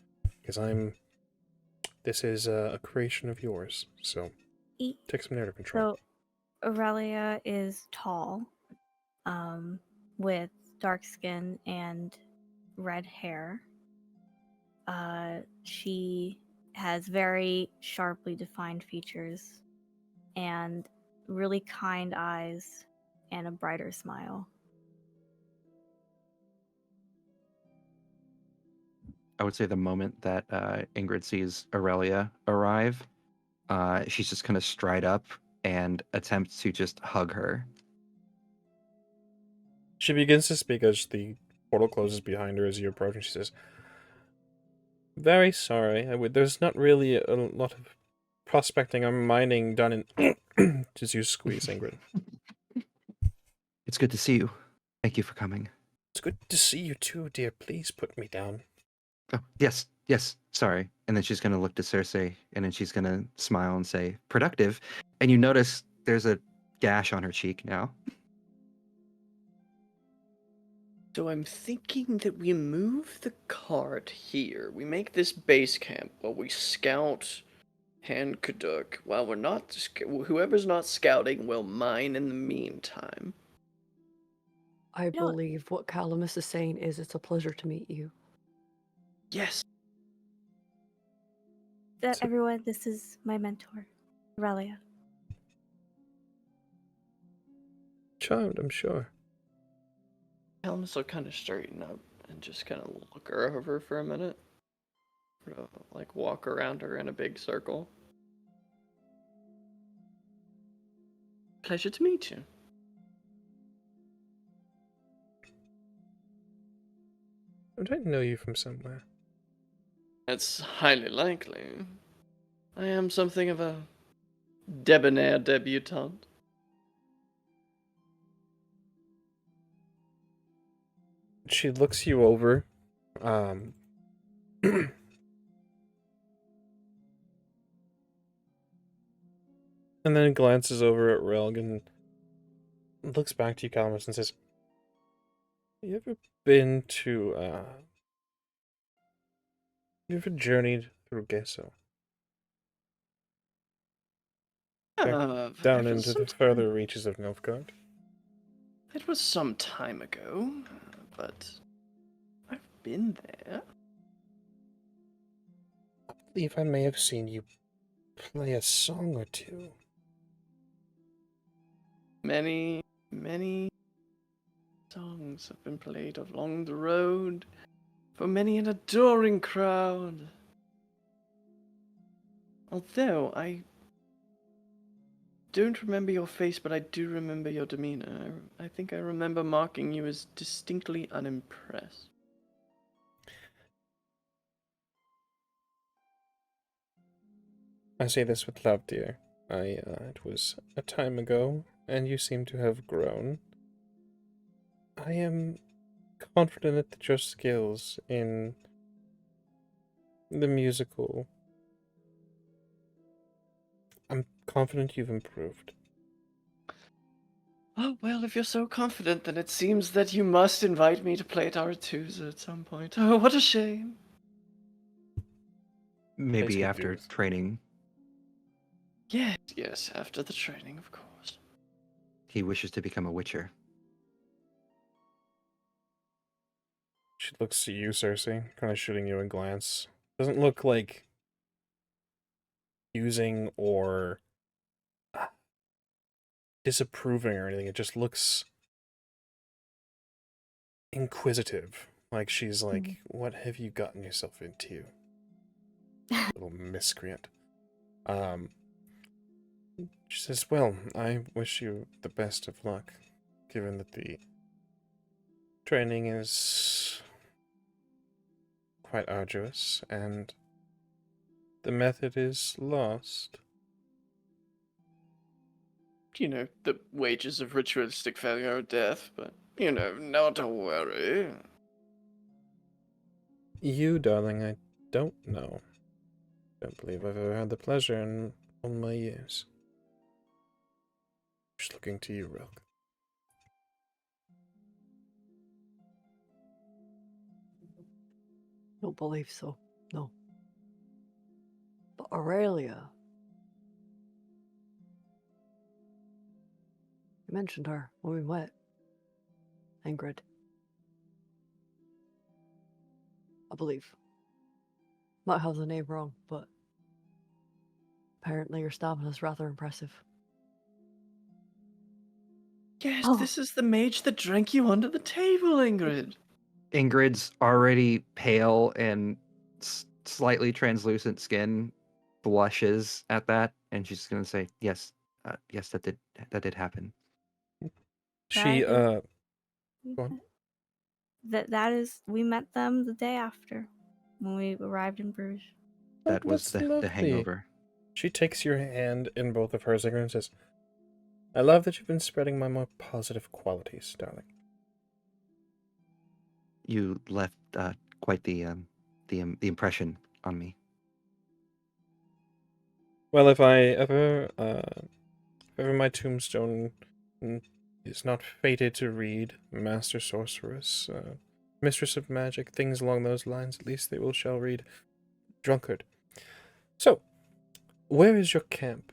because this is a creation of yours, so take some narrative control. So Aurelia is tall, with dark skin and red hair. She has very sharply defined features and really kind eyes and a brighter smile. I would say the moment that Ingrid sees Aurelia arrive, she's just going to stride up and attempt to just hug her. She begins to speak as the portal closes behind her as you approach, and she says, "Very sorry. There's not really a lot of prospecting or mining done in..." Just you squeeze, Ingrid. It's good to see you. Thank you for coming. It's good to see you too, dear. Please put me down. Oh, yes, sorry. And then she's going to look to Cersei, and then she's going to smile and say, productive. And you notice there's a gash on her cheek now. So I'm thinking that we move the cart here. We make this base camp while we scout Han Kaduk. While we're not, whoever's not scouting will mine in the meantime. I know- believe what Calamus is saying is it's a pleasure to meet you. Yes. Everyone, this is my mentor, Aurelia. Charmed, I'm sure. Helmus will kind of straighten up and just kind of look her over for a minute. Like walk around her in a big circle. Pleasure to meet you. Don't I know you from somewhere? It's highly likely. I am something of a debonair debutante. She looks you over. And then glances over at Relg and looks back to you, Calamus, and says, "You ever been to, you ever journeyed through Gesso? Down into the further reaches of Nilfgaard?" It was some time ago, but I've been there. I believe I may have seen you play a song or two. Many songs have been played along the road for many an adoring crowd. Although I don't remember your face, but I do remember your demeanor. I think I remember marking you as distinctly unimpressed. I say this with love, dear. It was a time ago, and you seem to have grown. I am confident that your skills in the musical, I'm confident you've improved. Oh, well, if you're so confident, then it seems that you must invite me to play at Aretusa at some point. Oh, what a shame. Maybe we after do. training, Yes, yes, after the training, of course. he wishes to become a Witcher. She looks to you, Cersei, kind of shooting you a glance. Doesn't look like using or disapproving or anything. It just looks inquisitive. Like she's like, what have you gotten yourself into? Little miscreant. She says, well, I wish you the best of luck, given that the training is quite arduous and the method is lost. You know, the wages of ritualistic failure are death, but, you know, not to worry. You, darling, I don't know. Don't believe I've ever had the pleasure in all my years. Just looking to you, Rilk. Don't believe so. No. But Aurelia. You mentioned her when we met. Ingrid. I believe. Might have the name wrong, but apparently your stamina is rather impressive. Yes, Oh. this is the mage that drank you under the table, Ingrid. Ingrid's already pale and slightly translucent skin blushes at that, and she's going to say, "Yes, yes, that did happen." She, That go on. That is, we met them the day after when we arrived in Bruges. That Oh, was that's the lovely. hangover. She takes your hand in both of hers and says, I love that you've been spreading my more positive qualities, darling. You left quite the impression on me. Well, if ever my tombstone is not fated to read Master Sorceress, Mistress of Magic, things along those lines, at least they shall read Drunkard. So, where is your camp?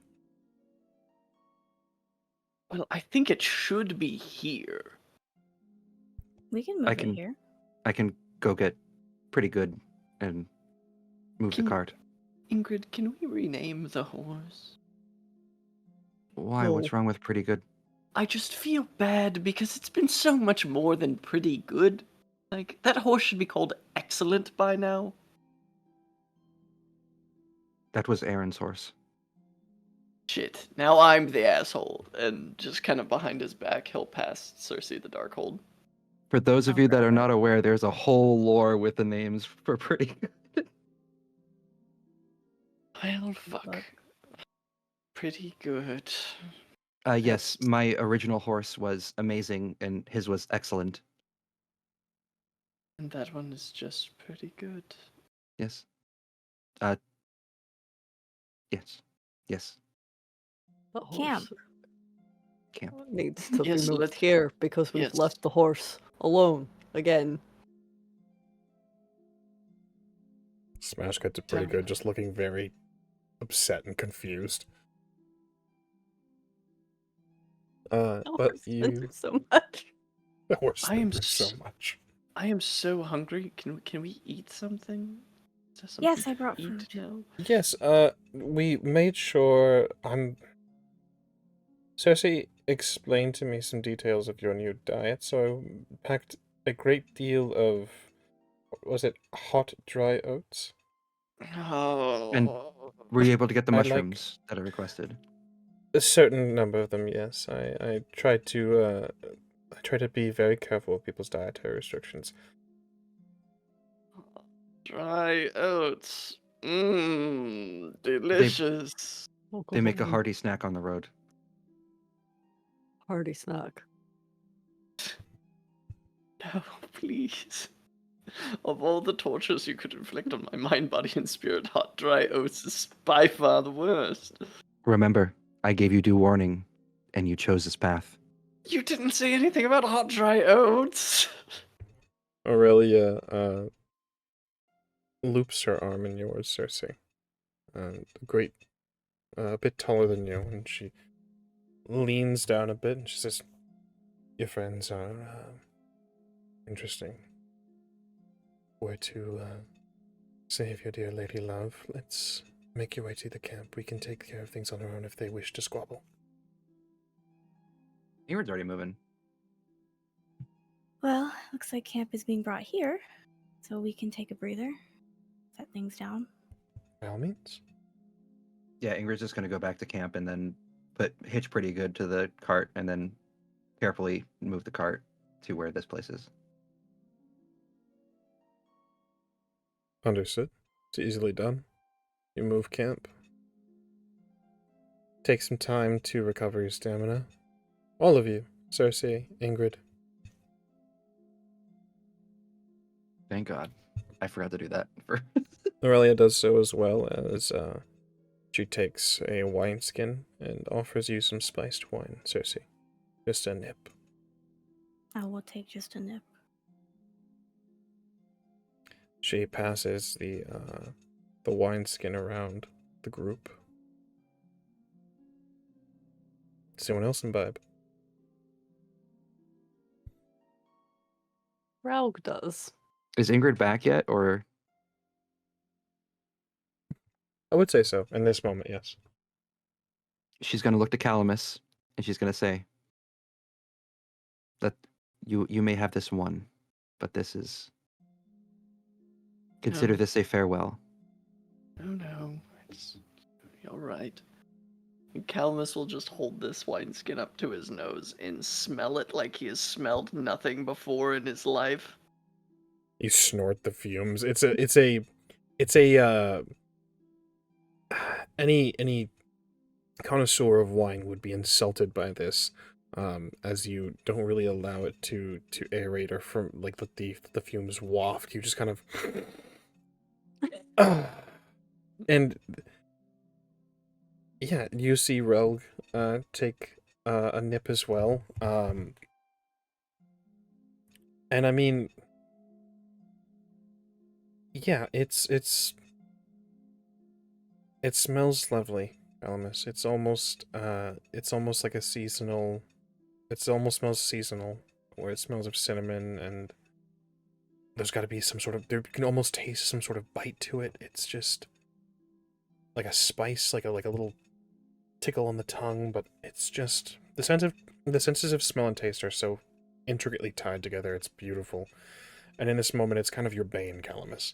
Well, I think it should be here. We can move it here. I can go get pretty good and move the cart. Ingrid, can we rename the horse? Why? No. What's wrong with pretty good? I just feel bad because it's been so much more than pretty good. Like, that horse should be called Excellent by now. That was Aaron's horse. Shit, now I'm the asshole. And just kind of behind his back, he'll pass Cersei the Darkhold. For those of you that are not aware, there's a whole lore with the names for pretty good. Well, fuck. Pretty good. Yes, my original horse was amazing, and his was excellent. And that one is just pretty good. Yes. Yes. Yes. That horse Camp. Camp. needs to Yes, be moved let's- here because we've yes. left the horse alone again. Smash cuts are pretty good, just looking very upset and confused. The But horse you, been through so much. the horse I am been through so much. I am so hungry. Can we eat something? Is there something Yes, I to brought eat food. now? Yes, we made sure Cersei explained to me some details of your new diet, so I packed a great deal of, was it hot, dry oats? Oh. Were you able to get the I like- mushrooms that I requested? A certain number of them, yes. I try to be very careful with people's dietary restrictions. Dry oats. Mmm, delicious. I'll go They make a home. hearty snack on the road. Hearty snack. No, please. Of all the tortures you could inflict on my mind, body, and spirit, hot, dry oats is by far the worst. Remember, I gave you due warning, and you chose this path. You didn't say anything about hot, dry oats. Aurelia loops her arm in yours, Cersei. A bit taller than you, and she leans down a bit and she says, "Your friends are interesting. Were to save your dear lady love, let's make your way to the camp. We can take care of things on our own if they wish to squabble." Ingrid's already moving. Well, looks like camp is being brought here, so we can take a breather, set things down. By all means. Yeah, Ingrid's just going to go back to camp and then hitch pretty good to the cart and then carefully move the cart to where this place is. Understood. It's easily done. You move camp. Take some time to recover your stamina. All of you. Cersei, Ingrid. Thank God. I forgot to do that. Aurelia does so as well as she takes a wineskin and offers you some spiced wine, Cersei. Just a nip. I will take just a nip. She passes the wineskin around the group. Does anyone else imbibe? Raug does. Is Ingrid back yet, or? I would say so. In this moment, yes. She's going to look to Calamus, and she's going to say that you may have this one, but this is... Consider No. this a farewell. No, it's all right. And Calamus will just hold this wineskin up to his nose and smell it like he has smelled nothing before in his life. You snort the fumes. It's a any connoisseur of wine would be insulted by this, as you don't really allow it to aerate or from like let the fumes waft. You just kind of and yeah, you see Relg take a nip as well. And I mean, yeah, it smells lovely, Alamus. It's almost like a seasonal. It almost smells seasonal, where it smells of cinnamon, and there's got to be some sort of. There you can almost taste some sort of bite to it. It's just like a spice, like a little tickle on the tongue, but it's just the senses of smell and taste are so intricately tied together. It's beautiful, and in this moment, it's kind of your bane, Calamus.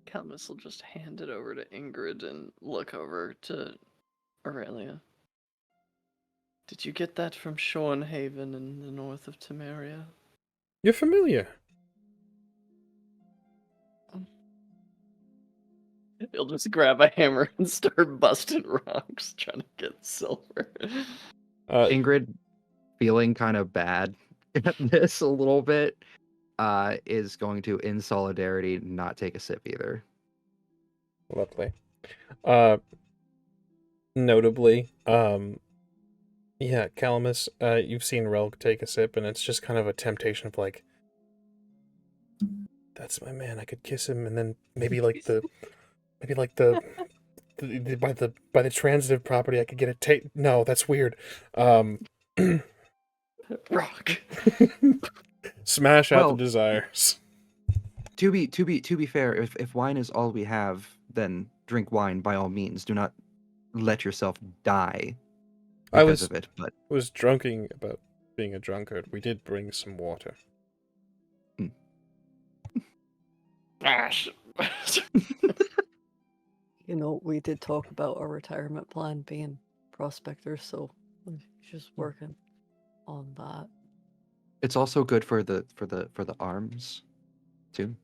Calamus will just hand it over to Ingrid and look over to Aurelia. Did you get that from Shornhaven in the north of Temeria? You're familiar. He'll just grab a hammer and start busting rocks, trying to get silver. Ingrid, feeling kind of bad at this a little bit, is going to, in solidarity, not take a sip either. Lovely. Notably, yeah, Calamus, you've seen Relg take a sip, and it's just kind of a temptation of like, that's my man. I could kiss him, and then maybe by the transitive property, I could get a taste. No, that's weird. Rock. Smash out Well, the desires. To be fair, if wine is all we have, then drink wine by all means. Do not let yourself die because of it. But was drunking about being a drunkard. We did bring some water. Ash. You know, we did talk about our retirement plan being prospectors, so we're just working on that. it's also good for the arms, too.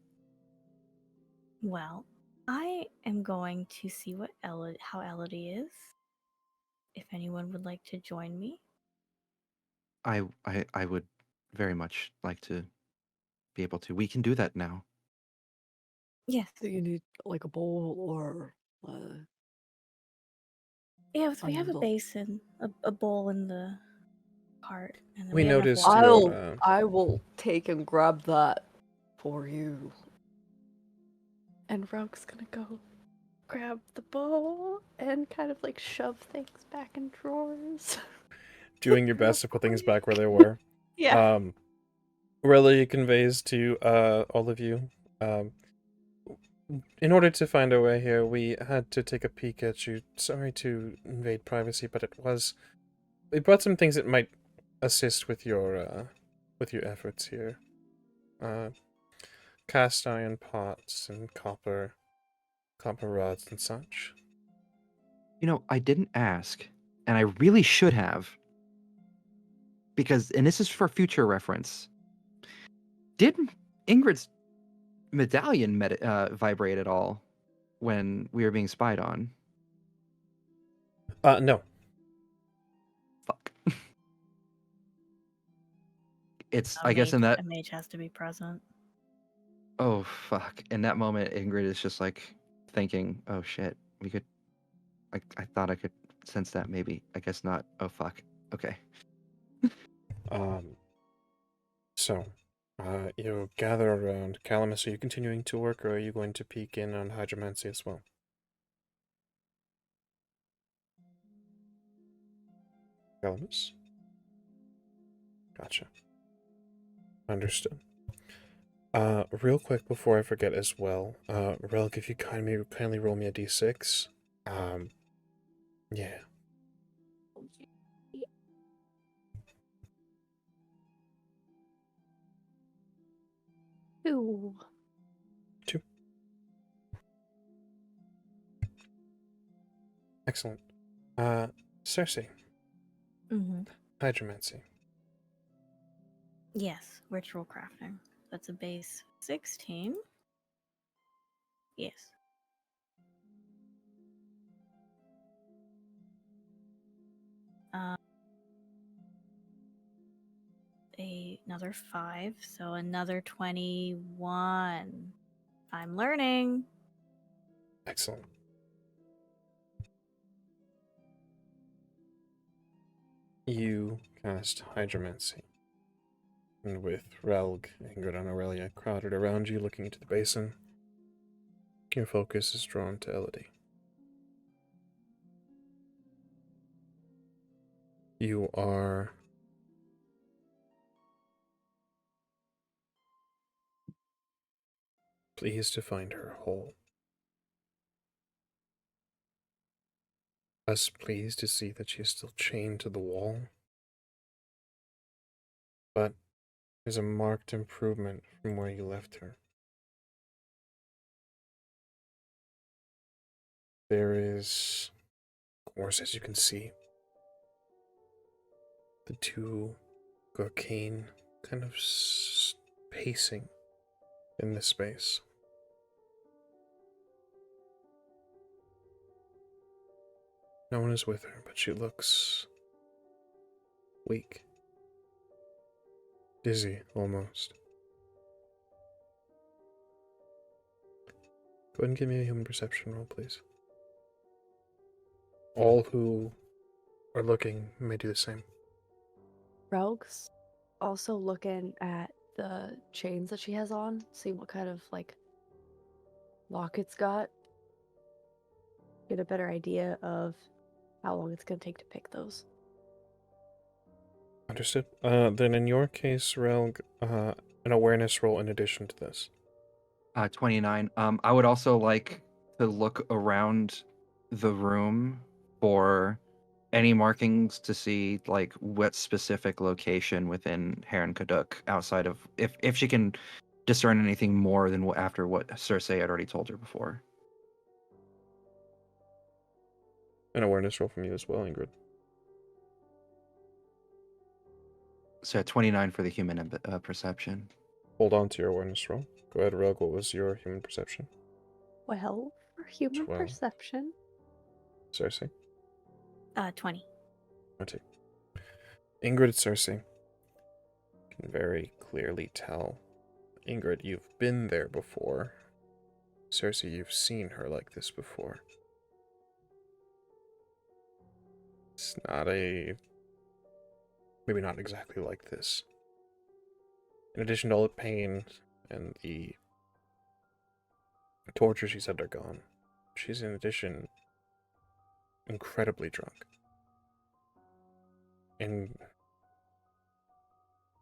Well, I am going to see what how Elodie is. If anyone would like to join me. I would very much like to be able to. We can do that now. Yes. Do you need like a bowl or Yes, we have a Another- basin, a bowl in the cart, and then We have enough noticed water. your, I will take and grab that for you. And Rogue's gonna go grab the bowl and kind of like shove things back in drawers. doing your best to put things back where they were. Yeah. Aurelia conveys to all of you. In order to find our way here, we had to take a peek at you. Sorry to invade privacy, but we brought some things that might assist with your efforts here. Cast iron pots and copper rods and such. You know, I didn't ask, and I really should have. Because, and this is for future reference, did Ingrid's medallion vibrate at all when we were being spied on? No. Fuck. I guess in that. A mage has to be present. Oh, fuck. In that moment, Ingrid is just like thinking, oh shit, we could. I thought I could sense that maybe. I guess not. Oh, fuck. Okay. So, you gather around Calamus. Are you continuing to work, or are you going to peek in on hydromancy as well? Calamus? Gotcha. Understood. Real quick before I forget as well, Relic, if you kindly roll me a d6. Yeah. Ooh. 2. Excellent. Cersei, Mm-hmm. hydromancy. Yes, ritual crafting. That's a base 16. Yes. Another 5, so another 21. I'm learning. Excellent. You cast hydromancy. And with Relg, Ingrid, and Aurelia crowded around you looking into the basin, your focus is drawn to Elodie. You are pleased to find her whole. As pleased to see that she is still chained to the wall. But there's a marked improvement from where you left her. There is, of course, as you can see, the two Gorkane kind of pacing in this space. No one is with her, but she looks weak. Dizzy, almost. Go ahead and give me a human perception roll, please. All who are looking may do the same. Rogue's also looking at the chains that she has on, see what kind of like lock it's got. Get a better idea of how long it's gonna take to pick those. Understood. Then in your case, Relg, an awareness roll in addition to this. 29. I would also like to look around the room for any markings to see like what specific location within Heron Kaduk outside of if she can discern anything more than after what Cersei had already told her before. An awareness roll from you as well, Ingrid. So 29 for the human perception. Hold on to your awareness roll. Go ahead, Relg. What was your human perception? 12. For human 12. perception. Cersei? 20. 20. Ingrid, Cersei can very clearly tell. Ingrid, you've been there before. Cersei, you've seen her like this before. It's not maybe not exactly like this. In addition to all the pain and the torture she's undergone, she's in addition incredibly drunk. In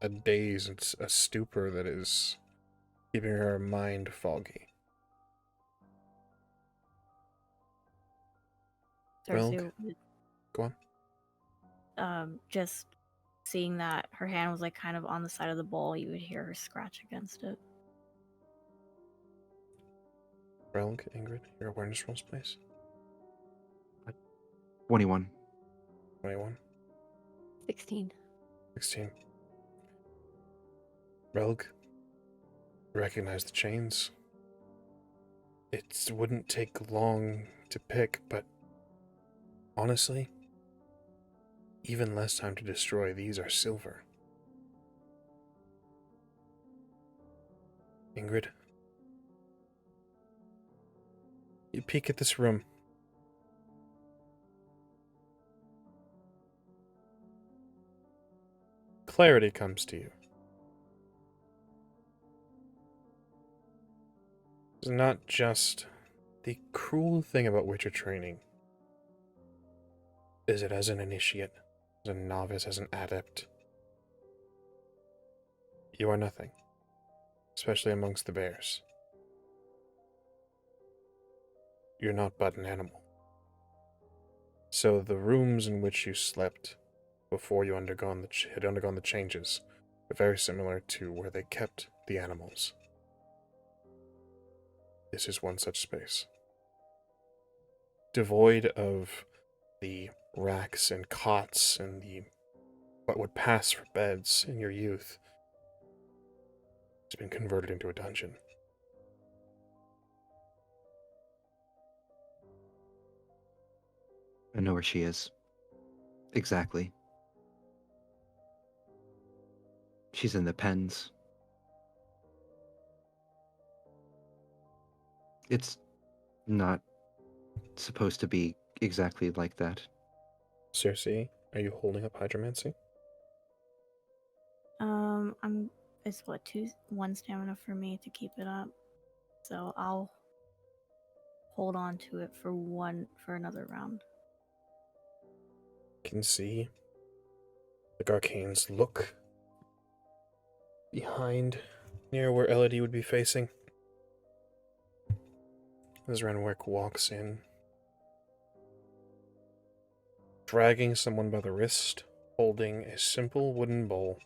a daze and a stupor that is keeping her mind foggy. Cersei, Go on. just seeing that her hand was like kind of on the side of the bowl, you would hear her scratch against it. Relg, Ingrid, your awareness rolls, please. 21. 21. 16. 16. Relg, recognize the chains. It wouldn't take long to pick, but honestly, even less time to destroy. These are silver. Ingrid, you peek at this room. Clarity comes to you. It's not just the cruel thing about Witcher training is it as an initiate, as a novice, as an adept. You are nothing, especially amongst the bears. You're not but an animal. So the rooms in which you slept before you had undergone the changes are very similar to where they kept the animals. This is one such space. Devoid of the racks and cots and what would pass for beds in your youth. It's been converted into a dungeon. I know where she is. Exactly. She's in the pens. It's not supposed to be exactly like that. Cersei, are you holding up hydromancy? It's what, 1 stamina for me to keep it up. So I'll hold on to it for another round. Can see the Garcanes look behind, near where Elodie would be facing. As Renwick walks in, dragging someone by the wrist, holding a simple wooden bowl.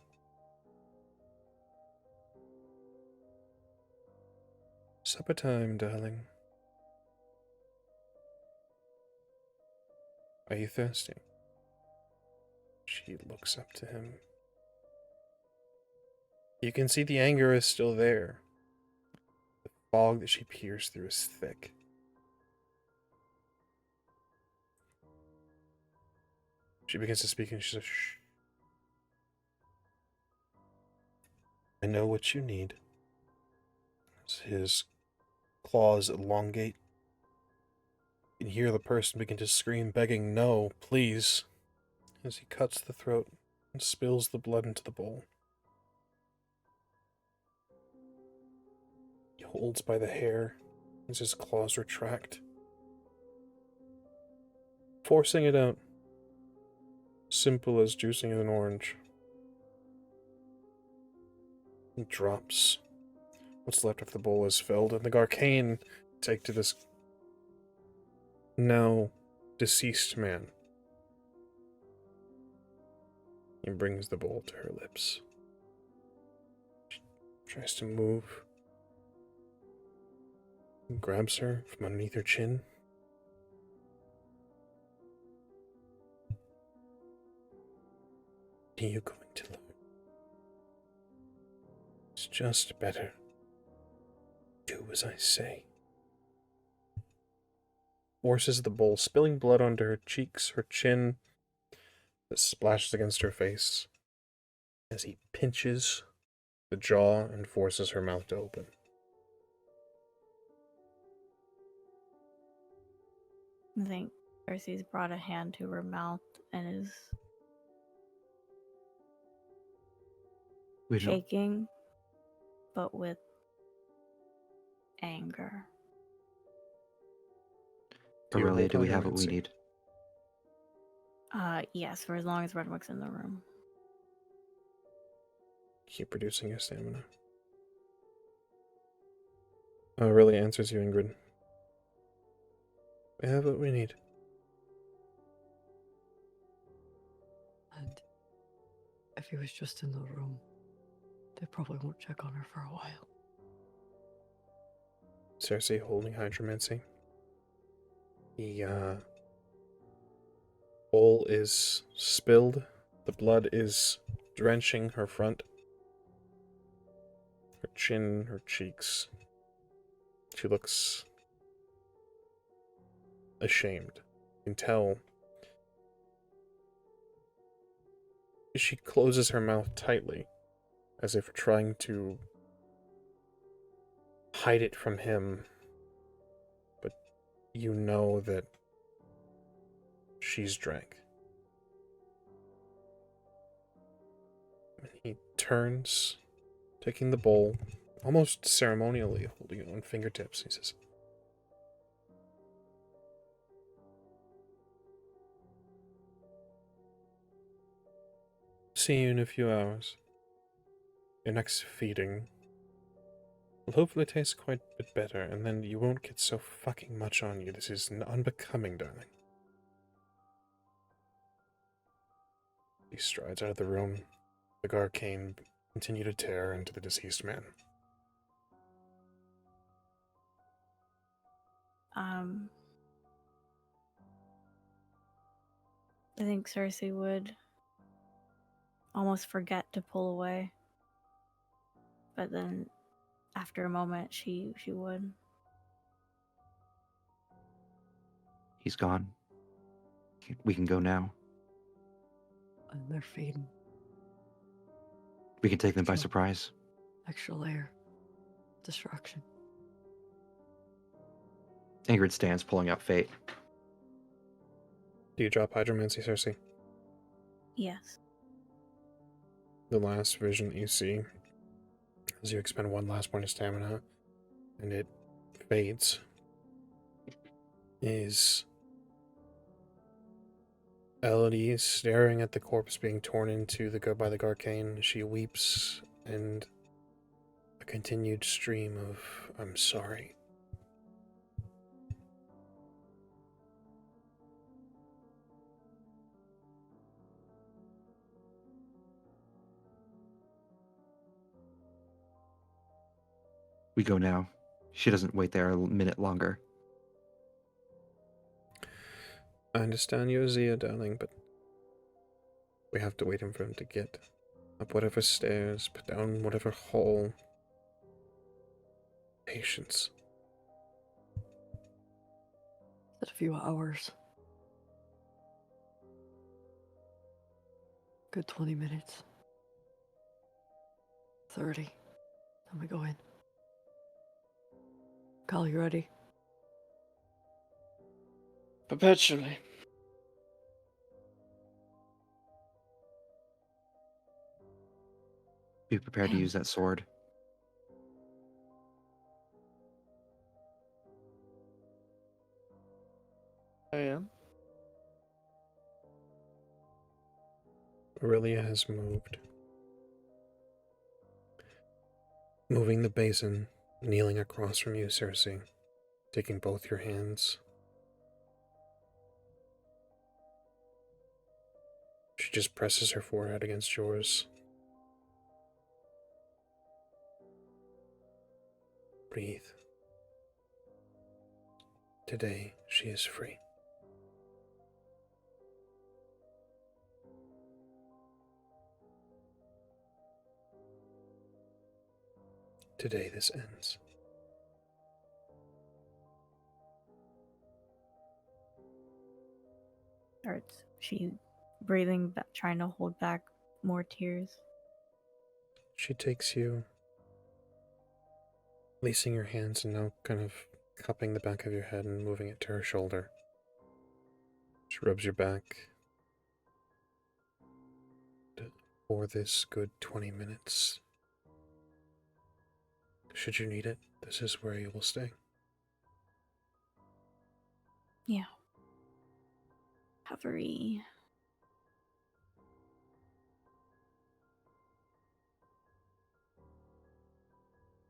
Supper time, darling. Are you thirsty? She looks up to him. You can see the anger is still there. The fog that she peers through is thick. She begins to speak and she says, "Shh. I know what you need." As his claws elongate, you can hear the person begin to scream, begging, "No, please," as he cuts the throat and spills the blood into the bowl. He holds by the hair as his claws retract, forcing it out. Simple as juicing an orange. He drops. What's left of the bowl is filled, and the Garcane take to this now deceased man. He brings the bowl to her lips. She tries to move. He grabs her from underneath her chin. What are you going to learn? It's just better. Do as I say. forces the bowl, spilling blood onto her cheeks, her chin, that splashes against her face as he pinches the jaw and forces her mouth to open. I think Cersei's brought a hand to her mouth and is We don't. shaking, but with anger. Do you Aurelia, roll do we have what we hydromancy? need? Yes, for as long as Renwick's in the room. Keep reducing your stamina. Really answers you, Ingrid. We have what we need. And if he was just in the room, they probably won't check on her for a while. Cersei holding hydromancy. The bowl is spilled. The blood is drenching her front, her chin, her cheeks. She looks ashamed. You can tell she closes her mouth tightly, as if trying to hide it from him. But you know that she's drank. And he turns, taking the bowl, almost ceremonially holding it on fingertips. He says, "See you in a few hours. Your next feeding will hopefully taste quite a bit better, and then you won't get so fucking much on you. This is unbecoming, darling." He strides out of the room. The arcane continue to tear into the deceased man. I think Cersei would almost forget to pull away. But then after a moment she would. He's gone. We can go now. And they're feeding. We can take them by Sure. surprise. Extra layer. Distraction. Ingrid stands, pulling out Fate. Do you drop hydromancy, Cersei? Yes. The last vision that you see, as you expend one last point of stamina, and it fades, is Elodie staring at the corpse being torn into by the arcane. She weeps, and a continued stream of "I'm sorry." We go now. She doesn't wait there a minute longer. I understand you're Zia, darling, but we have to wait for him to get up whatever stairs, put down whatever hall. Patience. Said a few hours. Good 20 minutes. 30. Then we go in. Kyle, you ready? Perpetually. Be prepared to use that sword. I am. Aurelia has moved. Moving the basin, kneeling across from you, Cersei, taking both your hands. She just presses her forehead against yours. Breathe. Today, she is free. Today, this ends. hurts. She breathing, trying to hold back more tears. She takes you, releasing your hands and now kind of cupping the back of your head and moving it to her shoulder. She rubs your back. For this good 20 minutes. Should you need it, this is where you will stay. Yeah. Recovery.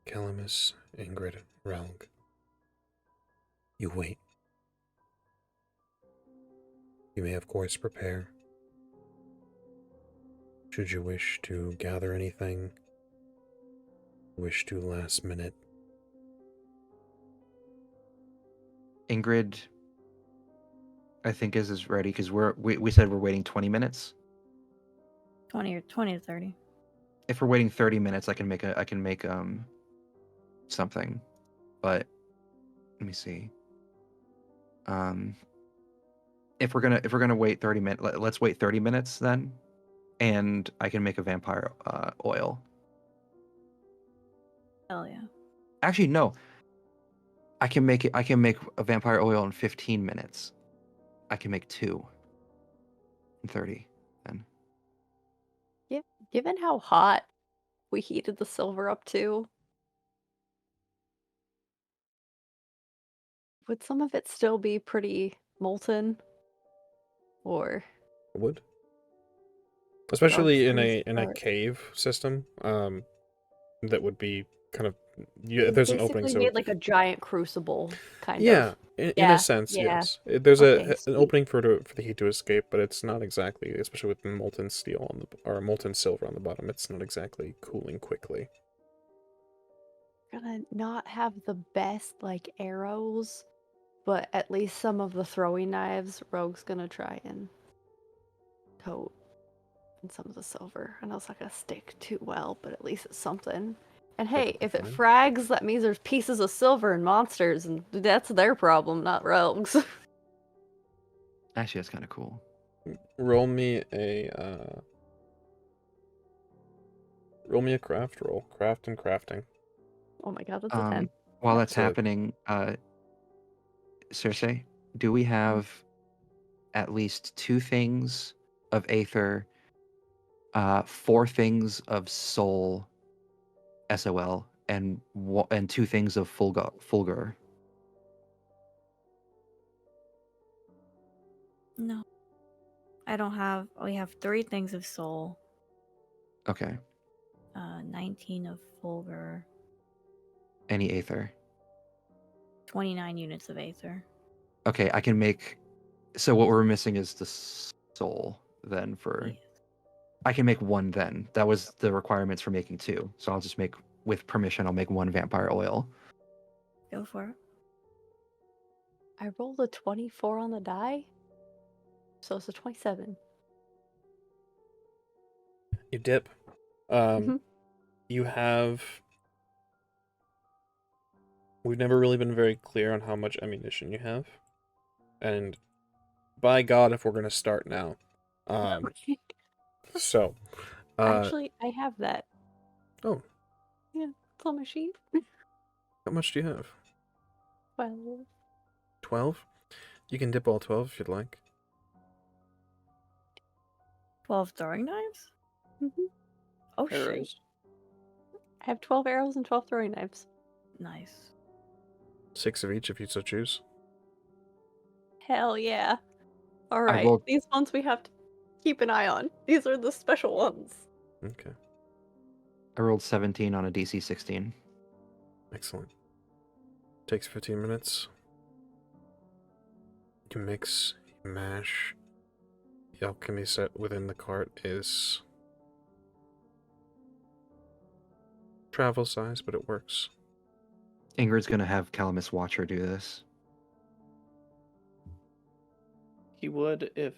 Calamus, Ingrid, Relg. You wait. You may, of course, prepare. Should you wish to gather anything, wish to last minute. Ingrid, I think is ready because we said we're waiting 20 minutes. 20 to 30. If we're waiting 30 minutes, I can make something. But let me see. If we're gonna wait 30 minutes, let's wait 30 minutes then, and I can make a vampire oil. Hell yeah. Actually, no. I can make a vampire oil in 15 minutes. I can make 2 in 30 then. Given how hot we heated the silver up to, would some of it still be pretty molten? Or Wood? Especially in Rug's a start? cave system, that would be kind of there's an opening, Basically so made like a giant crucible, kind yeah, of. in Yeah, a sense, yeah. yes. There's Okay, an sweet. opening for the heat to escape, but it's not exactly, especially with molten steel on the or molten silver on the bottom. It's not exactly cooling quickly. Gonna not have the best like arrows, but at least some of the throwing knives Rogue's gonna try and coat in some of the silver. I know it's not gonna stick too well, but at least it's something. And hey, if it fine. frags, that means there's pieces of silver in monsters, and that's their problem, not Rogue's. Actually, that's kind of cool. Roll me a craft roll. Craft and crafting. Oh my god, that's a 10. While That's that's happening, Circe, do we have at least 2 things of Aether, 4 things of Soul, SOL, and 2 things of Fulgur? No. I don't have. We have 3 things of soul. Okay. 19 of fulgur. Any Aether? 29 units of aether. Okay, I can make. So what we're missing is the Soul. Then for. Yes. I can make 1 then. That was the requirements for making 2. So I'll just make, with permission, I'll make 1 vampire oil. Go for it. I rolled a 24 on the die, so it's a 27. You dip. Mhm. You have. We've never really been very clear on how much ammunition you have, and by God, if we're gonna start now, so, Actually, I have that. Oh. Yeah, it's on my sheet. How much do you have? 12. 12? You can dip all 12 if you'd like. 12 throwing knives? Mhm. Oh, shit. Arrows. I have 12 arrows and 12 throwing knives. Nice. 6 of each if you so choose. Hell yeah. All I right, rolled- these ones we have to keep an eye on. These are the special ones. Okay, I rolled 17 on a DC 16. excellent. Takes 15 minutes. You mix, you mash. The alchemy set within the cart is travel size, but it works. Ingrid's gonna have Calamus watch her do this. He would if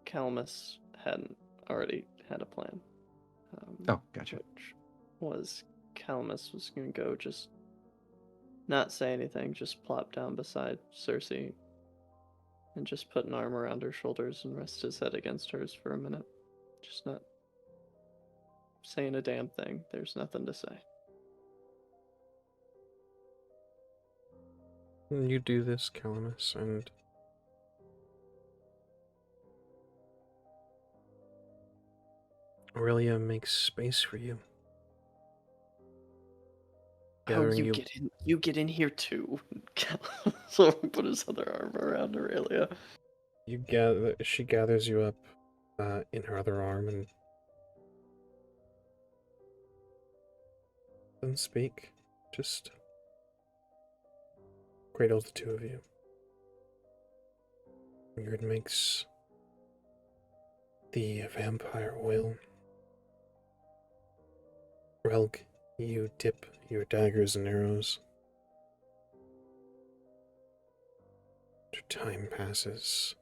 Calamus hadn't already had a plan. Oh, gotcha. Which was Calamus was going to go just not say anything, just plop down beside Cersei and just put an arm around her shoulders and rest his head against hers for a minute. Just not saying a damn thing. There's nothing to say. You do this, Calamus, and Aurelia makes space for you. Gathering You get in here too. So put his other arm around Aurelia. She gathers you up in her other arm and doesn't speak. Just cradles the two of you. Ingrid makes the vampire oil. Relg, you dip your daggers and arrows. After time passes,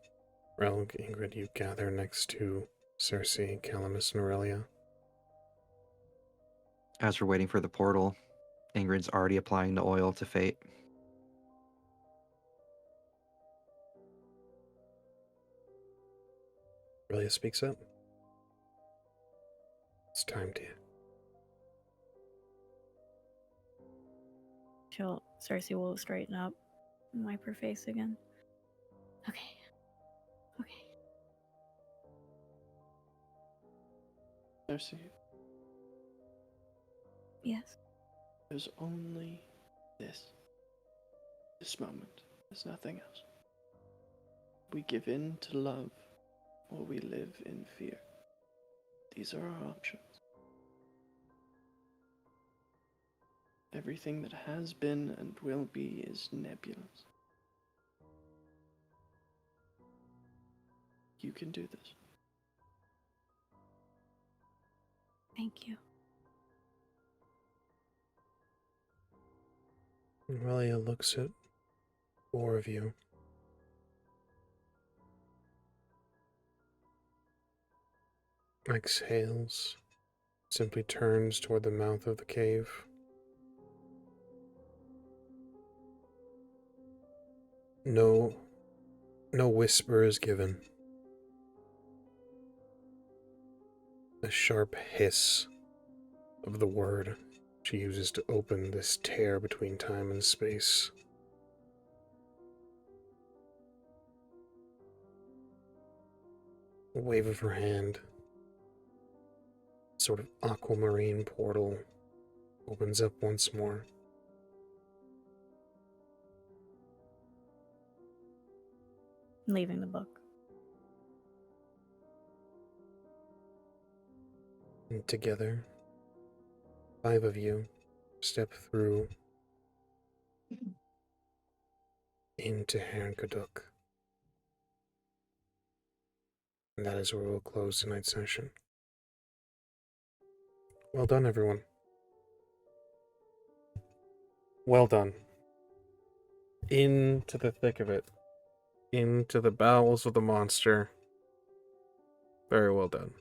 Relg, Ingrid, you gather next to Cersei, Calamus, and Aurelia. As we're waiting for the portal, Ingrid's already applying the oil to Fate. Aurelia speaks up. It's time, dear. Cersei will straighten up and wipe her face again. Okay. Cersei, Yes. there's only this moment. There's nothing else. We give in to love, or we live in fear. These are our options. Everything that has been and will be is nebulous. You can do this. Thank you. Aurelia looks at 4 of you. Exhales, simply turns toward the mouth of the cave. No whisper is given. A sharp hiss of the word she uses to open this tear between time and space. A wave of her hand, sort of aquamarine portal, opens up once more. Leaving the book. And together, 5 of you step through into Haran Kaduk. And that is where we'll close tonight's session. Well done, everyone. Well done. Into the thick of it. Into the bowels of the monster. Very well done.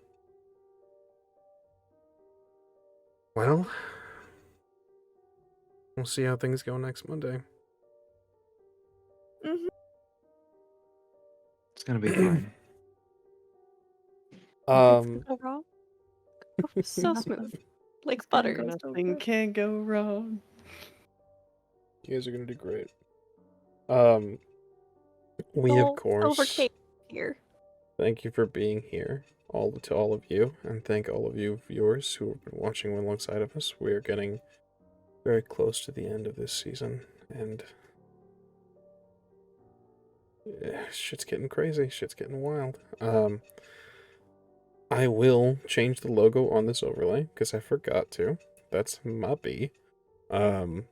Well, we'll see how things go next Monday. Mm-hmm. It's gonna be fine. Go wrong. So smooth. Like It's gonna butter. go so Nothing good. can go wrong. You guys are gonna do great. We of Silver course cake here. thank you for being here, to all of you, and thank all of you viewers who have been watching alongside of us. We are getting very close to the end of this season, and shit's getting crazy. Shit's getting wild. I will change the logo on this overlay because I forgot to. That's my B. But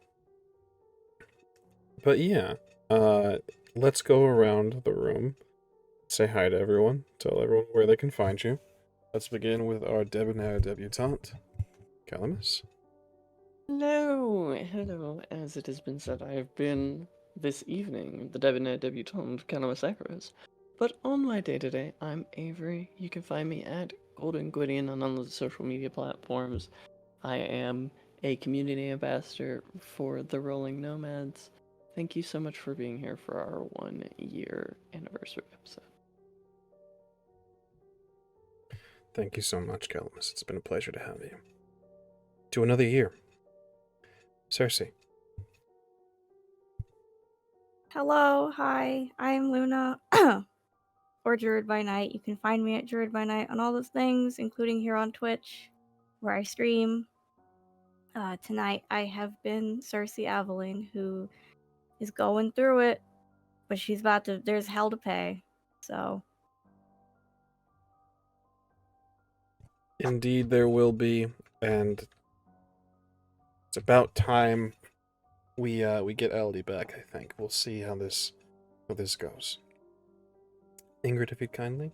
yeah, let's go around the room. Say hi to everyone. Tell everyone where they can find you. Let's begin with our debonair debutante, Calamus. Hello. As it has been said, I have been this evening the debonair debutante Calamus Acros. But on my day-to-day, I'm Avery. You can find me at Golden Gwydion on all of the social media platforms. I am a community ambassador for the Rolling Nomads. thank you so much for being here for our 1-year anniversary episode. Thank you so much, Calamus. It's been a pleasure to have you. To another year. Cersei. Hello, hi, I'm Luna, or Druid by Night. You can find me at Druid by Night on all those things, including here on Twitch, where I stream. Tonight I have been Cersei Aveline, who is going through it, but there's hell to pay, so. Indeed, there will be, and it's about time we get Elodie back. I think we'll see how this goes. Ingrid, if you'd kindly.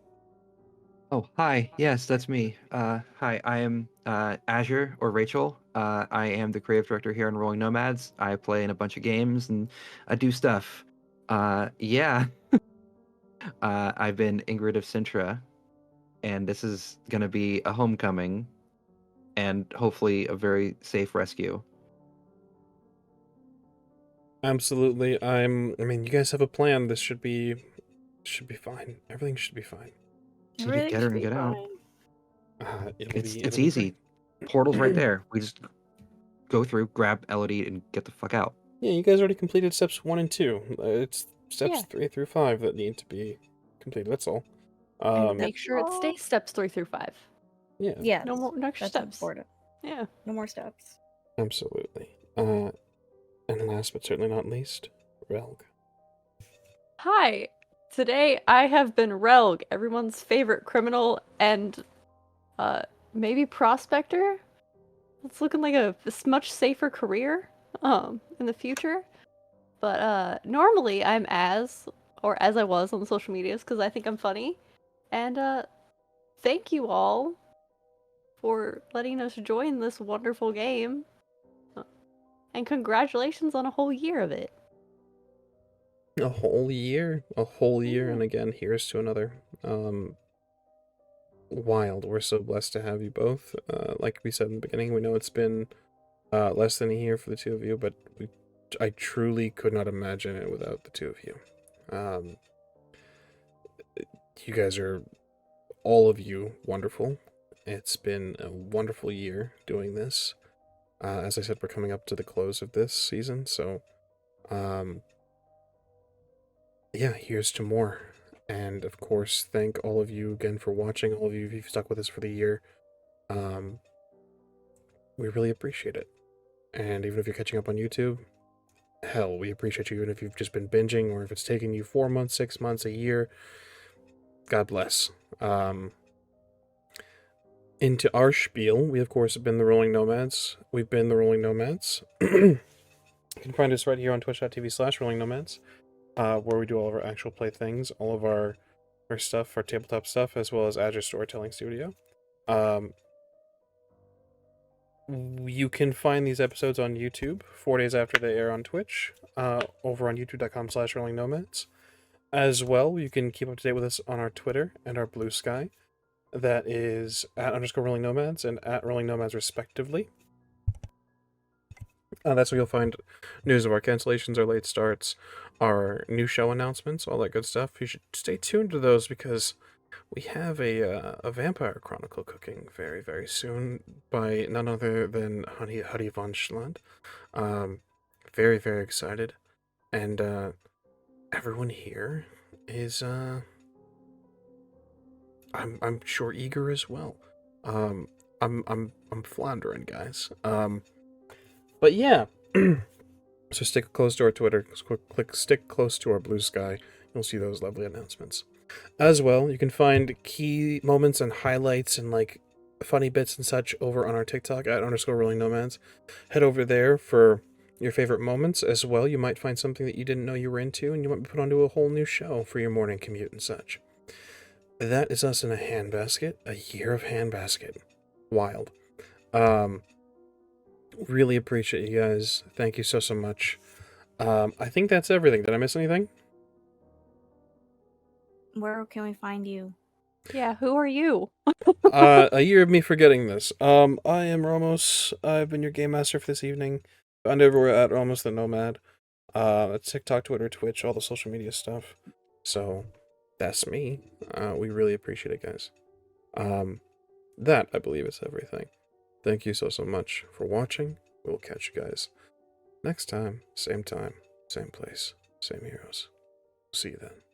Oh, hi. Yes, that's me. Hi, I am Azure or Rachel. I am the creative director here on Rolling Nomads. I play in a bunch of games and I do stuff. Yeah. I've been Ingrid of Sintra, and this is gonna be a homecoming, and hopefully a very safe rescue. Absolutely. I mean, you guys have a plan. This should be fine. Everything should be fine. So you get her and get out. It'll It's be easy. great. Portal's right there. We just go through, grab Elodie, and get the fuck out. Yeah, you guys already completed steps 1 and 2. It's steps Yeah. 3 through 5 that need to be completed. That's all. And make sure it all. stays steps 3 through 5. Yeah, Yeah, No more extra that's steps. important. Yeah. No more steps. absolutely. And last but certainly not least, Relg. Hi. Today I have been Relg, everyone's favorite criminal and maybe prospector. It's looking like a much safer career in the future. But normally I'm as I was on the social medias because I think I'm funny. And thank you all for letting us join this wonderful game. And congratulations on a whole year of it. A whole year, and again, here's to another. Wild. We're so blessed to have you both. Like we said in the beginning, we know it's been less than a year for the two of you, but I truly could not imagine it without the two of you. You guys are, all of you, wonderful. It's been a wonderful year doing this. As I said, we're coming up to the close of this season, so yeah, here's to more. And of course, thank all of you again for watching, all of you who've stuck with us for the year. We really appreciate it. And even if you're catching up on YouTube, hell, we appreciate you, even if you've just been binging, or if it's taken you 4 months, 6 months, a year. God bless. Into our spiel, we of course have been the Rolling Nomads. We've been the Rolling Nomads. You can find us right here on twitch.tv/Rolling Nomads, where we do all of our actual play things, all of our stuff, our tabletop stuff, as well as Azure Storytelling Studio. You can find these episodes on YouTube 4 days after they air on Twitch, over on youtube.com/Rolling Nomads. As well, you can keep up to date with us on our Twitter and our Blue Sky. That is @_Rolling Nomads and @Rolling Nomads respectively. That's where you'll find news of our cancellations, our late starts, our new show announcements, all that good stuff. You should stay tuned to those because we have a Vampire Chronicle cooking very, very soon by none other than Huddy von Schland. Very, very excited. And everyone here is I'm sure eager as well. I'm floundering, guys. But yeah. So stick close to our Twitter, stick close to our Blue Sky. You'll see those lovely announcements. As well, you can find key moments and highlights and like funny bits and such over on our TikTok @_Rolling Nomads. Head over there for your favorite moments. As well, you might find something that you didn't know you were into, and you might be put onto a whole new show for your morning commute and such. That is us in a handbasket. A year of handbasket. Wild. Really appreciate you guys. Thank you so much. I think that's everything. Did I miss anything? Where can we find you? Yeah, who are you? A year of me forgetting this. I am Ramos. I've been your game master for this evening. Found everywhere at Ramos the Nomad. TikTok, Twitter, Twitch, all the social media stuff. So that's me. We really appreciate it, guys. That, I believe, is everything. Thank you so much for watching. We'll catch you guys next time, same place, same heroes. See you then.